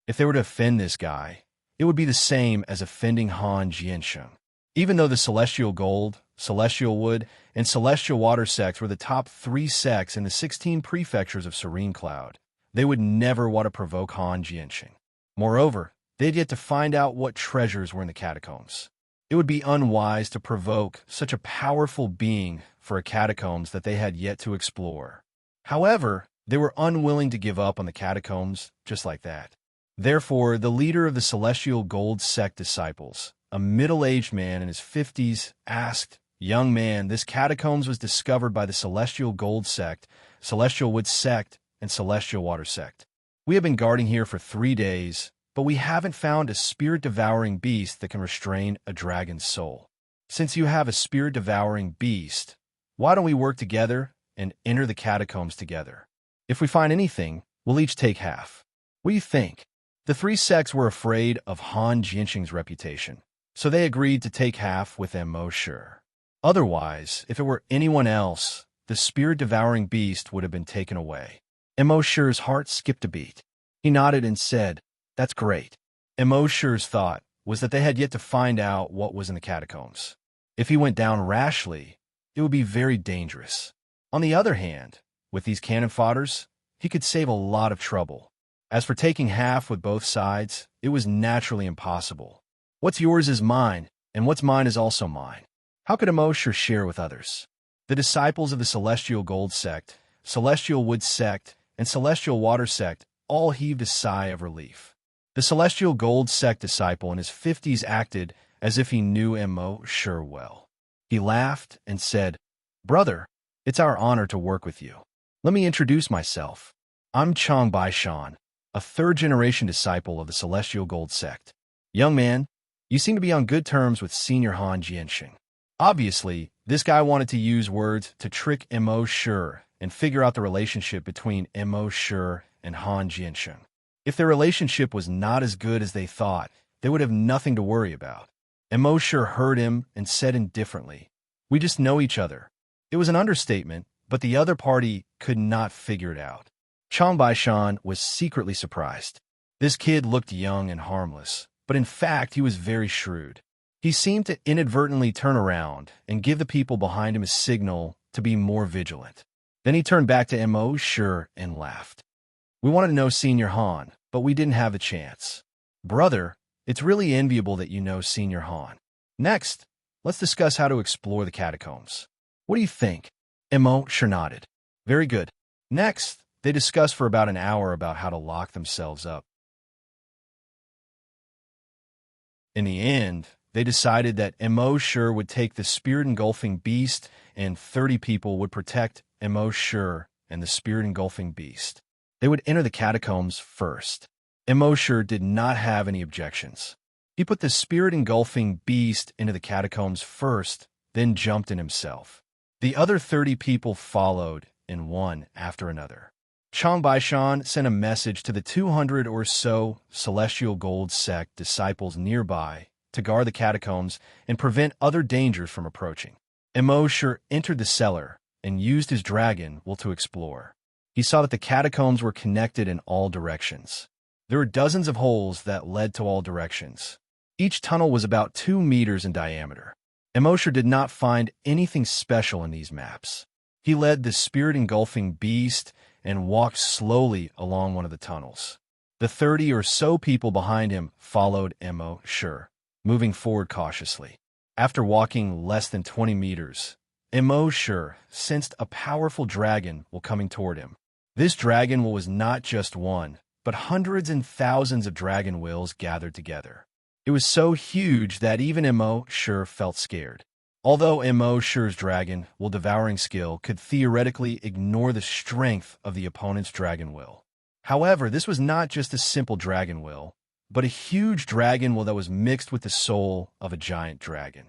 If they were to offend this guy, it would be the same as offending Han Jiansheng. Even though the celestial gold, celestial wood, and celestial water sects were the top three sects in the 16 prefectures of Serene Cloud, they would never want to provoke Han Jiansheng. Moreover, they had yet to find out what treasures were in the catacombs. It would be unwise to provoke such a powerful being for a catacombs that they had yet to explore. However, they were unwilling to give up on the catacombs just like that. Therefore, the leader of the celestial gold sect disciples, a middle-aged man in his 50s, asked, "Young man, this catacombs was discovered by the celestial gold sect, celestial wood sect, and celestial water sect. We have been guarding here for 3 days, but we haven't found a spirit-devouring beast that can restrain a dragon's soul. Since you have a spirit-devouring beast, why don't we work together and enter the catacombs together? If we find anything, we'll each take half. What do you think?" The three sects were afraid of Han Jiansheng's reputation, so they agreed to take half with Immerse. Otherwise, if it were anyone else, the spirit-devouring beast would have been taken away. Immerse's heart skipped a beat. He nodded and said, "That's great." Immerse's thought was that they had yet to find out what was in the catacombs. If he went down rashly, it would be very dangerous. On the other hand, with these cannon fodders, he could save a lot of trouble. As for taking half with both sides, it was naturally impossible. What's yours is mine, and what's mine is also mine. How could Immerse share with others? The disciples of the celestial gold sect, celestial wood sect, and celestial water sect all heaved a sigh of relief. The celestial gold sect disciple in his 50s acted as if he knew Immerse well. He laughed and said, "Brother, it's our honor to work with you. Let me introduce myself. I'm Chang Baishan, a third-generation disciple of the celestial gold sect. Young man, you seem to be on good terms with Senior Han Jiansheng. Obviously, This guy wanted to use words to trick Immerse and figure out the relationship between Immerse and Han Jiansheng. If their relationship was not as good as they thought, they would have nothing to worry about. Immerse heard him and said indifferently, "We just know each other." It was an understatement, but the other party could not figure it out. Chang Baishan was secretly surprised. This kid looked young and harmless, but in fact he was very shrewd. He seemed to inadvertently turn around and give the people behind him a signal to be more vigilant. Then he turned back to Immerse and laughed. "We wanted to know Senior Han, but we didn't have the chance. Brother, it's really enviable that you know Senior Han. Next, let's discuss how to explore the catacombs. What do you think?" Immerse nodded. "Very good." Next, they discussed for about an hour about how to lock themselves up. In the end, they decided that Immerse would take the spirit-engulfing beast and 30 people would protect Immerse and the spirit-engulfing beast. They would enter the catacombs first. Immerse did not have any objections. He put the spirit-engulfing beast into the catacombs first, then jumped in himself. The other 30 people followed, in one after another. Chang Baishan sent a message to the 200 or so Celestial Gold Sect disciples nearby to guard the catacombs and prevent other dangers from approaching. Immerse entered the cellar and used his dragon will to explore. He saw that the catacombs were connected in all directions. There were dozens of holes that led to all directions. Each tunnel was about 2 meters in diameter. Immerse did not find anything special in these maps. He led the spirit-engulfing beast and walked slowly along one of the tunnels. The 30 or so people behind him followed Immerse, moving forward cautiously. After walking less than 20 meters, Immerse sensed a powerful dragon coming toward him. This dragon was not just one, but hundreds and thousands of dragon wills gathered together. It was so huge that even Immerse felt scared. Although Immerse's dragon devouring skill could theoretically ignore the strength of the opponent's dragon will. However, this was not just a simple dragon will, but a huge dragon will that was mixed with the soul of a giant dragon.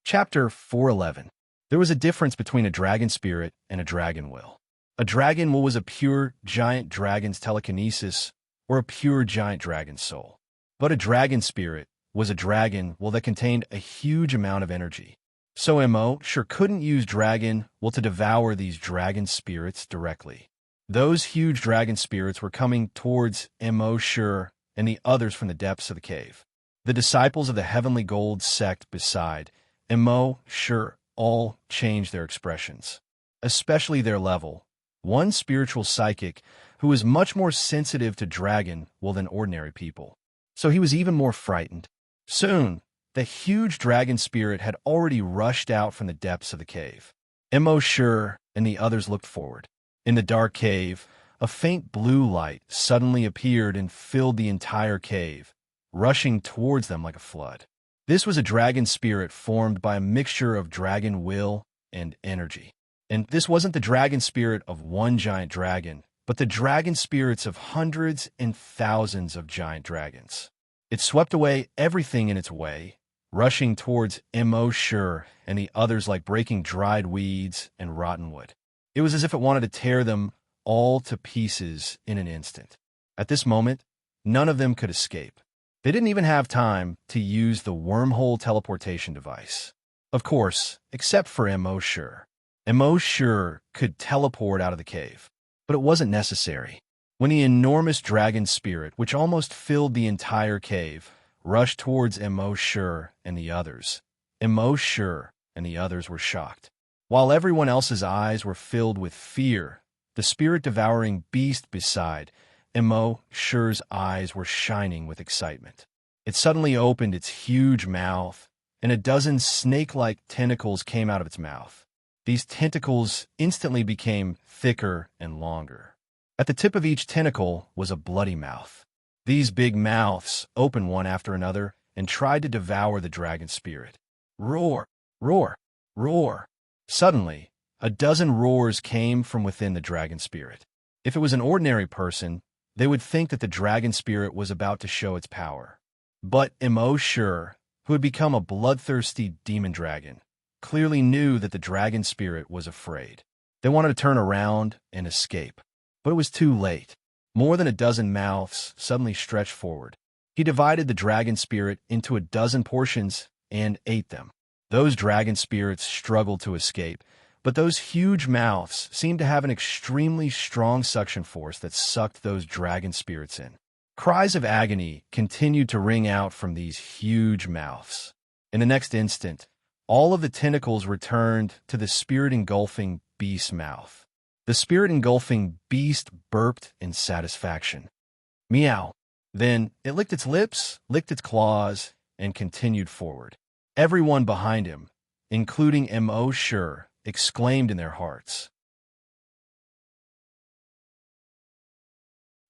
Chapter 411. There was a difference between a dragon spirit and a dragon will. A dragon will was a pure giant dragon's telekinesis or a pure giant dragon's soul. But a dragon spirit was a dragon will that contained a huge amount of energy. So Immerse couldn't use dragon will to devour these dragon spirits directly. Those huge dragon spirits were coming towards Immerse and the others from the depths of the cave. The disciples of the Heavenly Gold sect beside Immerse all changed their expressions, especially their level. One spiritual psychic who was much more sensitive to dragon will than ordinary people. So he was even more frightened. Soon, the huge dragon spirit had already rushed out from the depths of the cave. Immerse and the others looked forward. In the dark cave, a faint blue light suddenly appeared and filled the entire cave, rushing towards them like a flood. This was a dragon spirit formed by a mixture of dragon will and energy. And this wasn't the dragon spirit of one giant dragon, but the dragon spirits of hundreds and thousands of giant dragons. It swept away everything in its way, rushing towards Immerse and the others like breaking dried weeds and rotten wood. It was as if it wanted to tear them all to pieces in an instant. At this moment, none of them could escape. They didn't even have time to use the wormhole teleportation device. Of course, except for Immerse. Immerse could teleport out of the cave, but it wasn't necessary. When the enormous dragon spirit, which almost filled the entire cave, rushed towards Immerse and the others, Immerse and the others were shocked. While everyone else's eyes were filled with fear, the spirit-devouring beast beside Immerse's eyes were shining with excitement. It suddenly opened its huge mouth, and a dozen snake-like tentacles came out of its mouth. These tentacles instantly became thicker and longer. At the tip of each tentacle was a bloody mouth. These big mouths opened one after another and tried to devour the dragon spirit. Roar! Roar! Roar! Suddenly, a dozen roars came from within the dragon spirit. If it was an ordinary person, they would think that the dragon spirit was about to show its power. But Immerse, who had become a bloodthirsty demon dragon, clearly knew that the dragon spirit was afraid. They wanted to turn around and escape, but it was too late. More than a dozen mouths suddenly stretched forward. He divided the dragon spirit into a dozen portions and ate them. Those dragon spirits struggled to escape, but those huge mouths seemed to have an extremely strong suction force that sucked those dragon spirits in. Cries of agony continued to ring out from these huge mouths. In the next instant, all of the tentacles returned to the spirit-engulfing beast's mouth. The spirit-engulfing beast burped in satisfaction. Meow. Then it licked its lips, licked its claws, and continued forward. Everyone behind him, including Immerse, exclaimed in their hearts.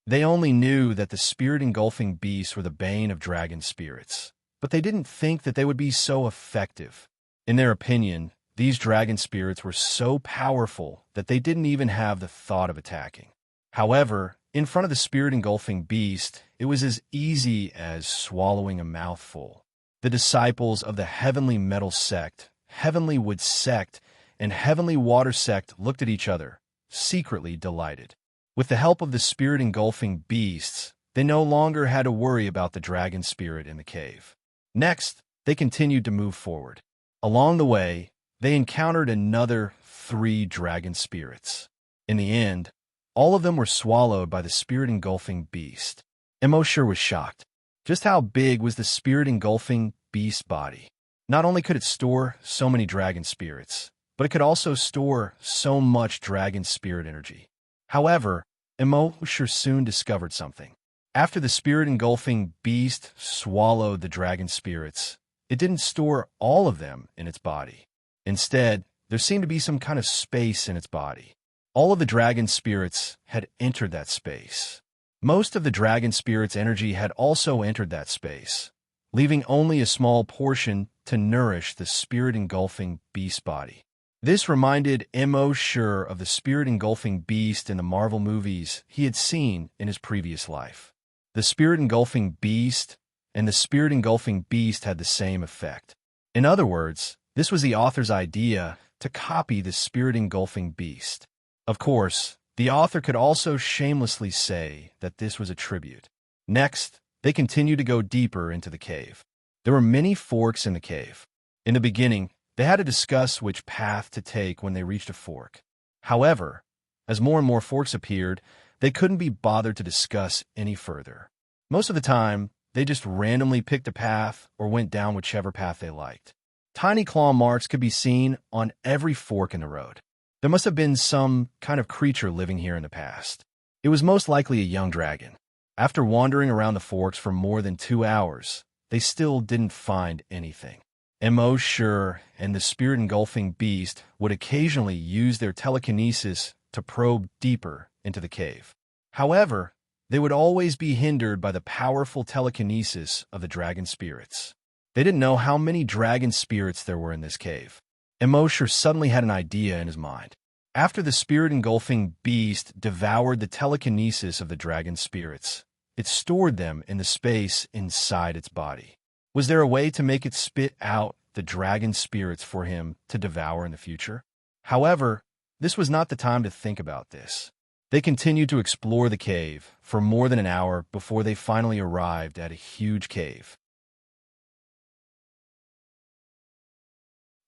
They only knew that the spirit-engulfing beasts were the bane of dragon spirits, but they didn't think that they would be so effective. In their opinion, these dragon spirits were so powerful that they didn't even have the thought of attacking. However, in front of the spirit-engulfing beast, it was as easy as swallowing a mouthful. The disciples of the Heavenly Metal Sect, Heavenly Wood Sect, and Heavenly Water Sect looked at each other, secretly delighted. With the help of the spirit-engulfing beasts, they no longer had to worry about the dragon spirit in the cave. Next, they continued to move forward. Along the way, they encountered another 3 dragon spirits. In the end, all of them were swallowed by the spirit-engulfing beast. Immerse was shocked. Just how big was the spirit-engulfing beast's body? Not only could it store so many dragon spirits, but it could also store so much dragon spirit energy. However, Immerse soon discovered something. After the spirit-engulfing beast swallowed the dragon spirits, it didn't store all of them in its body. Instead, there seemed to be some kind of space in its body. All of the dragon spirits had entered that space. Most of the dragon spirit's energy had also entered that space, leaving only a small portion to nourish the spirit-engulfing beast body. This reminded Immerse of the spirit-engulfing beast in the Marvel movies he had seen in his previous life. The spirit-engulfing beast and the spirit-engulfing beast had the same effect. In other words, this was the author's idea to copy the spirit-engulfing beast. Of course, the author could also shamelessly say that this was a tribute. Next, they continued to go deeper into the cave. There were many forks in the cave. In the beginning, they had to discuss which path to take when they reached a fork. However, as more and more forks appeared, they couldn't be bothered to discuss any further. Most of the time, they just randomly picked a path or went down whichever path they liked. Tiny claw marks could be seen on every fork in the road. There must have been some kind of creature living here in the past. It was most likely a young dragon. After wandering around the forks for more than 2 hours, they still didn't find anything. Immerse and the spirit-engulfing beast would occasionally use their telekinesis to probe deeper into the cave. However, they would always be hindered by the powerful telekinesis of the dragon spirits. They didn't know how many dragon spirits there were in this cave. Immerse suddenly had an idea in his mind. After the spirit-engulfing beast devoured the telekinesis of the dragon spirits, it stored them in the space inside its body. Was there a way to make it spit out the dragon spirits for him to devour in the future? However, this was not the time to think about this. They continued to explore the cave for more than an hour before they finally arrived at a huge cave.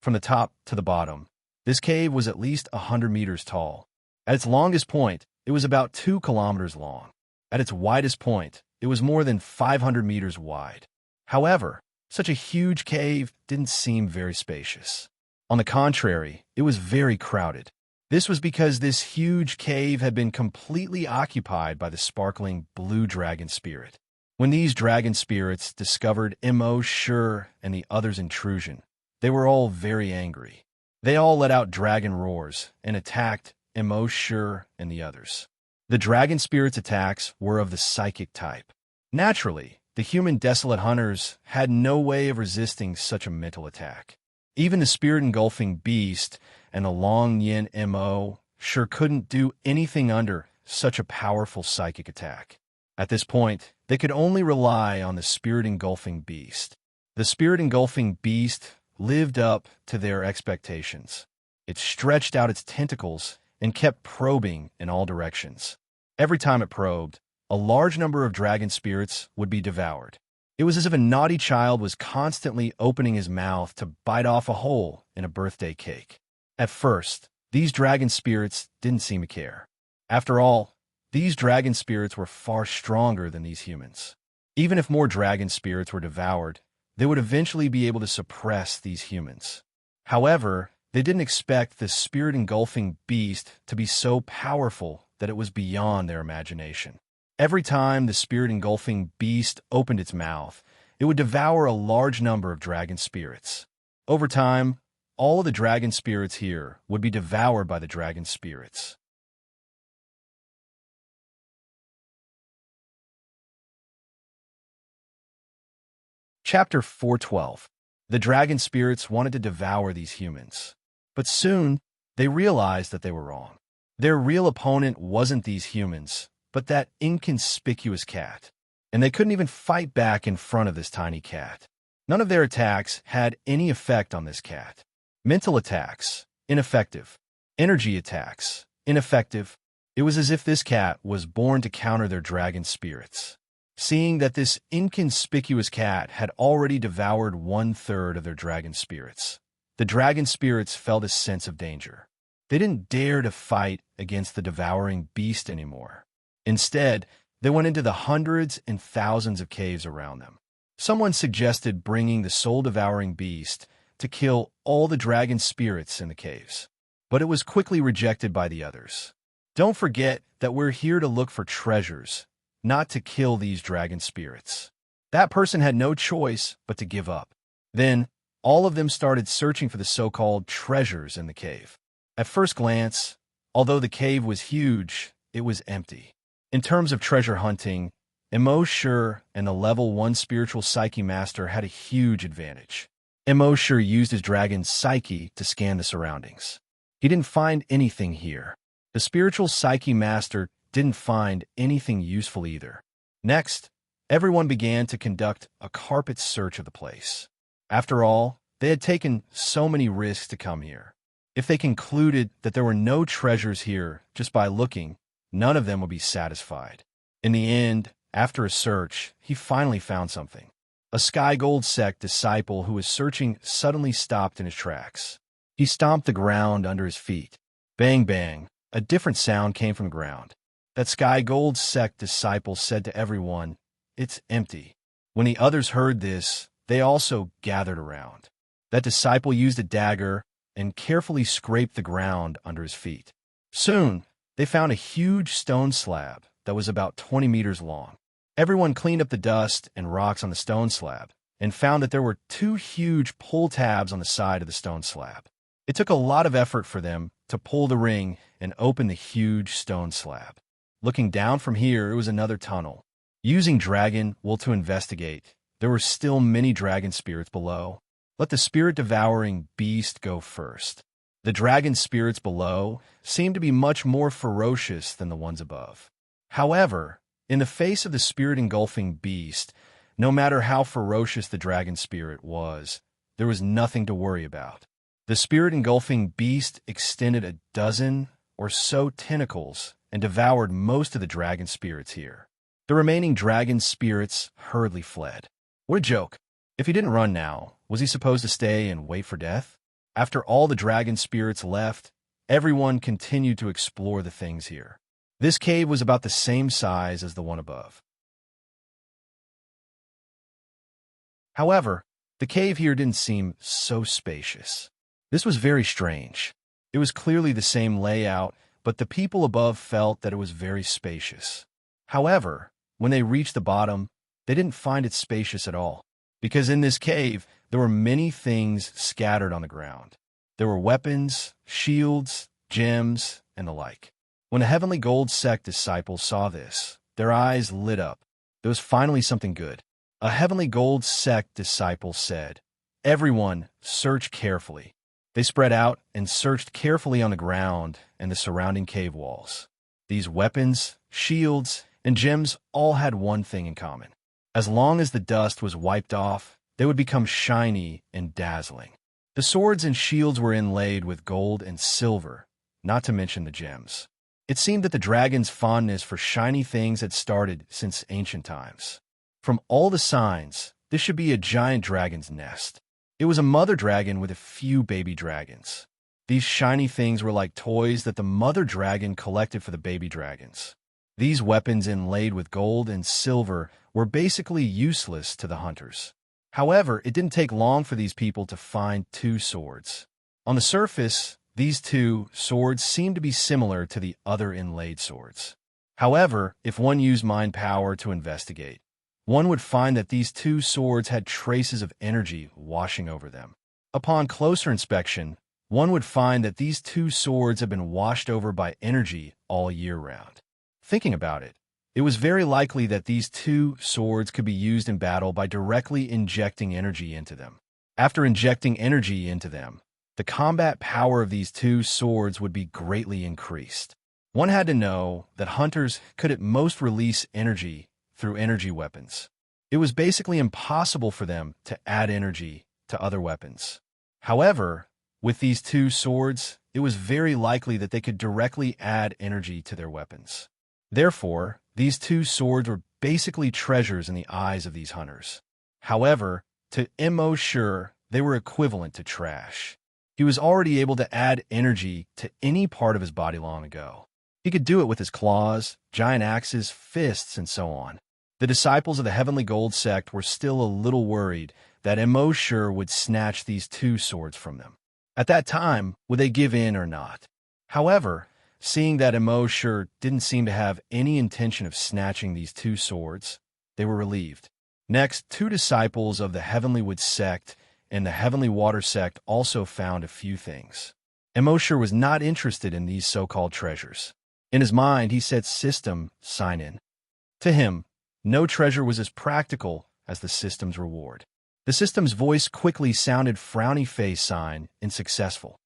From the top to the bottom, this cave was at least 100 meters tall. At its longest point, it was about 2 kilometers long. At its widest point, it was more than 500 meters wide. However, such a huge cave didn't seem very spacious. On the contrary, it was very crowded. This was because this huge cave had been completely occupied by the sparkling blue dragon spirit. When these dragon spirits discovered Immerse and the others' intrusion, they were all very angry. They all let out dragon roars and attacked Immerse and the others. The dragon spirits' attacks were of the psychic type. Naturally, the human desolate hunters had no way of resisting such a mental attack. Even the spirit-engulfing beast and the long yin Immerse couldn't do anything under such a powerful psychic attack. At this point, they could only rely on the spirit-engulfing beast. The spirit-engulfing beast lived up to their expectations. It stretched out its tentacles and kept probing in all directions. Every time it probed, a large number of dragon spirits would be devoured. It was as if a naughty child was constantly opening his mouth to bite off a hole in a birthday cake. At first, these dragon spirits didn't seem to care. After all, these dragon spirits were far stronger than these humans. Even if more dragon spirits were devoured, they would eventually be able to suppress these humans. However, they didn't expect the spirit-engulfing beast to be so powerful that it was beyond their imagination. Every time the spirit-engulfing beast opened its mouth, it would devour a large number of dragon spirits. Over time, all of the dragon spirits here would be devoured by the dragon spirits. Chapter 412. The dragon spirits wanted to devour these humans. But soon, they realized that they were wrong. Their real opponent wasn't these humans, but that inconspicuous cat. And they couldn't even fight back in front of this tiny cat. None of their attacks had any effect on this cat. Mental attacks, ineffective. Energy attacks, ineffective. It was as if this cat was born to counter their dragon spirits. Seeing that this inconspicuous cat had already devoured 1/3 of their dragon spirits, the dragon spirits felt a sense of danger. They didn't dare to fight against the devouring beast anymore. Instead, they went into the hundreds and thousands of caves around them. Someone suggested bringing the soul-devouring beast to kill all the dragon spirits in the caves, but it was quickly rejected by the others. Don't forget that we're here to look for treasures, not to kill these dragon spirits. That person had no choice but to give up. Then, all of them started searching for the so-called treasures in the cave. At first glance, although the cave was huge, it was empty. In terms of treasure hunting, Immerse and the level 1 spiritual psyche master had a huge advantage. Immerse used his dragon's psyche to scan the surroundings. He didn't find anything here. The spiritual psyche master didn't find anything useful either. Next, everyone began to conduct a carpet search of the place. After all, they had taken so many risks to come here. If they concluded that there were no treasures here just by looking, none of them would be satisfied. In the end, after a search, he finally found something. A Sky Gold sect disciple who was searching suddenly stopped in his tracks. He stomped the ground under his feet. Bang, bang, a different sound came from the ground. That Sky Gold sect disciple said to everyone, "It's empty." When the others heard this, they also gathered around. That disciple used a dagger and carefully scraped the ground under his feet. Soon, they found a huge stone slab that was about 20 meters long. Everyone cleaned up the dust and rocks on the stone slab and found that there were 2 huge pull tabs on the side of the stone slab. It took a lot of effort for them to pull the ring and open the huge stone slab. Looking down from here, it was another tunnel. Using dragon wool to investigate, there were still many dragon spirits below. Let the spirit-devouring beast go first. The dragon spirits below seemed to be much more ferocious than the ones above. However, in the face of the spirit-engulfing beast, no matter how ferocious the dragon spirit was, there was nothing to worry about. The spirit-engulfing beast extended a dozen or so tentacles and devoured most of the dragon spirits here. The remaining dragon spirits hurriedly fled. What a joke. If he didn't run now, was he supposed to stay and wait for death? After all the dragon spirits left, everyone continued to explore the things here. This cave was about the same size as the one above. However, the cave here didn't seem so spacious. This was very strange. It was clearly the same layout, but the people above felt that it was very spacious. However, when they reached the bottom, they didn't find it spacious at all, because in this cave, there were many things scattered on the ground. There were weapons, shields, gems, and the like. When a Heavenly Gold sect disciple saw this, their eyes lit up. There was finally something good. A Heavenly Gold sect disciple said, "Everyone, search carefully." They spread out and searched carefully on the ground and the surrounding cave walls. These weapons, shields, and gems all had one thing in common. As long as the dust was wiped off, they would become shiny and dazzling. The swords and shields were inlaid with gold and silver, not to mention the gems. It seemed that the dragon's fondness for shiny things had started since ancient times. From all the signs, this should be a giant dragon's nest. It was a mother dragon with a few baby dragons. These shiny things were like toys that the mother dragon collected for the baby dragons. These weapons inlaid with gold and silver were basically useless to the hunters. However, it didn't take long for these people to find two swords. On the surface, these two swords seemed to be similar to the other inlaid swords. However, if one used mind power to investigate, one would find that these two swords had traces of energy washing over them. Upon closer inspection, one would find that these two swords had been washed over by energy all year round. Thinking about it, it was very likely that these two swords could be used in battle by directly injecting energy into them. After injecting energy into them, the combat power of these two swords would be greatly increased. One had to know that hunters could at most release energy through energy weapons. It was basically impossible for them to add energy to other weapons. However, with these two swords, it was very likely that they could directly add energy to their weapons. Therefore, these two swords were basically treasures in the eyes of these hunters. However, to Immerse, they were equivalent to trash. He was already able to add energy to any part of his body long ago. He could do it with his claws, giant axes, fists, and so on. The disciples of the Heavenly Gold sect were still a little worried that Immerse would snatch these two swords from them. At that time, would they give in or not? However, seeing that Immerse didn't seem to have any intention of snatching these two swords, they were relieved. Next, two disciples of the Heavenly Wood sect and the Heavenly Water sect also found a few things. Immerse was not interested in these so-called treasures. In his mind, he said system, sign in. To him, no treasure was as practical as the system's reward. The system's voice quickly sounded frowny face sign in successful.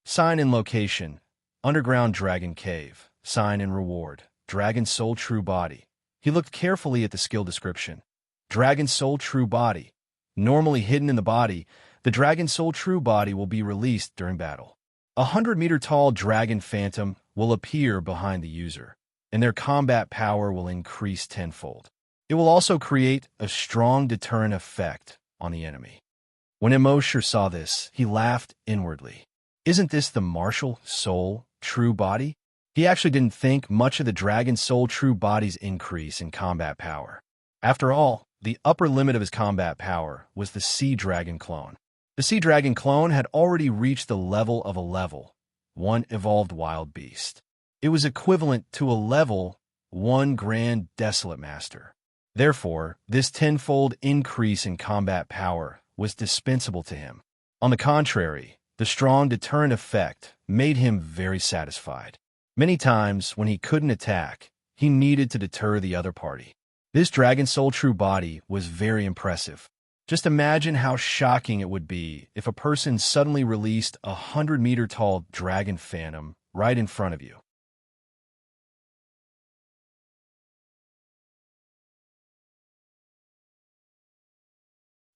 Sign in location, underground dragon cave. Sign in reward, dragon soul true body. He looked carefully at the skill description. Dragon soul true body. Normally hidden in the body, the dragon soul true body will be released during battle. 100-meter-tall dragon phantom will appear behind the user, and their combat power will increase tenfold. It will also create a strong deterrent effect on the enemy. When Immerse saw this, he laughed inwardly. Isn't this the martial soul true body? He actually didn't think much of the dragon soul true body's increase in combat power. After all, the upper limit of his combat power was the sea dragon clone. The sea dragon clone had already reached the level of a level 1 evolved wild beast. It was equivalent to a level 1 grand desolate master. Therefore, this tenfold increase in combat power was dispensable to him. On the contrary, the strong deterrent effect made him very satisfied. Many times, when he couldn't attack, he needed to deter the other party. This dragon soul true body was very impressive. Just imagine how shocking it would be if a person suddenly released a 100-meter-tall dragon phantom right in front of you.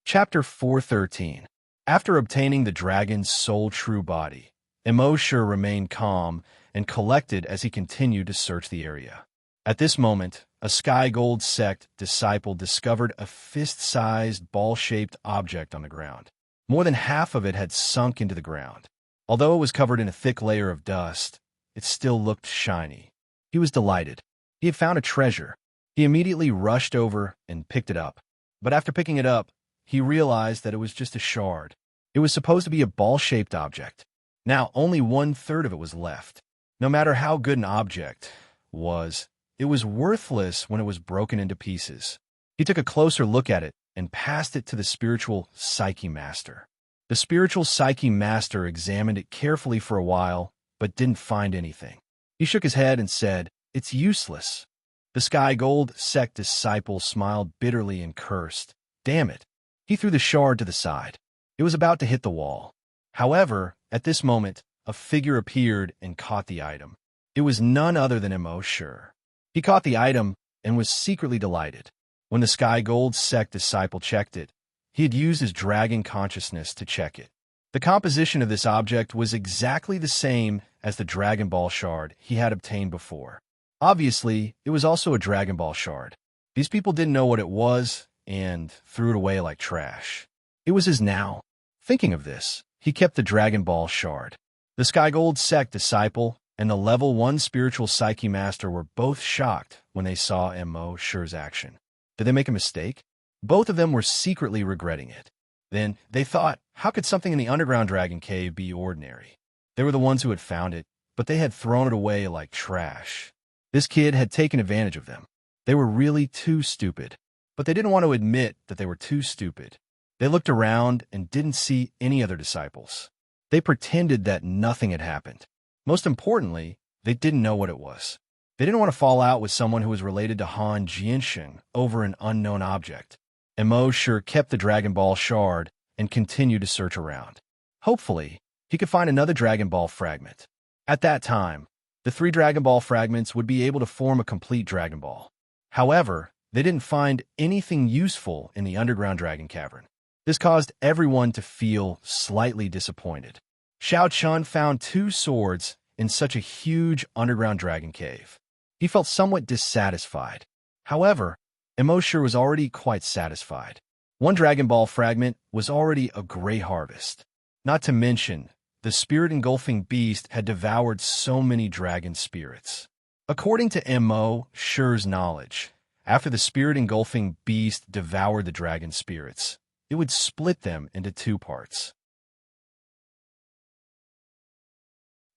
Chapter 413. After obtaining the dragon's soul true body, Immerse remained calm and collected as he continued to search the area. At this moment, a Sky Gold sect disciple discovered a fist-sized, ball-shaped object on the ground. More than half of it had sunk into the ground. Although it was covered in a thick layer of dust, it still looked shiny. He was delighted. He had found a treasure. He immediately rushed over and picked it up. But after picking it up, he realized that it was just a shard. It was supposed to be a ball-shaped object. Now, only 1/3 of it was left. No matter how good an object was, it was worthless when it was broken into pieces. He took a closer look at it and passed it to the spiritual Psyche Master. The spiritual Psyche Master examined it carefully for a while, but didn't find anything. He shook his head and said, "It's useless." The Sky Gold sect disciple smiled bitterly and cursed. Damn it. He threw the shard to the side. It was about to hit the wall. However, at this moment, a figure appeared and caught the item. It was none other than Immerse. He caught the item and was secretly delighted. When the Sky Gold sect disciple checked it, he had used his dragon consciousness to check it. The composition of this object was exactly the same as the Dragon Ball shard he had obtained before. Obviously, it was also a Dragon Ball shard. These people didn't know what it was and threw it away like trash. It was his now. Thinking of this, he kept the Dragon Ball shard. The Sky Gold sect disciple and the level 1 spiritual psyche master were both shocked when they saw Immerse's action. Did they make a mistake? Both of them were secretly regretting it. Then they thought, how could something in the underground dragon cave be ordinary? They were the ones who had found it, but they had thrown it away like trash. This kid had taken advantage of them. They were really too stupid, but they didn't want to admit that they were too stupid. They looked around and didn't see any other disciples. They pretended that nothing had happened. Most importantly, they didn't know what it was. They didn't want to fall out with someone who was related to Han Jiansheng over an unknown object. Immerse kept the Dragon Ball shard and continued to search around. Hopefully, he could find another Dragon Ball fragment. At that time, the 3 Dragon Ball fragments would be able to form a complete Dragon Ball. However, they didn't find anything useful in the underground dragon cavern. This caused everyone to feel slightly disappointed. Xiao Chun found 2 swords in such a huge underground dragon cave. He felt somewhat dissatisfied. However, Immerse was already quite satisfied. 1 Dragon Ball fragment was already a great harvest. Not to mention, the spirit-engulfing beast had devoured so many dragon spirits. According to Immerse's knowledge, after the spirit-engulfing beast devoured the dragon spirits, it would split them into 2 parts.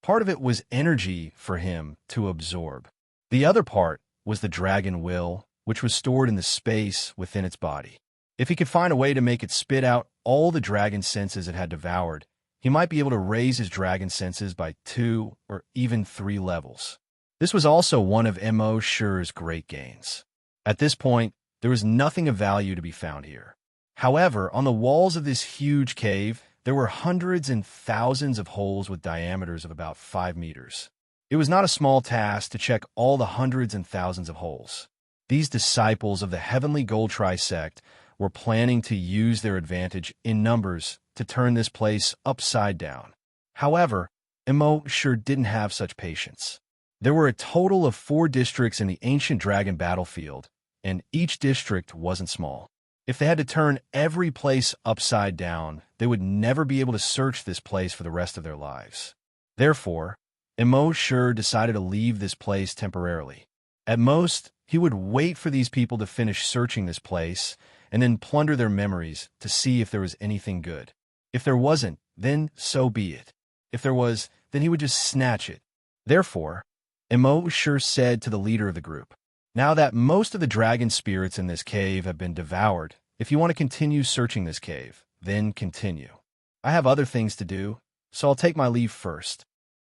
Part of it was energy for him to absorb. The other part was the dragon will, which was stored in the space within its body. If he could find a way to make it spit out all the dragon senses it had devoured, he might be able to raise his dragon senses by 2 or even 3 levels. This was also one of Immerse's great gains. At this point, there was nothing of value to be found here. However, on the walls of this huge cave, there were hundreds and thousands of holes with diameters of about 5 meters. It was not a small task to check all the hundreds and thousands of holes. These disciples of the Heavenly Gold Trisect were planning to use their advantage in numbers to turn this place upside down. However, Immerse didn't have such patience. There were a total of 4 districts in the ancient dragon battlefield, and each district wasn't small. If they had to turn every place upside down, they would never be able to search this place for the rest of their lives. Therefore, Immerse decided to leave this place temporarily. At most, he would wait for these people to finish searching this place and then plunder their memories to see if there was anything good. If there wasn't, then so be it. If there was, then he would just snatch it. Therefore, Immerse said to the leader of the group, "Now that most of the dragon spirits in this cave have been devoured, if you want to continue searching this cave, then continue. I have other things to do, so I'll take my leave first."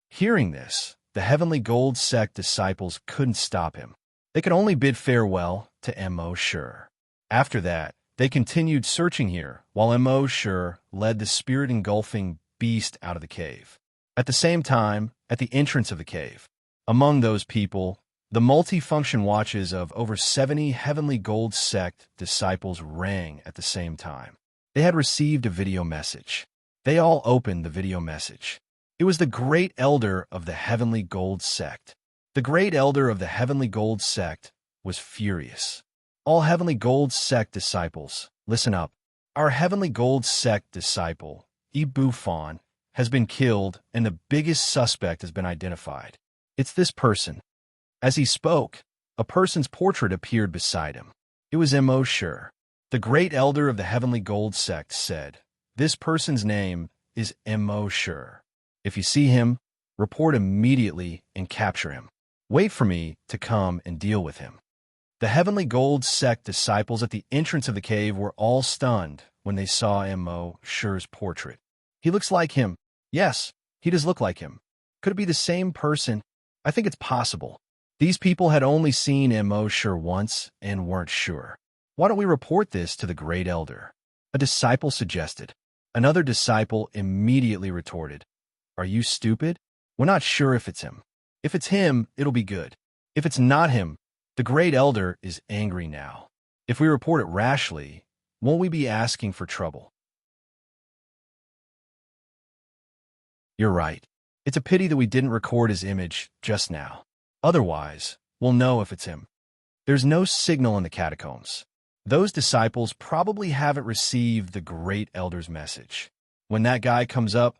Hearing this, the Heavenly Gold Sect disciples couldn't stop him. They could only bid farewell to Immerse. After that, they continued searching here, while Immerse led the spirit-engulfing beast out of the cave. At the same time, at the entrance of the cave, among those people, the multi-function watches of over 70 Heavenly Gold Sect disciples rang at the same time. They had received a video message. They all opened the video message. It was the Great Elder of the Heavenly Gold Sect. The Great Elder of the Heavenly Gold Sect was furious. "All Heavenly Gold Sect disciples, listen up. Our Heavenly Gold Sect disciple, Ibuffon, has been killed, and the biggest suspect has been identified. It's this person." As he spoke, a person's portrait appeared beside him. It was Immerse. The Great Elder of the Heavenly Gold Sect said, "This person's name is Immerse. If you see him, report immediately and capture him. Wait for me to come and deal with him." The Heavenly Gold Sect disciples at the entrance of the cave were all stunned when they saw Immerse's portrait. "He looks like him." "Yes, he does look like him." "Could it be the same person?" "I think it's possible." These people had only seen Immerse once and weren't sure. "Why don't we report this to the Great Elder?" a disciple suggested. Another disciple immediately retorted, "Are you stupid? We're not sure if it's him. If it's him, it'll be good. If it's not him, the Great Elder is angry now. If we report it rashly, won't we be asking for trouble? You're right. It's a pity that we didn't record his image just now. Otherwise, we'll know if it's him. There's no signal in the catacombs. Those disciples probably haven't received the Great Elder's message. When that guy comes up,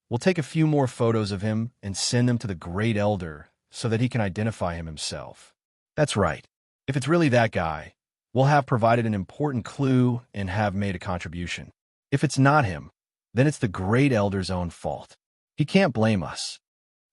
we'll take a few more photos of him and send them to the Great Elder so that he can identify him himself. That's right. If it's really that guy, we'll have provided an important clue and have made a contribution. If it's not him, then it's the Great Elder's own fault. He can't blame us.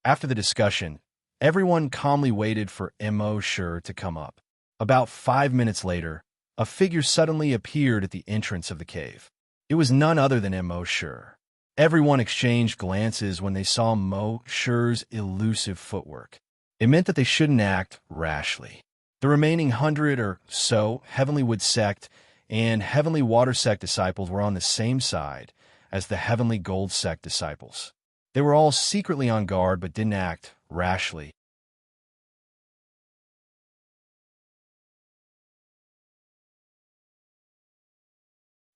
After the discussion, everyone calmly waited for Immerse to come up. About 5 minutes later, a figure suddenly appeared at the entrance of the cave. It was none other than Immerse. Everyone exchanged glances when they saw Immerse's elusive footwork. It meant that they shouldn't act rashly. The remaining 100 or so Heavenly Wood Sect and Heavenly Water Sect disciples were on the same side as the Heavenly Gold Sect disciples. They were all secretly on guard but didn't act rashly.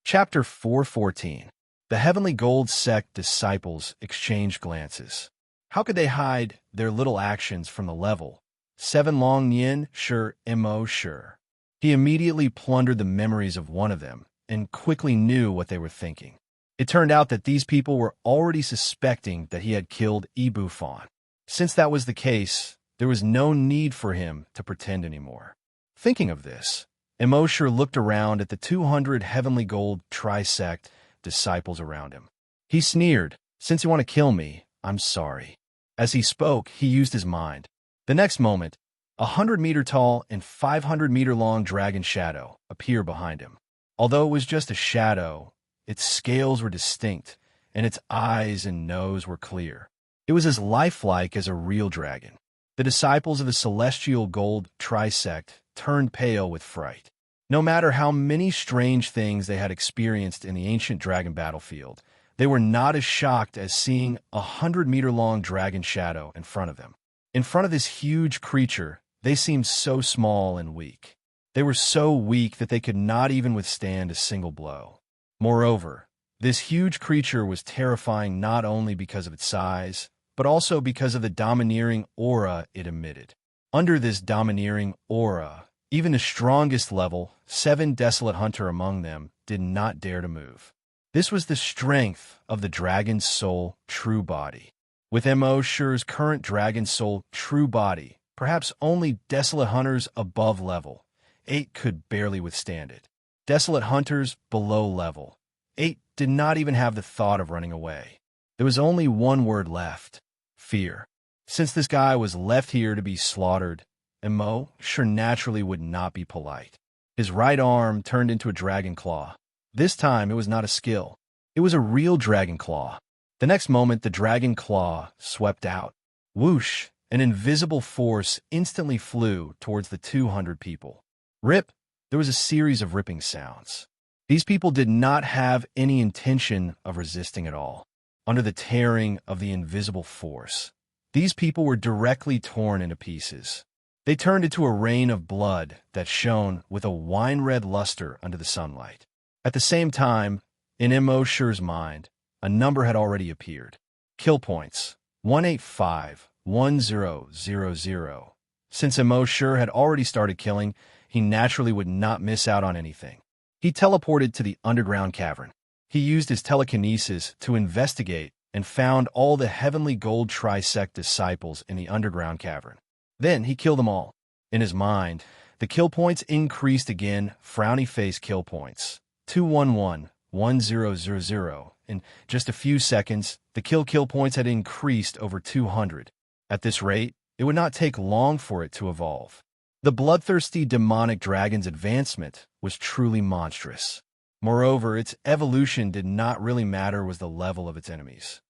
Chapter 4:14. The Heavenly Gold Sect disciples exchanged glances. How could they hide their little actions from the level 7 Long Yin Sure Immerse? He immediately plundered the memories of one of them and quickly knew what they were thinking. It turned out that these people were already suspecting that he had killed Ibuffon. Since that was the case, there was no need for him to pretend anymore. Thinking of this, Immerse looked around at the 200 Heavenly Gold Trisect disciples around him. He sneered, "Since you want to kill me, I'm sorry." As he spoke, he used his mind. The next moment, a 100-meter-tall and 500-meter-long dragon shadow appeared behind him. Although it was just a shadow, its scales were distinct, and its eyes and nose were clear. It was as lifelike as a real dragon. The disciples of the Celestial Gold Trisect turned pale with fright. No matter how many strange things they had experienced in the ancient dragon battlefield, they were not as shocked as seeing a 100-meter-long dragon shadow in front of them. In front of this huge creature, they seemed so small and weak. They were so weak that they could not even withstand a single blow. Moreover, this huge creature was terrifying not only because of its size, but also because of the domineering aura it emitted. Under this domineering aura, even the strongest level 7 Desolate Hunter among them did not dare to move. This was the strength of the Dragon's Soul true body. With Immerse's current Dragon Soul true body, perhaps only Desolate Hunters above level 8 could barely withstand it. Desolate Hunters below level 8 did not even have the thought of running away. There was only one word left: fear. Since this guy was left here to be slaughtered, Immerse naturally would not be polite. His right arm turned into a dragon claw. This time it was not a skill. It was a real dragon claw. The next moment the dragon claw swept out. Whoosh! An invisible force instantly flew towards the 200 people. Rip! There was a series of ripping sounds. These people did not have any intention of resisting at all. Under the tearing of the invisible force, these people were directly torn into pieces. They turned into a rain of blood that shone with a wine-red luster under the sunlight. At the same time, in Immerse's mind, a number had already appeared. Kill points, 185-1000. Since Immerse had already started killing, he naturally would not miss out on anything. He teleported to the underground cavern. He used his telekinesis to investigate and found all the Heavenly Gold Trisect disciples in the underground cavern. Then he killed them all. In his mind, the kill points increased again, frowny face kill points, 211-1000. In just a few seconds, the kill points had increased over 200. At this rate, it would not take long for it to evolve. The bloodthirsty demonic dragon's advancement was truly monstrous. Moreover, its evolution did not really matter was the level of its enemies.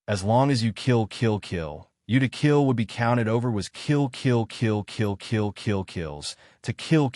As long as you kill, you to kill would be counted over was kills. To kill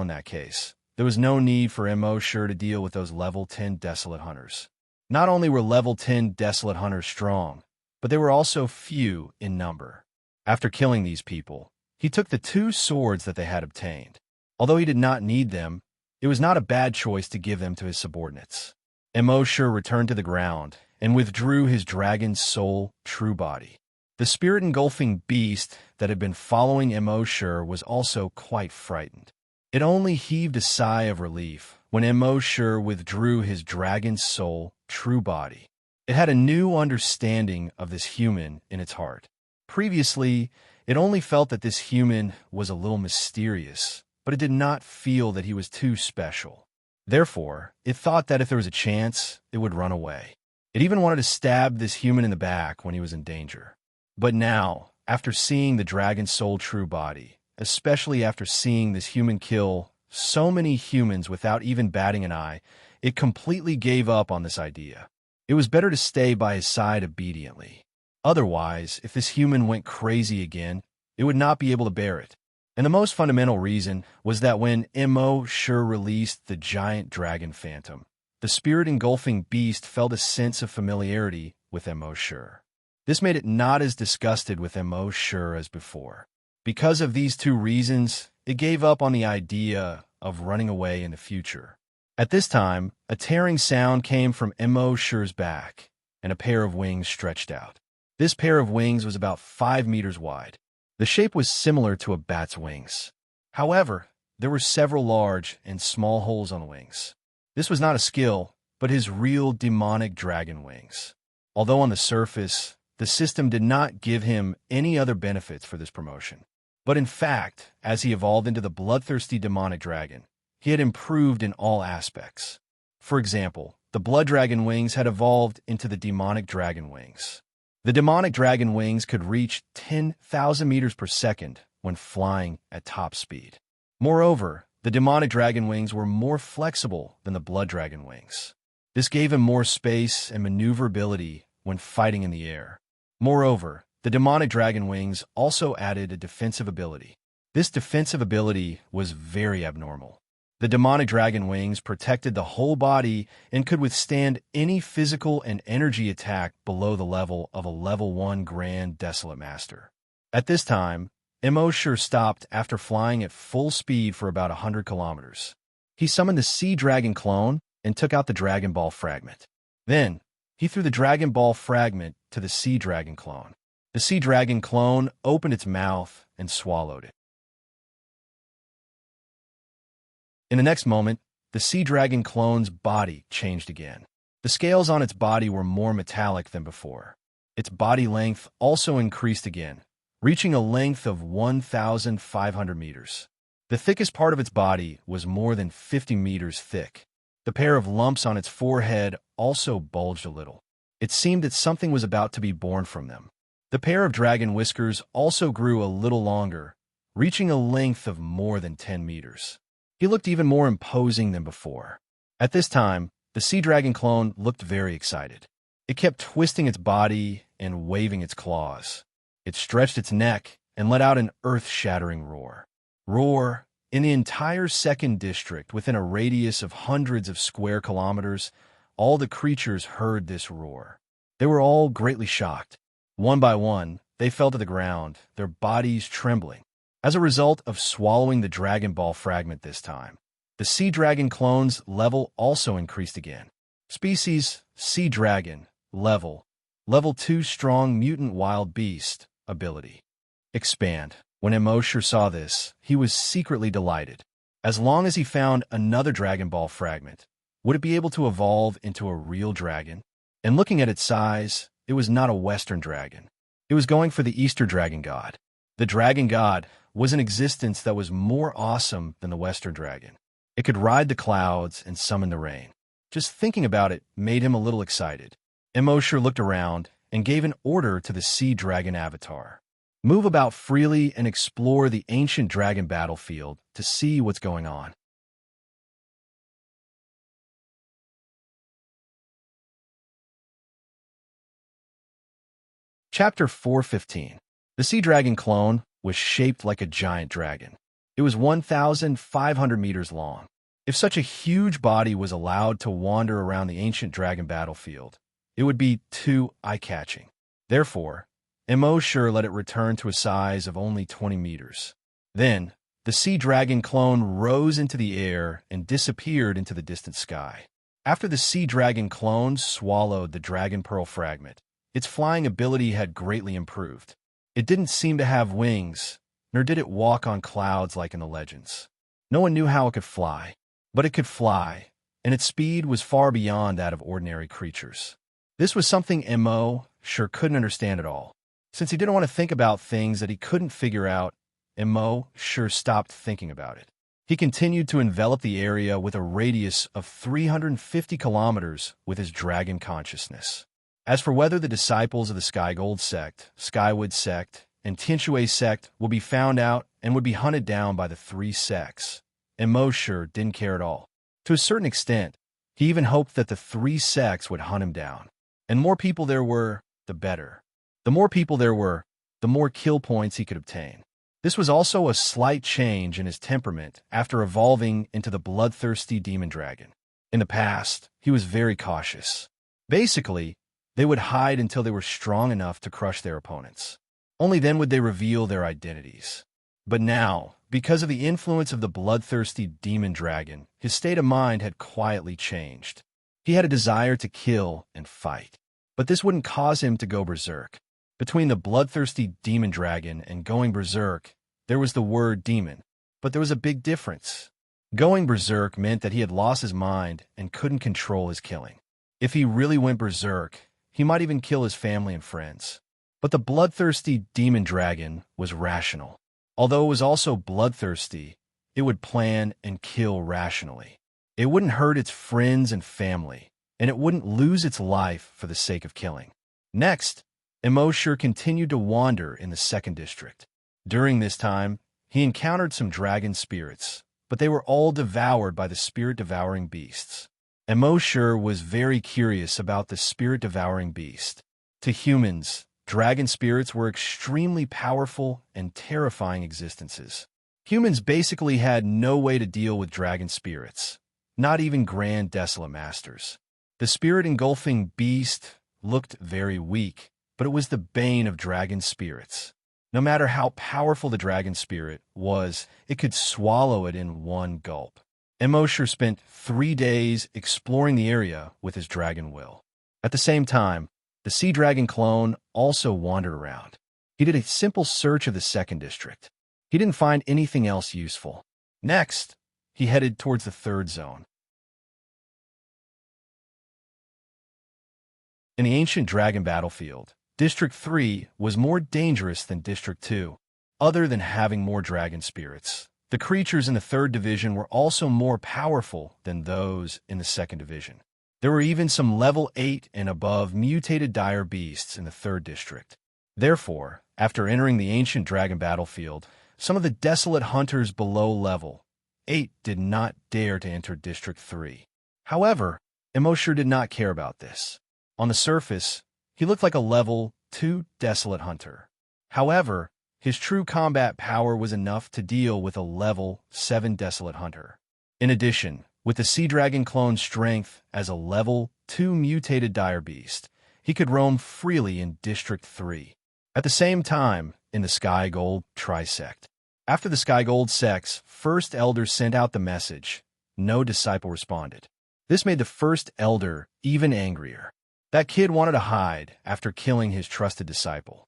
in that case. There was no need for Immerse to deal with those level 10 Desolate Hunters. Not only were level 10 desolate hunters strong, but they were also few in number. After killing these people, he took the 2 swords that they had obtained. Although he did not need them, it was not a bad choice to give them to his subordinates. Immerse returned to the ground and withdrew his dragon's soul true body. The spirit-engulfing beast that had been following Immerse was also quite frightened. It only heaved a sigh of relief when Immerse withdrew his dragon's soul true body. It had a new understanding of this human in its heart. Previously, it only felt that this human was a little mysterious, but it did not feel that he was too special. Therefore, it thought that if there was a chance, it would run away. It even wanted to stab this human in the back when he was in danger. But now, after seeing the dragon's soul true body, especially after seeing this human kill so many humans without even batting an eye, it completely gave up on this idea. It was better to stay by his side obediently. Otherwise, if this human went crazy again, it would not be able to bear it. And the most fundamental reason was that when Immerse released the giant dragon phantom, the spirit-engulfing beast felt a sense of familiarity with Immerse. This made it not as disgusted with Immerse as before. Because of these 2 reasons, it gave up on the idea of running away in the future. At this time, a tearing sound came from Immerse's back, and a pair of wings stretched out. This pair of wings was about 5 meters wide. The shape was similar to a bat's wings. However, there were several large and small holes on the wings. This was not a skill, but his real demonic dragon wings. Although on the surface, the system did not give him any other benefits for this promotion. But in fact, as he evolved into the bloodthirsty demonic dragon, he had improved in all aspects. For example, the blood dragon wings had evolved into the demonic dragon wings. The demonic dragon wings could reach 10,000 meters per second when flying at top speed. Moreover, the demonic dragon wings were more flexible than the blood dragon wings. This gave him more space and maneuverability when fighting in the air. Moreover, the demonic dragon wings also added a defensive ability. This defensive ability was very abnormal. The demonic dragon wings protected the whole body and could withstand any physical and energy attack below the level of a level 1 Grand Desolate Master. At this time, Immerse stopped after flying at full speed for about 100 kilometers. He summoned the Sea Dragon clone and took out the Dragon Ball fragment. Then, he threw the Dragon Ball fragment to the Sea Dragon clone. The Sea Dragon clone opened its mouth and swallowed it. In the next moment, the Sea Dragon clone's body changed again. The scales on its body were more metallic than before. Its body length also increased again, reaching a length of 1,500 meters. The thickest part of its body was more than 50 meters thick. The pair of lumps on its forehead also bulged a little. It seemed that something was about to be born from them. The pair of dragon whiskers also grew a little longer, reaching a length of more than 10 meters. He looked even more imposing than before. At this time, the Sea Dragon clone looked very excited. It kept twisting its body and waving its claws. It stretched its neck and let out an earth-shattering roar. Roar! In the entire second district, within a radius of hundreds of square kilometers, all the creatures heard this roar. They were all greatly shocked. One by one, they fell to the ground, their bodies trembling. As a result of swallowing the Dragon Ball fragment this time, the Sea Dragon clone's level also increased again. Species, Sea Dragon, level 2 strong mutant wild beast, ability. Expand. When Immerse saw this, he was secretly delighted. As long as he found another Dragon Ball fragment, would it be able to evolve into a real dragon? And looking at its size, it was not a Western dragon. It was going for the Eastern dragon god. The dragon god was an existence that was more awesome than the Western dragon. It could ride the clouds and summon the rain. Just thinking about it made him a little excited. Immerse looked around and gave an order to the Sea Dragon avatar. Move about freely and explore the ancient dragon battlefield to see what's going on. Chapter 415. The Sea Dragon clone was shaped like a giant dragon. It was 1,500 meters long. If such a huge body was allowed to wander around the ancient dragon battlefield, it would be too eye-catching. Therefore, Immerse let it return to a size of only 20 meters. Then, the sea dragon clone rose into the air and disappeared into the distant sky. After the sea dragon clone swallowed the dragon pearl fragment, its flying ability had greatly improved. It didn't seem to have wings, nor did it walk on clouds like in the legends. No one knew how it could fly, but it could fly, and its speed was far beyond that of ordinary creatures. This was something Immerse couldn't understand at all. Since he didn't want to think about things that he couldn't figure out, Immerse stopped thinking about it. He continued to envelop the area with a radius of 350 kilometers with his dragon consciousness. As for whether the disciples of the Skygold sect, Skywood sect, and Tinshui sect will be found out and would be hunted down by the three sects, Immerse didn't care at all. To a certain extent, he even hoped that the three sects would hunt him down. And more people there were, the better. The more people there were, the more kill points he could obtain. This was also a slight change in his temperament after evolving into the bloodthirsty demon dragon. In the past, he was very cautious. Basically, they would hide until they were strong enough to crush their opponents. Only then would they reveal their identities. But now, because of the influence of the bloodthirsty demon dragon, his state of mind had quietly changed. He had a desire to kill and fight. But this wouldn't cause him to go berserk. Between the bloodthirsty demon dragon and going berserk, there was the word demon. But there was a big difference. Going berserk meant that he had lost his mind and couldn't control his killing. If he really went berserk, he might even kill his family and friends. But the bloodthirsty demon dragon was rational. Although it was also bloodthirsty, it would plan and kill rationally. It wouldn't hurt its friends and family, and it wouldn't lose its life for the sake of killing. Next, Immerse continued to wander in the second district. During this time, he encountered some dragon spirits, but they were all devoured by the spirit-devouring beasts. Immerse was very curious about the spirit-devouring beast. To humans, dragon spirits were extremely powerful and terrifying existences. Humans basically had no way to deal with dragon spirits, not even grand desolate masters. The spirit-engulfing beast looked very weak, but it was the bane of dragon spirits. No matter how powerful the dragon spirit was, it could swallow it in one gulp. Immerse spent 3 days exploring the area with his dragon will. At the same time, the sea dragon clone also wandered around. He did a simple search of the second district. He didn't find anything else useful. Next, he headed towards the third zone. In the ancient dragon battlefield, District 3 was more dangerous than District 2. Other than having more dragon spirits, the creatures in the third division were also more powerful than those in the second division. There were even some level 8 and above mutated dire beasts in the third district. Therefore, after entering the ancient dragon battlefield, some of the desolate hunters below level 8 did not dare to enter District 3. However, Immerse did not care about this. On the surface, he looked like a level 2 desolate hunter. However, his true combat power was enough to deal with a level 7 desolate hunter. In addition, with the sea dragon clone's strength as a level 2 mutated dire beast, he could roam freely in District 3. At the same time, in the Skygold trisect. After the Skygold sect's first elder sent out the message, no disciple responded. This made the first elder even angrier. That kid wanted to hide after killing his trusted disciple.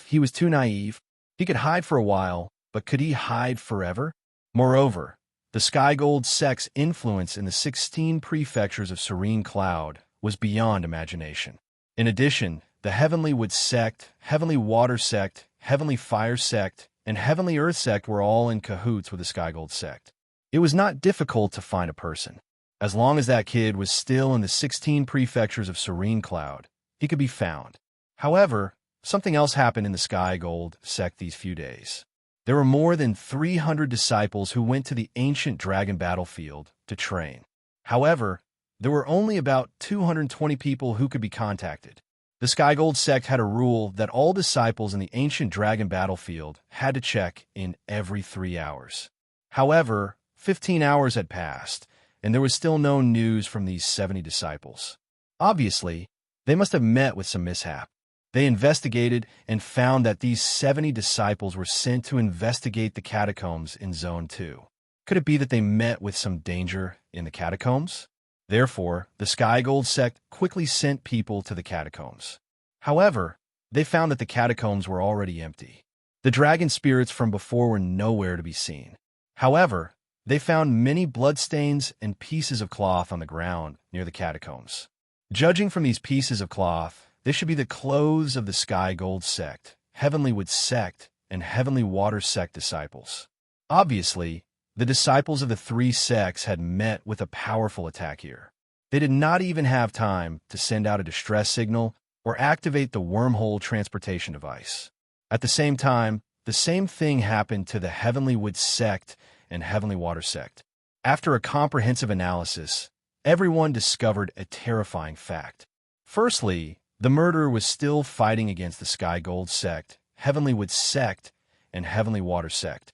He was too naive. He could hide for a while, but could he hide forever? Moreover, the Skygold sect's influence in the 16 prefectures of Serene Cloud was beyond imagination. In addition, the Heavenly Wood sect, Heavenly Water sect, Heavenly Fire sect, and Heavenly Earth sect were all in cahoots with the Skygold sect. It was not difficult to find a person. As long as that kid was still in the 16 prefectures of Serene Cloud, he could be found. However, something else happened in the Skygold sect these few days. There were more than 300 disciples who went to the ancient dragon battlefield to train. However, there were only about 220 people who could be contacted. The Skygold sect had a rule that all disciples in the ancient dragon battlefield had to check in every 3 hours. However, 15 hours had passed, and there was still no news from these 70 disciples. Obviously, they must have met with some mishap. They investigated and found that these 70 disciples were sent to investigate the catacombs in Zone 2. Could it be that they met with some danger in the catacombs? Therefore, the Sky Gold sect quickly sent people to the catacombs. However, they found that the catacombs were already empty. The dragon spirits from before were nowhere to be seen. However, they found many bloodstains and pieces of cloth on the ground near the catacombs. Judging from these pieces of cloth, this should be the clothes of the Sky Gold sect, Heavenly Wood sect, and Heavenly Water sect disciples. Obviously, the disciples of the three sects had met with a powerful attack here. They did not even have time to send out a distress signal or activate the wormhole transportation device. At the same time, the same thing happened to the Heavenly Wood sect and Heavenly Water sect. After a comprehensive analysis, everyone discovered a terrifying fact. Firstly, the murderer was still fighting against the Sky Gold sect, Heavenly Wood sect, and Heavenly Water sect.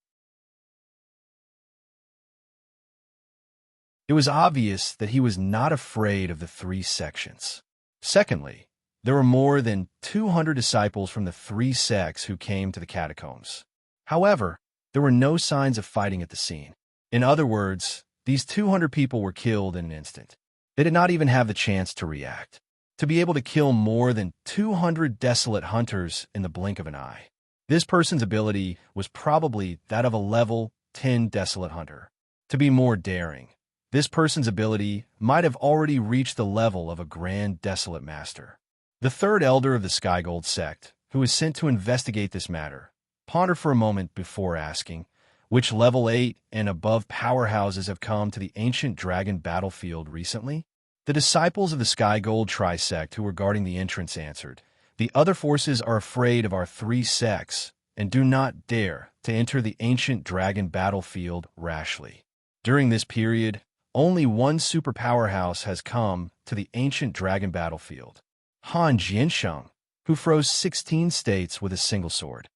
It was obvious that he was not afraid of the three sections. Secondly, there were more than 200 disciples from the three sects who came to the catacombs. However, there were no signs of fighting at the scene. In other words, these 200 people were killed in an instant. They did not even have the chance to react. To be able to kill more than 200 desolate hunters in the blink of an eye. This person's ability was probably that of a level 10 desolate hunter. To be more daring, this person's ability might have already reached the level of a grand desolate master. The third elder of the Sky Gold sect, who was sent to investigate this matter, pondered for a moment before asking, which level 8 and above powerhouses have come to the ancient dragon battlefield recently? The disciples of the Sky Gold trisect who were guarding the entrance answered, the other forces are afraid of our three sects and do not dare to enter the ancient dragon battlefield rashly. During this period, only one super powerhouse has come to the ancient dragon battlefield, Han Jiansheng, who froze 16 states with a single sword.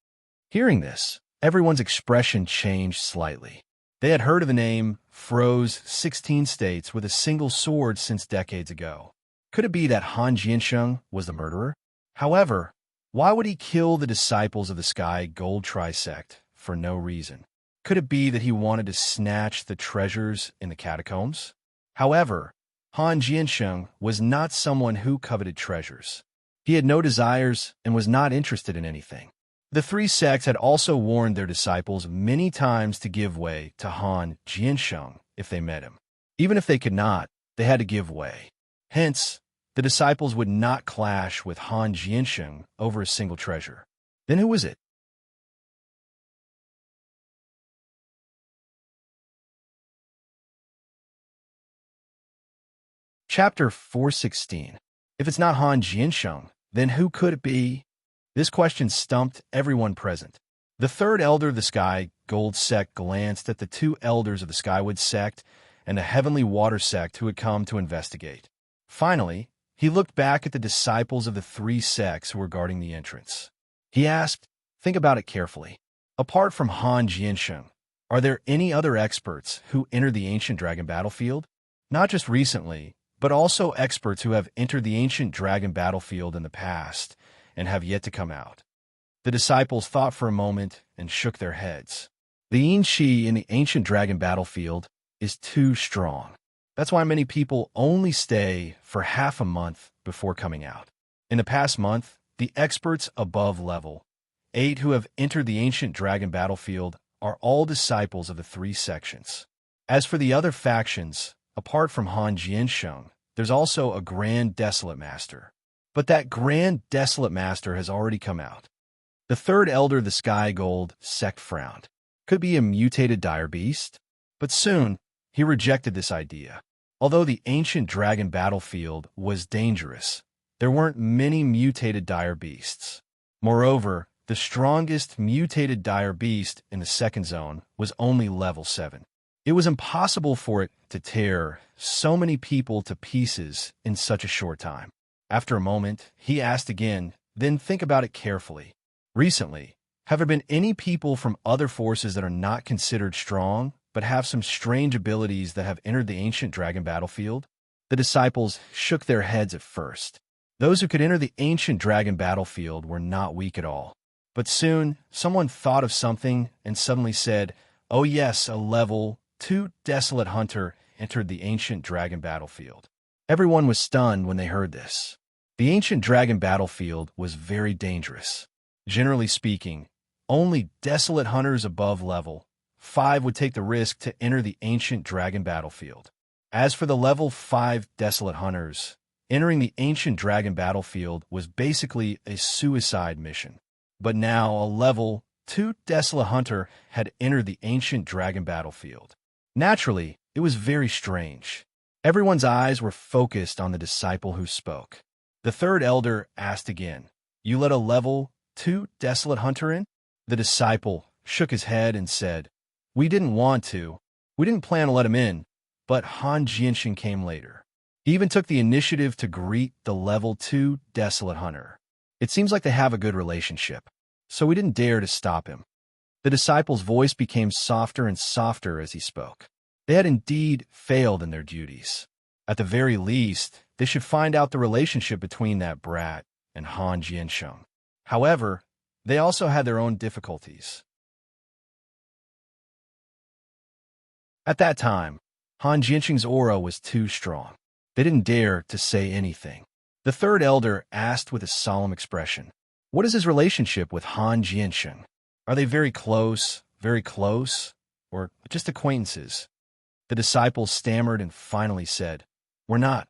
Hearing this, everyone's expression changed slightly. They had heard of the name froze 16 states with a single sword since decades ago. Could it be that Han Jiansheng was the murderer? However, why would he kill the disciples of the Sky Gold trisect for no reason? Could it be that he wanted to snatch the treasures in the catacombs? However, Han Jiansheng was not someone who coveted treasures. He had no desires and was not interested in anything. The three sects had also warned their disciples many times to give way to Han Jiansheng if they met him. Even if they could not, they had to give way. Hence, the disciples would not clash with Han Jiansheng over a single treasure. Then who was it? Chapter 416. If it's not Han Jiansheng, then who could it be? This question stumped everyone present. The third elder of the Sky Gold sect glanced at the two elders of the Skywood sect and the Heavenly Water sect who had come to investigate. Finally, he looked back at the disciples of the three sects who were guarding the entrance. He asked, think about it carefully. Apart from Han Jiansheng, are there any other experts who entered the ancient dragon battlefield? Not just recently, but also experts who have entered the ancient dragon battlefield in the past and have yet to come out. The disciples thought for a moment and shook their heads. The yin qi in the ancient dragon battlefield is too strong. That's why many people only stay for half a month before coming out. In the past month, the experts above level 8 who have entered the ancient dragon battlefield are all disciples of the three sections. As for the other factions, apart from Han Jiansheng, there's also a Grand Desolate Master. But that Grand Desolate Master has already come out. The third elder of the Sky Gold sect frowned. Could be a mutated dire beast? But soon, he rejected this idea. Although the ancient dragon battlefield was dangerous, there weren't many mutated dire beasts. Moreover, the strongest mutated dire beast in the second zone was only level 7. It was impossible for it to tear so many people to pieces in such a short time. After a moment, he asked again, then think about it carefully. Recently, have there been any people from other forces that are not considered strong but have some strange abilities that have entered the ancient dragon battlefield? The disciples shook their heads at first. Those who could enter the ancient dragon battlefield were not weak at all. But soon, someone thought of something and suddenly said, "Oh yes, a level 2 desolate hunter entered the ancient dragon battlefield." Everyone was stunned when they heard this. The ancient dragon battlefield was very dangerous. Generally speaking, only desolate hunters above level 5 would take the risk to enter the ancient dragon battlefield. As for the level 5 desolate hunters, entering the ancient dragon battlefield was basically a suicide mission. But now a level 2 desolate hunter had entered the ancient dragon battlefield. Naturally, it was very strange. Everyone's eyes were focused on the disciple who spoke. The third elder asked again, "You let a level 2 desolate hunter in?" The disciple shook his head and said, "We didn't want to. We didn't plan to let him in, but Han Jianxing came later. He even took the initiative to greet the level 2 desolate hunter. It seems like they have a good relationship, so we didn't dare to stop him." The disciple's voice became softer and softer as he spoke. They had indeed failed in their duties. At the very least, they should find out the relationship between that brat and Han Jianxing. However, they also had their own difficulties. At that time, Han Jianxing's aura was too strong. They didn't dare to say anything. The third elder asked with a solemn expression, "What is his relationship with Han Jianxing? Are they very close, or just acquaintances?" The disciple stammered and finally said, "We're not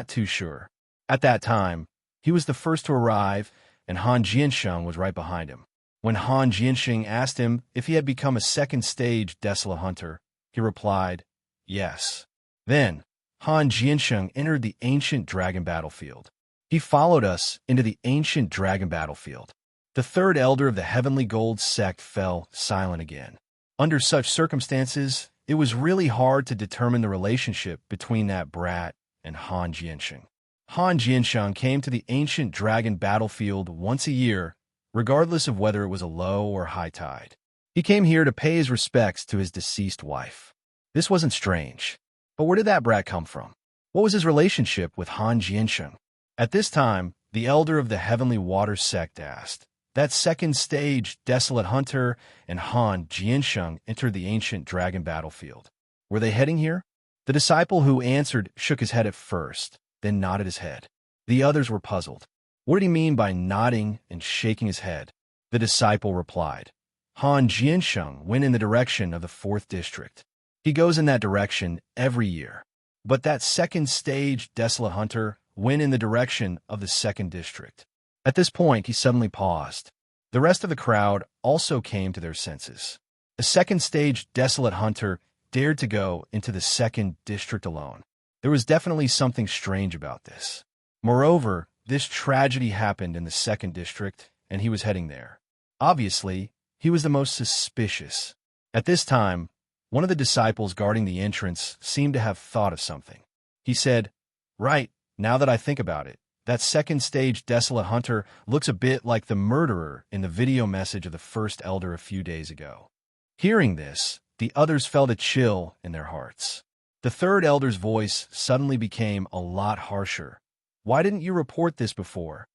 too sure." At that time, he was the first to arrive, and Han Jianxing was right behind him. When Han Jianxing asked him if he had become a second stage desolate hunter, he replied, "Yes." Then, Han Jianxing entered the ancient dragon battlefield. He followed us into the ancient dragon battlefield. The third elder of the Heavenly Gold sect fell silent again. Under such circumstances, it was really hard to determine the relationship between that brat and Han Jianxing. Han Jianxing came to the ancient dragon battlefield once a year, regardless of whether it was a low or high tide. He came here to pay his respects to his deceased wife. This wasn't strange. But where did that brat come from? What was his relationship with Han Jianxing? At this time, the elder of the Heavenly Water sect asked, "That second stage desolate hunter and Han Jianxing entered the ancient dragon battlefield. Were they heading here?" The disciple who answered shook his head at first, then nodded his head. The others were puzzled. What did he mean by nodding and shaking his head? The disciple replied, "Han Jianxing went in the direction of the 4th district. He goes in that direction every year. But that second stage desolate hunter went in the direction of the 2nd district." At this point, he suddenly paused. The rest of the crowd also came to their senses. A second stage desolate hunter dared to go into the 2nd district alone. There was definitely something strange about this. Moreover, this tragedy happened in the 2nd district, and he was heading there. Obviously, he was the most suspicious. At this time, one of the disciples guarding the entrance seemed to have thought of something. He said, "Right, now that I think about it, that second stage desolate hunter looks a bit like the murderer in the video message of the first elder a few days ago." Hearing this, the others felt a chill in their hearts. The third elder's voice suddenly became a lot harsher. "Why didn't you report this before?"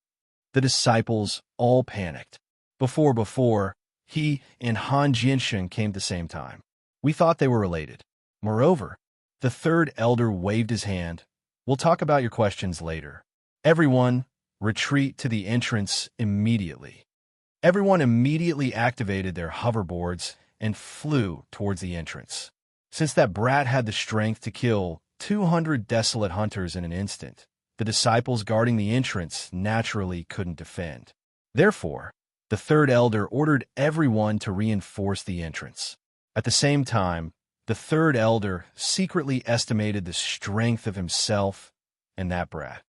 The disciples all panicked. Before, he and Han Jianxing came at the same time. We thought they were related. Moreover, the third elder waved his hand. "We'll talk about your questions later. Everyone, retreat to the entrance immediately." Everyone immediately activated their hoverboards and flew towards the entrance. Since that brat had the strength to kill 200 desolate hunters in an instant, the disciples guarding the entrance naturally couldn't defend. Therefore, the third elder ordered everyone to reinforce the entrance. At the same time, the third elder secretly estimated the strength of himself and that brat.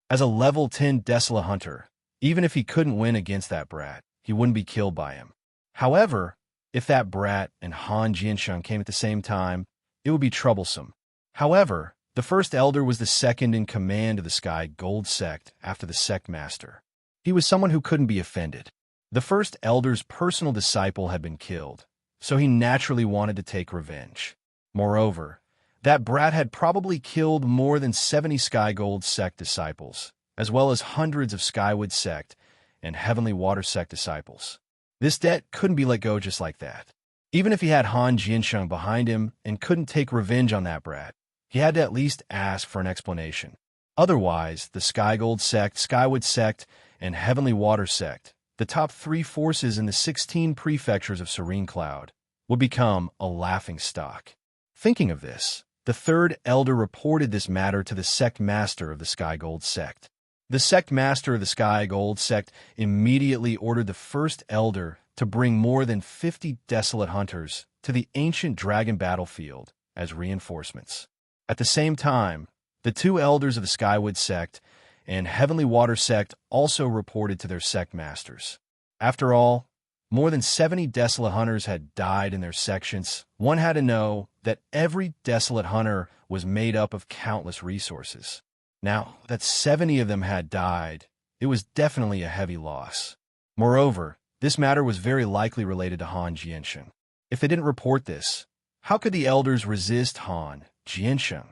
As a level 10 desolate hunter, even if he couldn't win against that brat, he wouldn't be killed by him. However, if that brat and Han Jianxing came at the same time, it would be troublesome. However, the first elder was the second in command of the Sky Gold sect after the sect master. He was someone who couldn't be offended. The first elder's personal disciple had been killed, so he naturally wanted to take revenge. Moreover, that brat had probably killed more than 70 Skygold sect disciples, as well as hundreds of Skywood sect and Heavenly Water sect disciples. This debt couldn't be let go just like that. Even if he had Han Jiansheng behind him and couldn't take revenge on that brat, he had to at least ask for an explanation. Otherwise, the Skygold sect, Skywood sect, and Heavenly Water sect, the top 3 forces in the 16 prefectures of Serene Cloud, would become a laughingstock. Thinking of this, the third elder reported this matter to the sect master of the Skygold sect. The sect master of the Skygold sect immediately ordered the first elder to bring more than 50 desolate hunters to the ancient dragon battlefield as reinforcements. At the same time, the 2 elders of the Skywood sect and Heavenly Water sect also reported to their sect masters. After all, more than 70 desolate hunters had died in their sections. One had to know that every desolate hunter was made up of countless resources. Now that 70 of them had died, it was definitely a heavy loss. Moreover, this matter was very likely related to Han Jiansheng. If they didn't report this, how could the elders resist Han Jiansheng?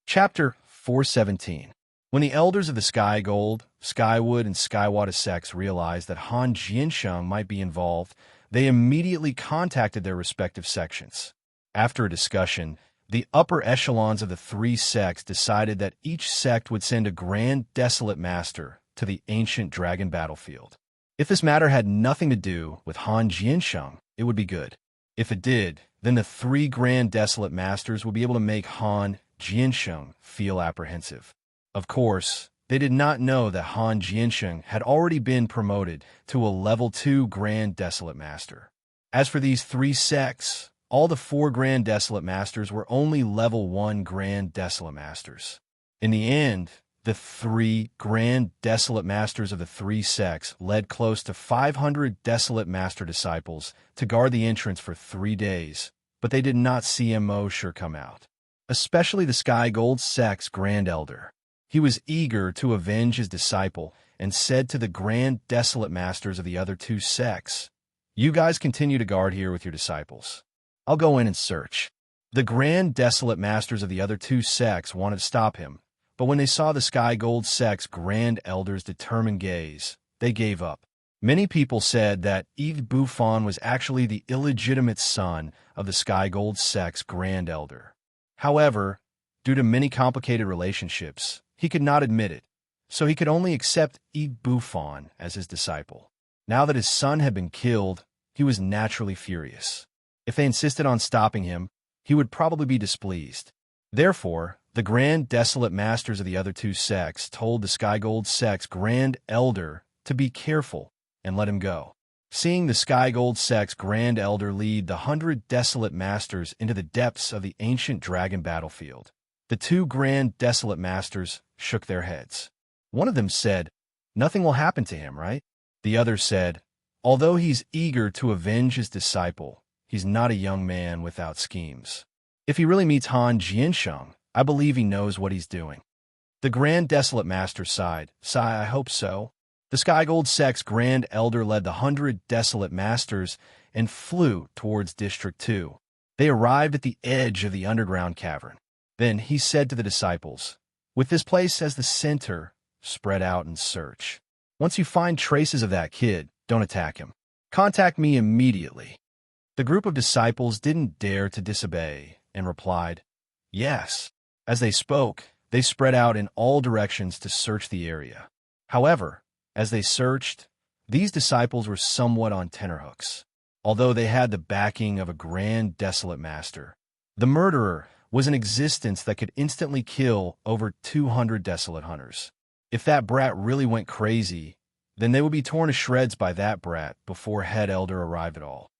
Chapter 417. When the elders of the Skygold, Skywood, and Skywater sects realized that Han Jiansheng might be involved, they immediately contacted their respective sections. After a discussion, the upper echelons of the 3 sects decided that each sect would send a Grand Desolate Master to the ancient dragon battlefield. If this matter had nothing to do with Han Jiansheng, it would be good. If it did, then the 3 Grand Desolate Masters would be able to make Han Jiansheng feel apprehensive. Of course, they did not know that Han Jiansheng had already been promoted to a level 2 Grand Desolate Master. As for these 3 sects, all the 4 Grand Desolate Masters were only level 1 Grand Desolate Masters. In the end, the 3 Grand Desolate Masters of the 3 sects led close to 500 Desolate Master disciples to guard the entrance for 3 days, but they did not see Immerse come out. Especially the Skygold sect's Grand Elder. He was eager to avenge his disciple and said to the Grand Desolate Masters of the other 2 sects, "You guys continue to guard here with your disciples. I'll go in and search." The Grand Desolate Masters of the other 2 sects wanted to stop him, but when they saw the Skygold sect's Grand Elder's determined gaze, they gave up. Many people said that Yves Buffon was actually the illegitimate son of the Skygold sect's Grand Elder. However, due to many complicated relationships, he could not admit it, so he could only accept Yves Buffon as his disciple. Now that his son had been killed, he was naturally furious. If they insisted on stopping him, he would probably be displeased. Therefore, the Grand Desolate Masters of the other 2 sects told the Skygold sect's Grand Elder to be careful and let him go. Seeing the Skygold sect's Grand Elder lead the 100 Desolate Masters into the depths of the ancient dragon battlefield, the 2 Grand Desolate Masters shook their heads. One of them said, "Nothing will happen to him, right?" The other said, "Although he's eager to avenge his disciple, he's not a young man without schemes. If he really meets Han Jiansheng, I believe he knows what he's doing." The Grand Desolate Master sighed. "I hope so." The Skygold sect's Grand Elder led the 100 Desolate Masters and flew towards District 2. They arrived at the edge of the underground cavern. Then he said to the disciples, "With this place as the center, spread out and search. Once you find traces of that kid, don't attack him. Contact me immediately." The group of disciples didn't dare to disobey and replied, "Yes." As they spoke, they spread out in all directions to search the area. However, as they searched, these disciples were somewhat on tenterhooks. Although they had the backing of a Grand Desolate Master, the murderer was an existence that could instantly kill over 200 Desolate Hunters. If that brat really went crazy, then they would be torn to shreds by that brat before Head Elder arrived at all.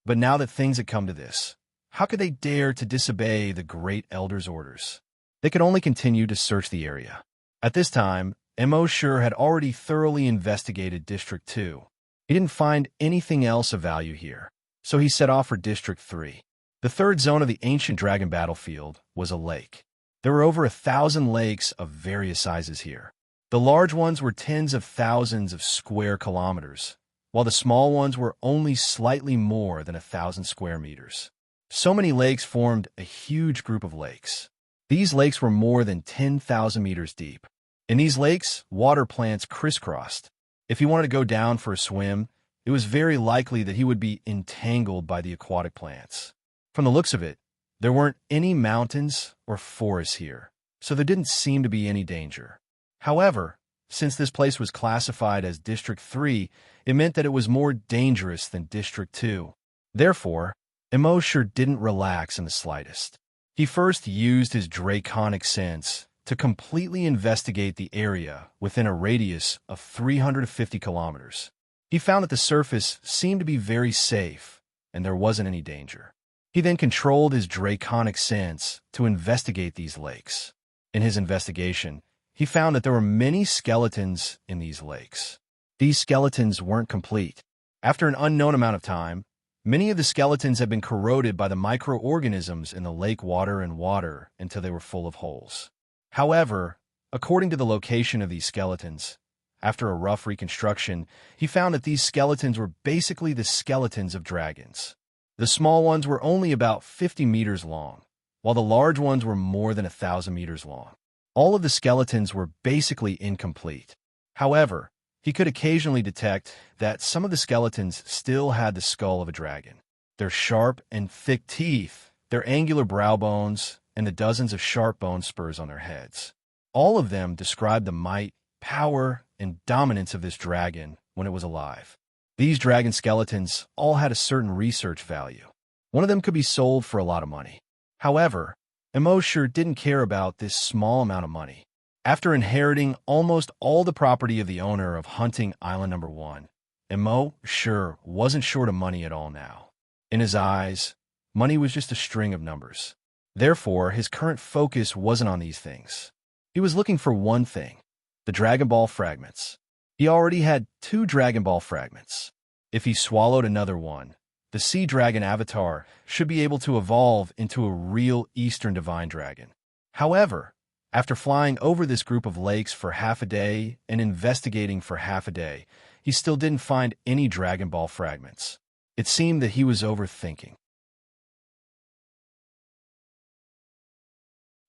But now that things had come to this, how could they dare to disobey the Great Elder's orders? They could only continue to search the area. At this time, Immerse had already thoroughly investigated District 2. He didn't find anything else of value here, so he set off for District 3. The third zone of the ancient dragon battlefield was a lake. There were over 1,000 lakes of various sizes here. The large ones were tens of thousands of square kilometers, while the small ones were only slightly more than 1,000 square meters. So many lakes formed a huge group of lakes. These lakes were more than 10,000 meters deep. In these lakes, water plants crisscrossed. If he wanted to go down for a swim, it was very likely that he would be entangled by the aquatic plants. From the looks of it, there weren't any mountains or forests here, so there didn't seem to be any danger. However, since this place was classified as District 3, it meant that it was more dangerous than District 2. Therefore, Immerse didn't relax in the slightest. He first used his draconic sense to completely investigate the area within a radius of 350 kilometers. He found that the surface seemed to be very safe, and there wasn't any danger. He then controlled his draconic sense to investigate these lakes. In his investigation, he found that there were many skeletons in these lakes. These skeletons weren't complete. After an unknown amount of time, many of the skeletons had been corroded by the microorganisms in the lake water and water until they were full of holes. However, according to the location of these skeletons, after a rough reconstruction, he found that these skeletons were basically the skeletons of dragons. The small ones were only about 50 meters long, while the large ones were more than 1,000 meters long. All of the skeletons were basically incomplete. However, he could occasionally detect that some of the skeletons still had the skull of a dragon. Their sharp and thick teeth, their angular brow bones, and the dozens of sharp bone spurs on their heads. All of them described the might, power, and dominance of this dragon when it was alive. These dragon skeletons all had a certain research value. One of them could be sold for a lot of money. However, Immerse didn't care about this small amount of money. After inheriting almost all the property of the owner of Hunting Island Number 1, Immerse wasn't short of money at all now. In his eyes, money was just a string of numbers. Therefore, his current focus wasn't on these things. He was looking for one thing: the Dragon Ball fragments. He already had 2 Dragon Ball fragments. If he swallowed another one, the Sea Dragon avatar should be able to evolve into a real Eastern Divine Dragon. However, after flying over this group of lakes for half a day and investigating for half a day, he still didn't find any Dragon Ball fragments. It seemed that he was overthinking.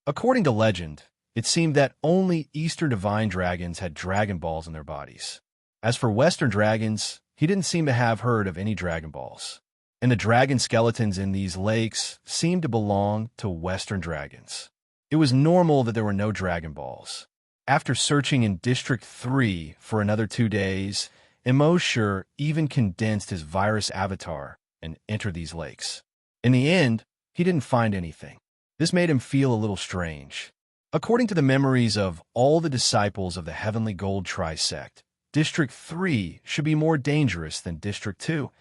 According to legend, it seemed that only Eastern Divine Dragons had Dragon Balls in their bodies. As for Western dragons, he didn't seem to have heard of any Dragon Balls. And the dragon skeletons in these lakes seemed to belong to Western dragons. It was normal that there were no Dragon Balls. After searching in District 3 for another 2 days, Immerse even condensed his virus avatar and entered these lakes. In the end, he didn't find anything. This made him feel a little strange. According to the memories of all the disciples of the Heavenly Gold Trisect, District 3 should be more dangerous than District 2,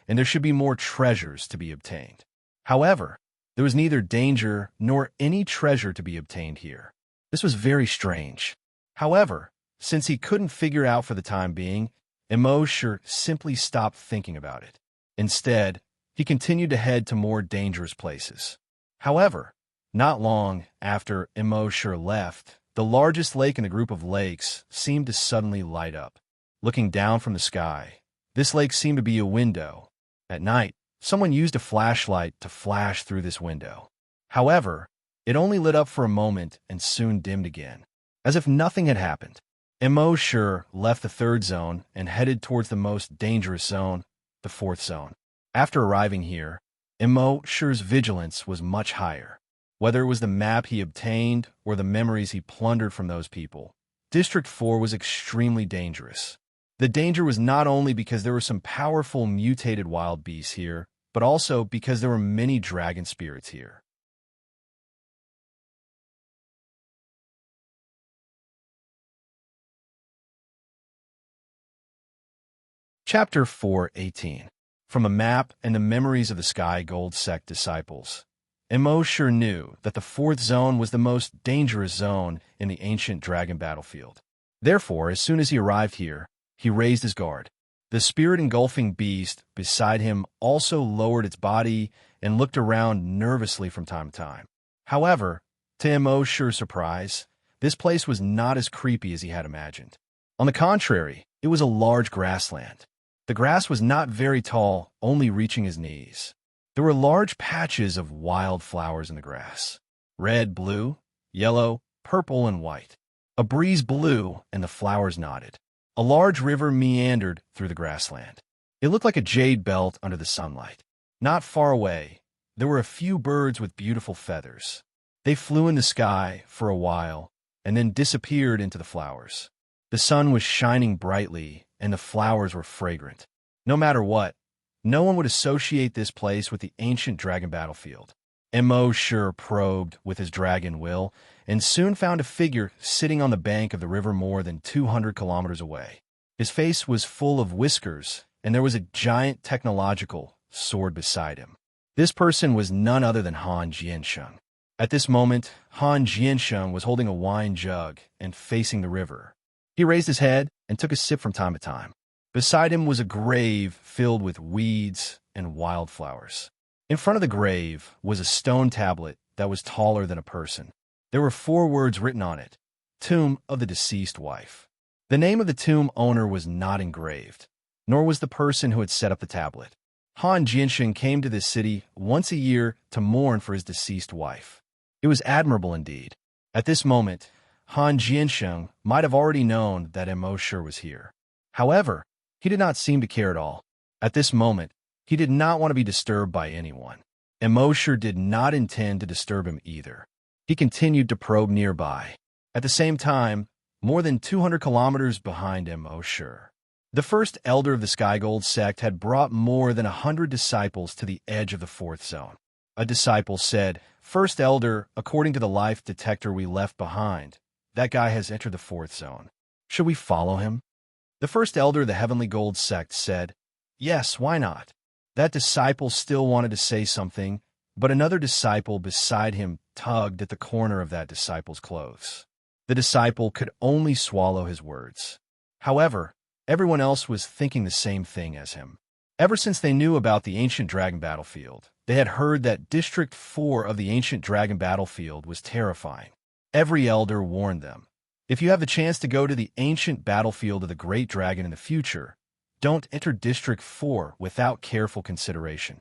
and there should be more treasures to be obtained. However, there was neither danger nor any treasure to be obtained here. This was very strange. However, since he couldn't figure out for the time being, Immerse simply stopped thinking about it. Instead, he continued to head to more dangerous places. However, not long after Immerse left, the largest lake in the group of lakes seemed to suddenly light up. Looking down from the sky, this lake seemed to be a window. At night, someone used a flashlight to flash through this window. However, it only lit up for a moment and soon dimmed again, as if nothing had happened. Immerse left the 3rd zone and headed towards the most dangerous zone, the 4th zone. After arriving here, Immerse's vigilance was much higher. Whether it was the map he obtained or the memories he plundered from those people, District 4 was extremely dangerous. The danger was not only because there were some powerful mutated wild beasts here, but also because there were many dragon spirits here. Chapter 4:18. From a map and the memories of the Sky Gold Sect disciples, Immerse knew that the 4th zone was the most dangerous zone in the ancient dragon battlefield. Therefore, as soon as he arrived here, he raised his guard. The spirit-engulfing beast beside him also lowered its body and looked around nervously from time to time. However, to Immerse's surprise, this place was not as creepy as he had imagined. On the contrary, it was a large grassland. The grass was not very tall, only reaching his knees. There were large patches of wild flowers in the grass. Red, blue, yellow, purple, and white. A breeze blew, and the flowers nodded. A large river meandered through the grassland. It looked like a jade belt under the sunlight. Not far away, there were a few birds with beautiful feathers. They flew in the sky for a while, and then disappeared into the flowers. The sun was shining brightly, and the flowers were fragrant. No matter what, no one would associate this place with the ancient dragon battlefield. Immerse probed with his dragon will, and soon found a figure sitting on the bank of the river more than 200 kilometers away. His face was full of whiskers, and there was a giant technological sword beside him. This person was none other than Han Jiansheng. At this moment, Han Jiansheng was holding a wine jug and facing the river. He raised his head and took a sip from time to time. Beside him was a grave filled with weeds and wildflowers. In front of the grave was a stone tablet that was taller than a person. There were 4 words written on it: Tomb of the Deceased Wife. The name of the tomb owner was not engraved, nor was the person who had set up the tablet. Han Jiansheng came to this city once a year to mourn for his deceased wife. It was admirable indeed. At this moment, Han Jiansheng might have already known that Immerse was here. However, he did not seem to care at all. At this moment, he did not want to be disturbed by anyone. Immerse did not intend to disturb him either. He continued to probe nearby. At the same time, more than 200 kilometers behind Immerse, the first elder of the Skygold sect had brought more than 100 disciples to the edge of the 4th zone. A disciple said, "First elder, according to the life detector we left behind, that guy has entered the 4th zone. Should we follow him?" The first elder of the Heavenly Gold sect said, "Yes, why not?" That disciple still wanted to say something, but another disciple beside him tugged at the corner of that disciple's clothes. The disciple could only swallow his words. However, everyone else was thinking the same thing as him. Ever since they knew about the ancient dragon battlefield, they had heard that District 4 of the ancient dragon battlefield was terrifying. Every elder warned them, if you have the chance to go to the ancient battlefield of the Great Dragon in the future, don't enter District 4 without careful consideration.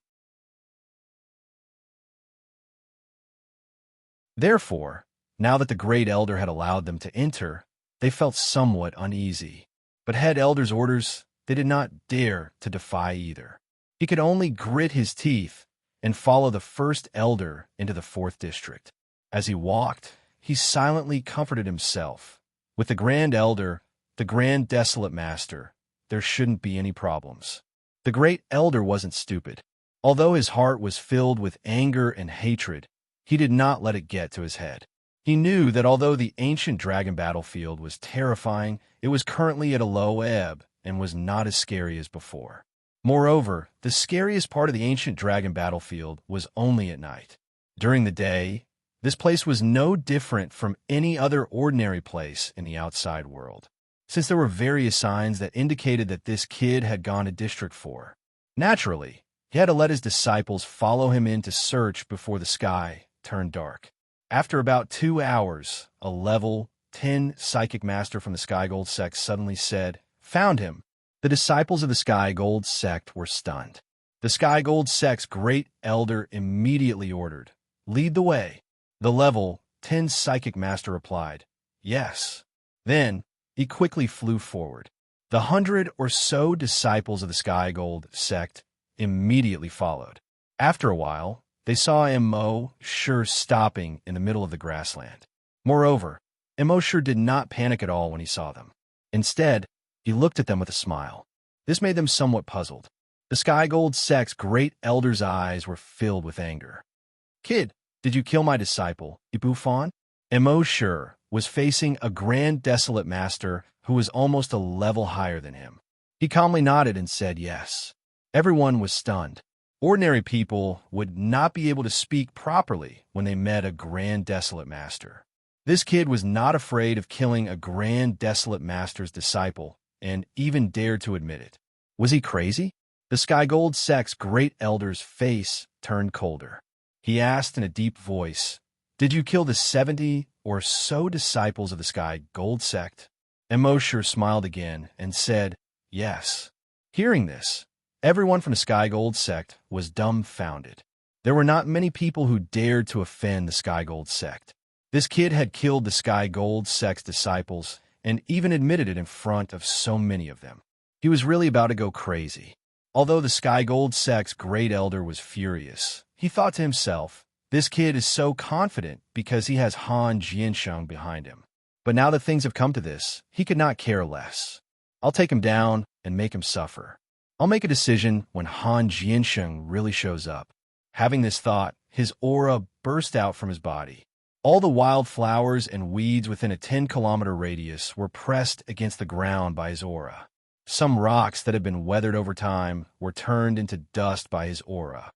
Therefore, now that the Great Elder had allowed them to enter, they felt somewhat uneasy. But head elder's orders, they did not dare to defy either. He could only grit his teeth and follow the first elder into the 4th district. As he walked, he silently comforted himself. With the Grand Elder, the Grand Desolate Master, there shouldn't be any problems. The Great Elder wasn't stupid. Although his heart was filled with anger and hatred, he did not let it get to his head. He knew that although the ancient dragon battlefield was terrifying, it was currently at a low ebb and was not as scary as before. Moreover, the scariest part of the ancient dragon battlefield was only at night. During the day, this place was no different from any other ordinary place in the outside world, since there were various signs that indicated that this kid had gone to District 4. Naturally, he had to let his disciples follow him in to search before the sky turned dark. After about 2 hours, a level 10 psychic master from the Skygold sect suddenly said, "Found him." The disciples of the Skygold sect were stunned. The Skygold sect's great elder immediately ordered, "Lead the way." The level 10 psychic master replied, "Yes." Then, he quickly flew forward. The 100 or so disciples of the Skygold sect immediately followed. After a while, they saw Immerse stopping in the middle of the grassland. Moreover, Immerse did not panic at all when he saw them. Instead, he looked at them with a smile. This made them somewhat puzzled. The Skygold sect's great elder's eyes were filled with anger. "Kid, did you kill my disciple, Ibuffon?" Immerse was facing a Grand Desolate Master who was almost a level higher than him. He calmly nodded and said yes. Everyone was stunned. Ordinary people would not be able to speak properly when they met a Grand Desolate Master. This kid was not afraid of killing a Grand Desolate Master's disciple and even dared to admit it. Was he crazy? The Sky Gold Sect's great elder's face turned colder. He asked in a deep voice, "Did you kill the 70 or so disciples of the Sky Gold Sect?" Immerse smiled again and said, "Yes." Hearing this, everyone from the Sky Gold Sect was dumbfounded. There were not many people who dared to offend the Sky Gold Sect. This kid had killed the Sky Gold Sect's disciples and even admitted it in front of so many of them. He was really about to go crazy. Although the Sky Gold Sect's great elder was furious, he thought to himself, "This kid is so confident because he has Han Jiansheng behind him. But now that things have come to this, he could not care less. I'll take him down and make him suffer. I'll make a decision when Han Jiansheng really shows up." Having this thought, his aura burst out from his body. All the wild flowers and weeds within a 10-kilometer radius were pressed against the ground by his aura. Some rocks that had been weathered over time were turned into dust by his aura.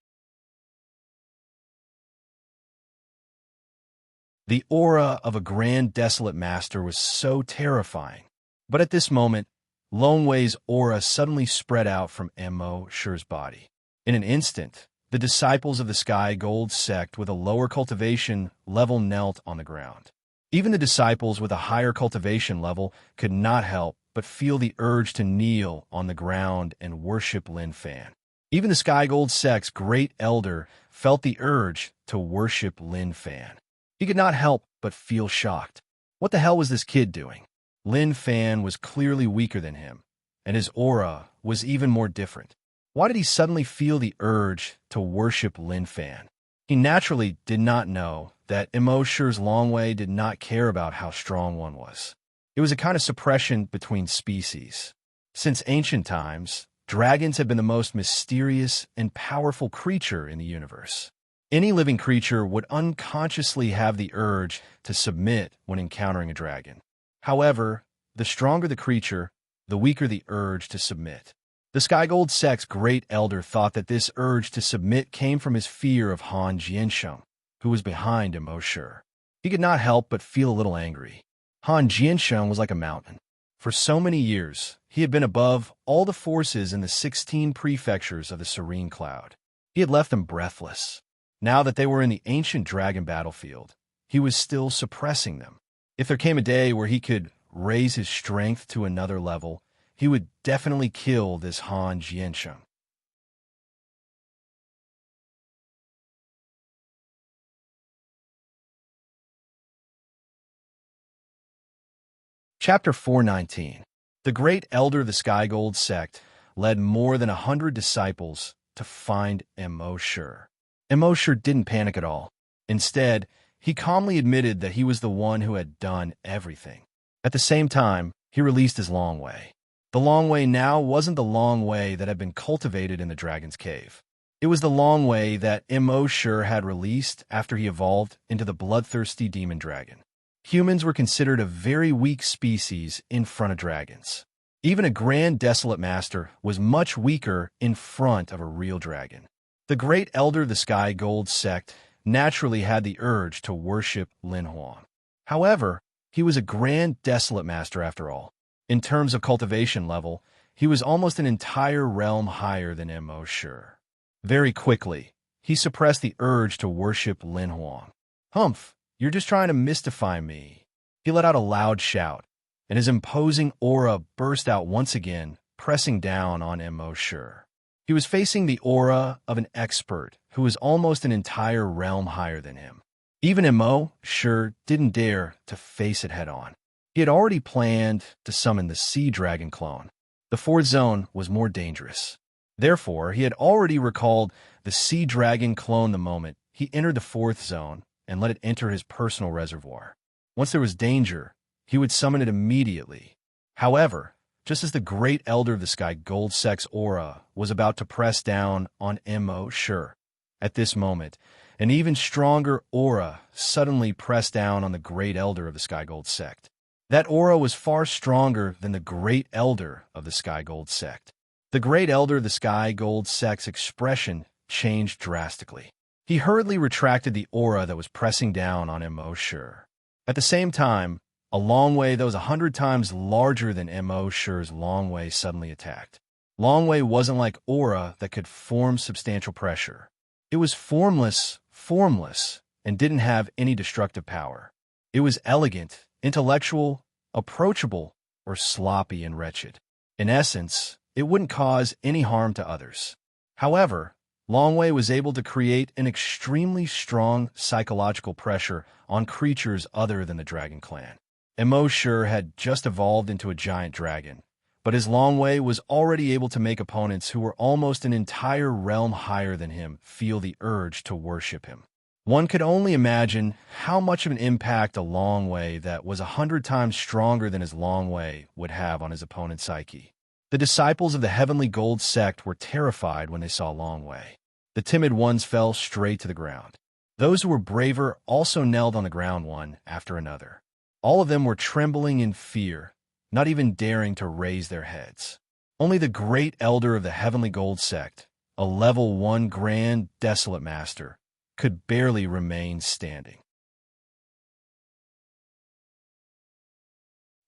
The aura of a grand desolate master was so terrifying. But at this moment, Lone Wei's aura suddenly spread out from Immerse's body. In an instant, the disciples of the Sky Gold Sect with a lower cultivation level knelt on the ground. Even the disciples with a higher cultivation level could not help but feel the urge to kneel on the ground and worship Lin Fan. Even the Sky Gold Sect's great elder felt the urge to worship Lin Fan. He could not help but feel shocked. What the hell was this kid doing? Lin Fan was clearly weaker than him, and his aura was even more different. Why did he suddenly feel the urge to worship Lin Fan? He naturally did not know that Immerse's Long Wei did not care about how strong one was. It was a kind of suppression between species. Since ancient times, dragons have been the most mysterious and powerful creature in the universe. Any living creature would unconsciously have the urge to submit when encountering a dragon. However, the stronger the creature, the weaker the urge to submit. The Sky Gold Sect's great elder thought that this urge to submit came from his fear of Han Jiansheng, who was behind Immerse. He could not help but feel a little angry. Han Jiansheng was like a mountain. For so many years, he had been above all the forces in the 16 prefectures of the Serene Cloud. He had left them breathless. Now that they were in the ancient dragon battlefield, he was still suppressing them. If there came a day where he could raise his strength to another level, he would definitely kill this Han Jiansheng. Chapter 419. The great elder of the Sky Gold Sect led more than 100 disciples to find Immerse. Immerse didn't panic at all. Instead, he calmly admitted that he was the one who had done everything. At the same time, he released his Long Wei. The Long Wei now wasn't the Long Wei that had been cultivated in the Dragon's Cave. It was the Long Wei that Immerse had released after he evolved into the bloodthirsty demon dragon. Humans were considered a very weak species in front of dragons. Even a grand desolate master was much weaker in front of a real dragon. The great elder of the Sky Gold Sect naturally had the urge to worship Lin Huang. However, he was a grand desolate master after all. In terms of cultivation level, he was almost an entire realm higher than Immerse. Very quickly, he suppressed the urge to worship Lin Huang. "Humph! You're just trying to mystify me." He let out a loud shout, and his imposing aura burst out once again, pressing down on Immerse. He was facing the aura of an expert who was almost an entire realm higher than him. Even Immerse didn't dare to face it head-on. He had already planned to summon the Sea Dragon clone. The fourth zone was more dangerous. Therefore, he had already recalled the Sea Dragon clone the moment he entered the fourth zone and let it enter his personal reservoir. Once there was danger, he would summon it immediately. However, just as the great elder of the Sky Gold Sect's aura was about to press down on Immerse, at this moment, an even stronger aura suddenly pressed down on the great elder of the Sky Gold Sect. That aura was far stronger than the great elder of the Sky Gold Sect. The great elder of the Sky Gold Sect's expression changed drastically. He hurriedly retracted the aura that was pressing down on Immerse. At the same time, a Long Wei that was 100 times larger than Immerse's Long Wei suddenly attacked. Longway wasn't like aura that could form substantial pressure. It was formless, and didn't have any destructive power. It was elegant, intellectual, approachable, or sloppy and wretched. In essence, it wouldn't cause any harm to others. However, Longway was able to create an extremely strong psychological pressure on creatures other than the dragon clan. Immerse had just evolved into a giant dragon, but his Longway was already able to make opponents who were almost an entire realm higher than him feel the urge to worship him. One could only imagine how much of an impact a Longway that was 100 times stronger than his Longway would have on his opponent's psyche. The disciples of the Heavenly Gold sect were terrified when they saw Longway. The timid ones fell straight to the ground. Those who were braver also knelt on the ground one after another. All of them were trembling in fear, not even daring to raise their heads. Only the great elder of the Heavenly Gold sect, a level 1 Grand Desolate Master, could barely remain standing.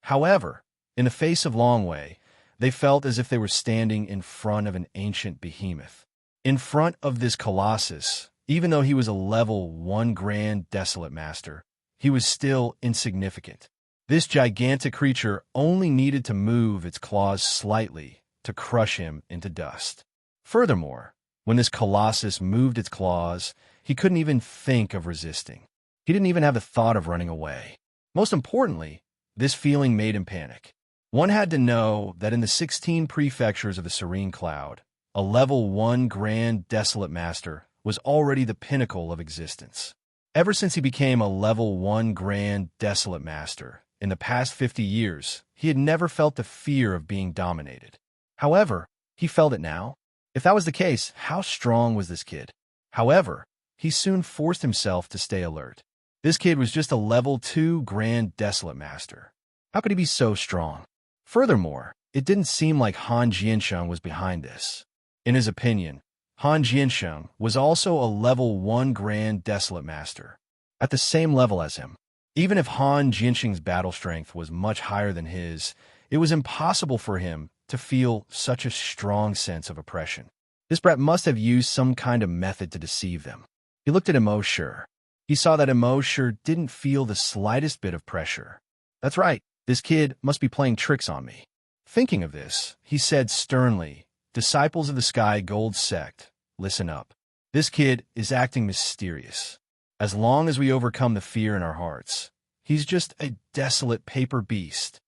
However, in the face of Longway, they felt as if they were standing in front of an ancient behemoth. In front of this colossus, even though he was a level 1 Grand Desolate Master, he was still insignificant. This gigantic creature only needed to move its claws slightly to crush him into dust. Furthermore, when this colossus moved its claws, he couldn't even think of resisting. He didn't even have the thought of running away. Most importantly, this feeling made him panic. One had to know that in the 16 prefectures of the Serene Cloud, a level 1 Grand Desolate Master was already the pinnacle of existence. Ever since he became a level 1 Grand Desolate Master, in the past 50 years, he had never felt the fear of being dominated. However, he felt it now. If that was the case, how strong was this kid? However, he soon forced himself to stay alert. This kid was just a level 2 Grand Desolate Master. How could he be so strong? Furthermore, it didn't seem like Han Jiansheng was behind this. In his opinion, Han Jiansheng was also a level 1 Grand Desolate Master, at the same level as him. Even if Han Jiansheng's battle strength was much higher than his, it was impossible for him to feel such a strong sense of oppression. This brat must have used some kind of method to deceive them. He looked at Immerse. He saw that Immerse didn't feel the slightest bit of pressure. That's right, this kid must be playing tricks on me. Thinking of this, he said sternly, "Disciples of the Sky Gold Sect, listen up. This kid is acting mysterious. As long as we overcome the fear in our hearts, he's just a desolate paper beast."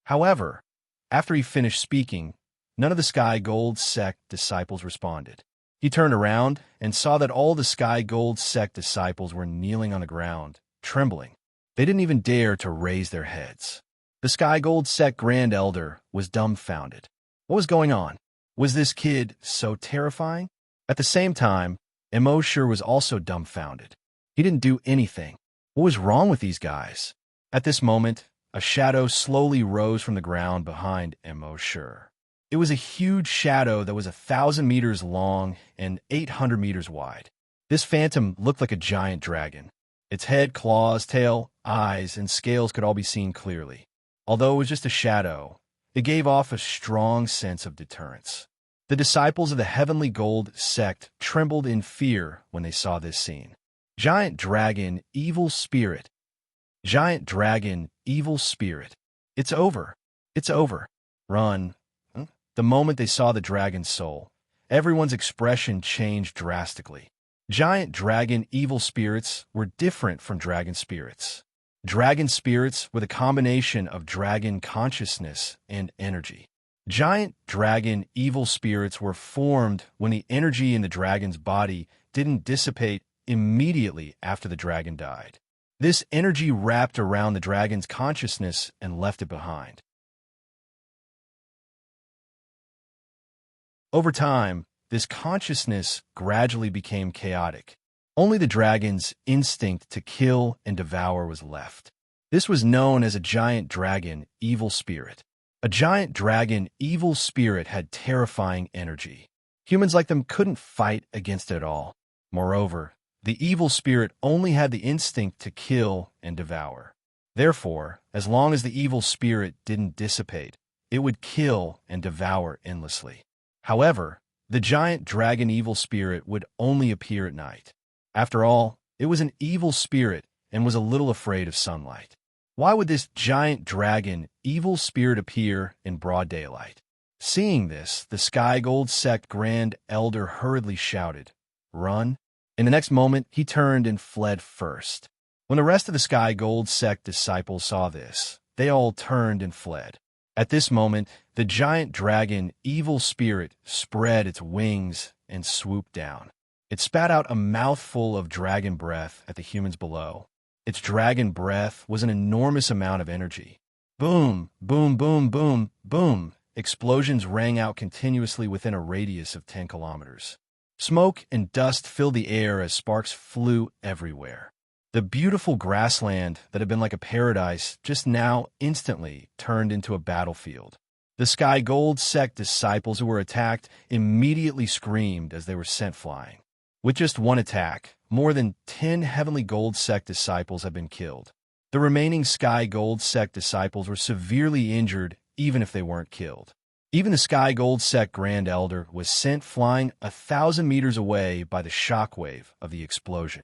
However, after he finished speaking, none of the Sky Gold Sect disciples responded. He turned around and saw that all the Sky Gold Sect disciples were kneeling on the ground, trembling. They didn't even dare to raise their heads. The Sky Gold Sect Grand Elder was dumbfounded. What was going on? Was this kid so terrifying? At the same time, Immerse was also dumbfounded. He didn't do anything. What was wrong with these guys? At this moment, a shadow slowly rose from the ground behind Immerse. It was a huge shadow that was 1,000 meters long and 800 meters wide. This phantom looked like a giant dragon. Its head, claws, tail, eyes, and scales could all be seen clearly. Although it was just a shadow, it gave off a strong sense of deterrence. The disciples of the Heavenly Gold sect trembled in fear when they saw this scene. Giant dragon, evil spirit. Giant dragon, evil spirit. It's over. It's over. Run. The moment they saw the dragon's soul, everyone's expression changed drastically. Giant dragon evil spirits were different from dragon spirits. Dragon spirits were the combination of dragon consciousness and energy. Giant dragon evil spirits were formed when the energy in the dragon's body didn't dissipate immediately after the dragon died. This energy wrapped around the dragon's consciousness and left it behind. Over time, this consciousness gradually became chaotic. Only the dragon's instinct to kill and devour was left. This was known as a giant dragon evil spirit. A giant dragon evil spirit had terrifying energy. Humans like them couldn't fight against it at all. Moreover, the evil spirit only had the instinct to kill and devour. Therefore, as long as the evil spirit didn't dissipate, it would kill and devour endlessly. However, the giant dragon evil spirit would only appear at night. After all, it was an evil spirit and was a little afraid of sunlight. Why would this giant dragon evil spirit appear in broad daylight? Seeing this, the Sky Gold Sect Grand Elder hurriedly shouted, "Run!" In the next moment, he turned and fled first. When the rest of the Sky Gold Sect disciples saw this, they all turned and fled. At this moment, the giant dragon evil spirit spread its wings and swooped down. It spat out a mouthful of dragon breath at the humans below. Its dragon breath was an enormous amount of energy. Boom, boom, boom, boom, boom. Explosions rang out continuously within a radius of 10 kilometers. Smoke and dust filled the air as sparks flew everywhere. The beautiful grassland that had been like a paradise just now instantly turned into a battlefield. The Sky Gold Sect disciples who were attacked immediately screamed as they were sent flying. With just one attack, more than 10 Heavenly Gold Sect disciples had been killed. The remaining Sky Gold Sect disciples were severely injured even if they weren't killed. Even the Sky Gold Sect Grand Elder was sent flying 1,000 meters away by the shockwave of the explosion.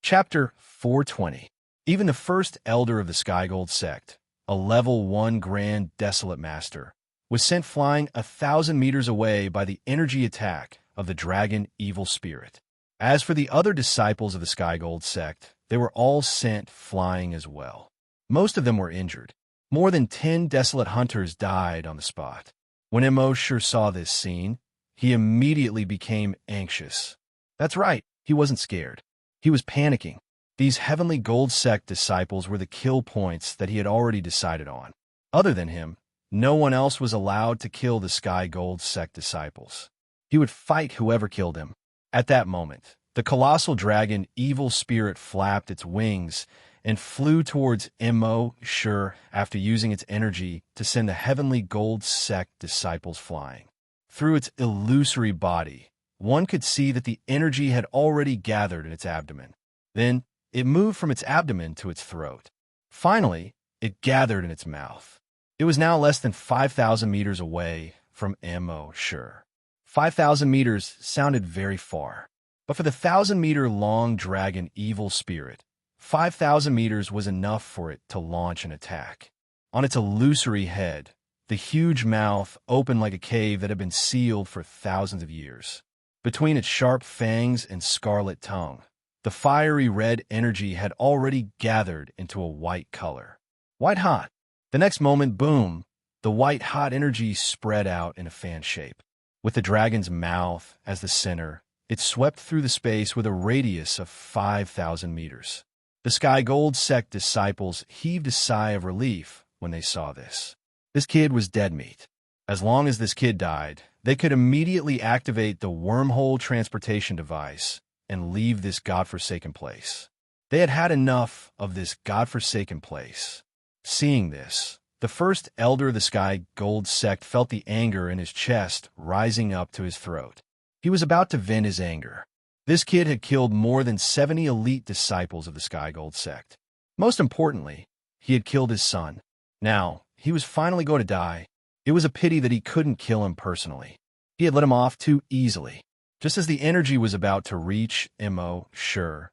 Chapter 420. Even the first elder of the Sky Gold Sect, a level 1 Grand Desolate Master, was sent flying 1,000 meters away by the energy attack of the dragon evil spirit. As for the other disciples of the Sky Gold Sect, they were all sent flying as well. Most of them were injured. More than 10 desolate hunters died on the spot. When Immerse saw this scene, he immediately became anxious. That's right, he wasn't scared. He was panicking. These Heavenly Gold Sect disciples were the kill points that he had already decided on. Other than him, no one else was allowed to kill the Sky Gold Sect disciples. He would fight whoever killed him. At that moment, the colossal dragon evil spirit flapped its wings and flew towards Immerse after using its energy to send the Heavenly Gold Sect disciples flying. Through its illusory body, one could see that the energy had already gathered in its abdomen. Then, it moved from its abdomen to its throat. Finally, it gathered in its mouth. It was now less than 5,000 meters away from Immerse. 5,000 meters sounded very far. But for the 1,000-meter-long dragon evil spirit, 5,000 meters was enough for it to launch an attack. On its illusory head, the huge mouth opened like a cave that had been sealed for thousands of years. Between its sharp fangs and scarlet tongue, the fiery red energy had already gathered into a white color. White hot. The next moment, boom, the white hot energy spread out in a fan shape. With the dragon's mouth as the center, it swept through the space with a radius of 5,000 meters. The Sky Gold Sect disciples heaved a sigh of relief when they saw this. This kid was dead meat. As long as this kid died, they could immediately activate the wormhole transportation device and leave this godforsaken place. They had had enough of this godforsaken place. Seeing this, the first elder of the Sky Gold Sect felt the anger in his chest rising up to his throat. He was about to vent his anger. This kid had killed more than 70 elite disciples of the Sky Gold Sect. Most importantly, he had killed his son. Now, he was finally going to die. It was a pity that he couldn't kill him personally. He had let him off too easily. Just as the energy was about to reach Immerse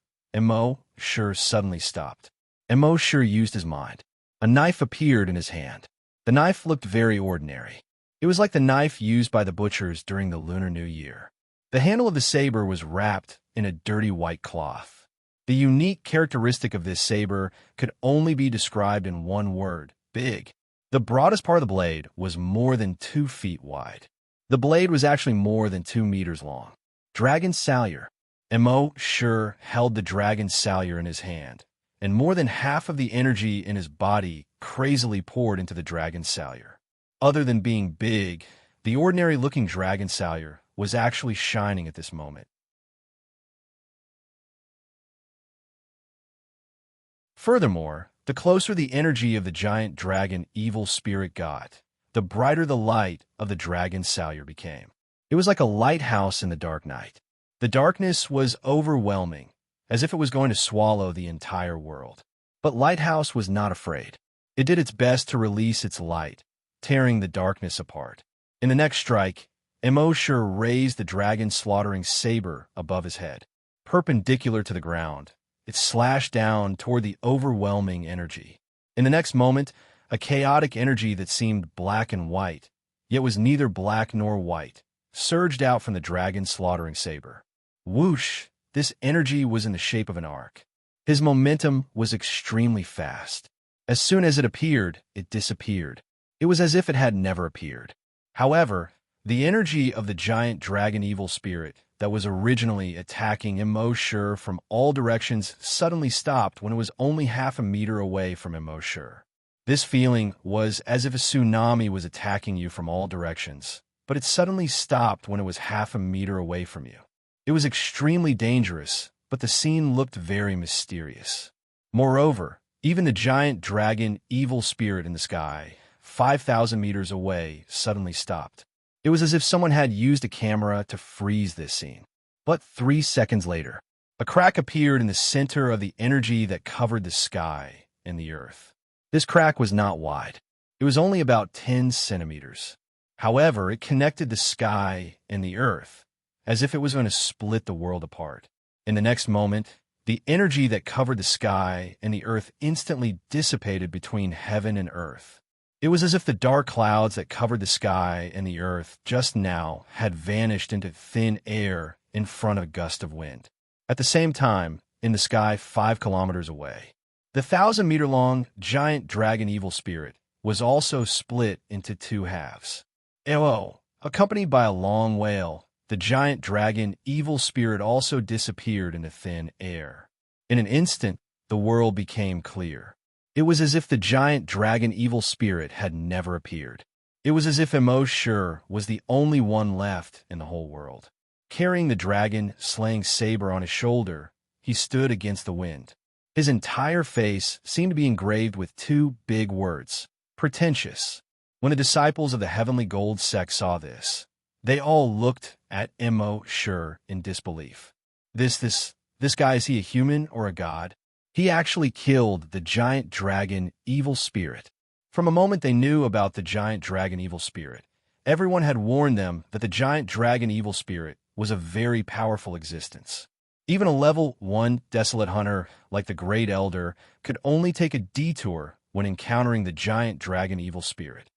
suddenly stopped. Immerse used his mind. A knife appeared in his hand. The knife looked very ordinary. It was like the knife used by the butchers during the Lunar New Year. The handle of the saber was wrapped in a dirty white cloth. The unique characteristic of this saber could only be described in one word: big. The broadest part of the blade was more than 2 feet wide. The blade was actually more than 2 meters long. Dragon Salyer. Immerse held the Dragon Salyer in his hand, and more than half of the energy in his body crazily poured into the Dragon Salyer. Other than being big, the ordinary-looking Dragon Salyer was actually shining at this moment. Furthermore, the closer the energy of the giant dragon evil spirit got, the brighter the light of the Dragon Salyer became. It was like a lighthouse in the dark night. The darkness was overwhelming, as if it was going to swallow the entire world. But Lighthouse was not afraid. It did its best to release its light, tearing the darkness apart. In the next strike, Immerse raised the dragon-slaughtering saber above his head. Perpendicular to the ground, it slashed down toward the overwhelming energy. In the next moment, a chaotic energy that seemed black and white, yet was neither black nor white, surged out from the dragon-slaughtering saber. Whoosh! This energy was in the shape of an arc. His momentum was extremely fast. As soon as it appeared, it disappeared. It was as if it had never appeared. However, the energy of the giant dragon evil spirit that was originally attacking Immerse from all directions suddenly stopped when it was only half a meter away from Immerse. This feeling was as if a tsunami was attacking you from all directions, but it suddenly stopped when it was half a meter away from you. It was extremely dangerous, but the scene looked very mysterious. Moreover, even the giant dragon evil spirit in the sky, 5,000 meters away, suddenly stopped. It was as if someone had used a camera to freeze this scene. But 3 seconds later, a crack appeared in the center of the energy that covered the sky and the earth. This crack was not wide. It was only about 10 centimeters. However, it connected the sky and the earth, as if it was going to split the world apart. In the next moment, the energy that covered the sky and the earth instantly dissipated between heaven and earth. It was as if the dark clouds that covered the sky and the earth just now had vanished into thin air in front of a gust of wind. At the same time, in the sky 5 kilometers away, the 1,000-meter-long giant dragon evil spirit was also split into 2 halves. Accompanied by a long wail, the giant dragon evil spirit also disappeared into thin air. In an instant, the world became clear. It was as if the giant dragon evil spirit had never appeared. It was as if Immerse was the only one left in the whole world. Carrying the dragon-slaying saber on his shoulder, he stood against the wind. His entire face seemed to be engraved with 2 big words, pretentious. When the disciples of the heavenly gold sect saw this, they all looked at Immerse in disbelief. This guy, is he a human or a god? He actually killed the giant dragon evil spirit. From a moment they knew about the giant dragon evil spirit, everyone had warned them that the giant dragon evil spirit was a very powerful existence. Even a level 1 desolate hunter like the Great Elder could only take a detour when encountering the giant dragon evil spirit.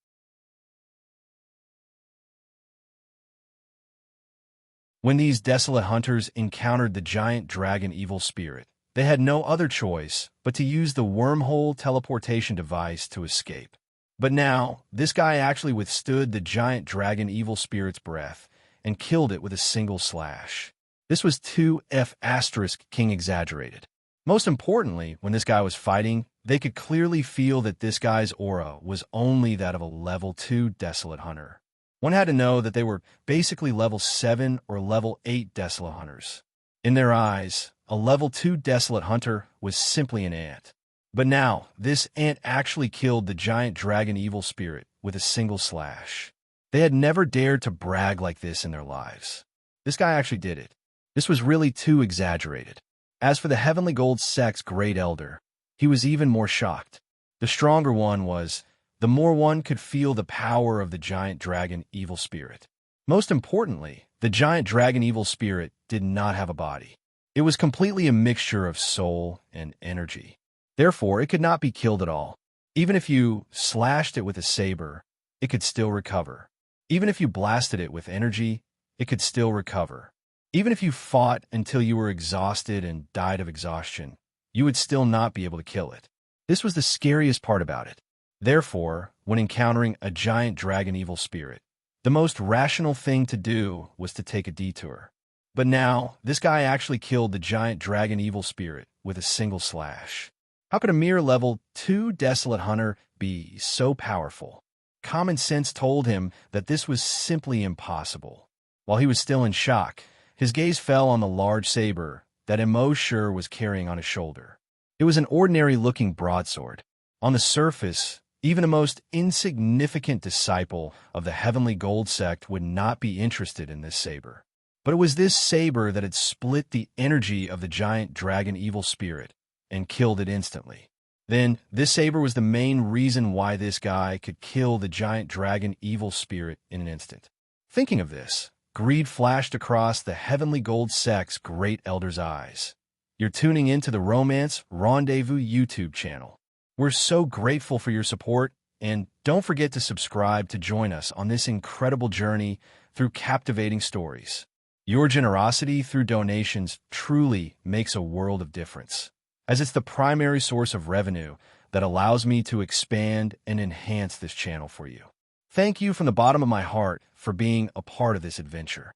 When these desolate hunters encountered the giant dragon evil spirit, they had no other choice but to use the wormhole teleportation device to escape. But now, this guy actually withstood the giant dragon evil spirit's breath and killed it with a single slash. This was 2F** king exaggerated. Most importantly, when this guy was fighting, they could clearly feel that this guy's aura was only that of a level 2 desolate hunter. One had to know that they were basically level 7 or level 8 desolate hunters. In their eyes, a level 2 desolate hunter was simply an ant. But now, this ant actually killed the giant dragon evil spirit with a single slash. They had never dared to brag like this in their lives. This guy actually did it. This was really too exaggerated. As for the Heavenly Gold sect's Great Elder, he was even more shocked. The stronger one was, the more one could feel the power of the giant dragon evil spirit. Most importantly, the giant dragon evil spirit did not have a body. It was completely a mixture of soul and energy. Therefore, it could not be killed at all. Even if you slashed it with a saber, it could still recover. Even if you blasted it with energy, it could still recover. Even if you fought until you were exhausted and died of exhaustion, you would still not be able to kill it. This was the scariest part about it. Therefore, when encountering a giant dragon evil spirit, the most rational thing to do was to take a detour. But now, this guy actually killed the giant dragon evil spirit with a single slash. How could a mere level 2 desolate hunter be so powerful? Common sense told him that this was simply impossible. While he was still in shock, his gaze fell on the large saber that Immerse was carrying on his shoulder. It was an ordinary-looking broadsword. On the surface, even the most insignificant disciple of the Heavenly Gold sect would not be interested in this saber. But it was this saber that had split the energy of the giant dragon evil spirit and killed it instantly. Then, this saber was the main reason why this guy could kill the giant dragon evil spirit in an instant. Thinking of this, greed flashed across the heavenly gold sex great elder's eyes. You're tuning into the Romance Rendezvous YouTube channel. We're so grateful for your support, and don't forget to subscribe to join us on this incredible journey through captivating stories. Your generosity through donations truly makes a world of difference, as it's the primary source of revenue that allows me to expand and enhance this channel for you. Thank you from the bottom of my heart for being a part of this adventure.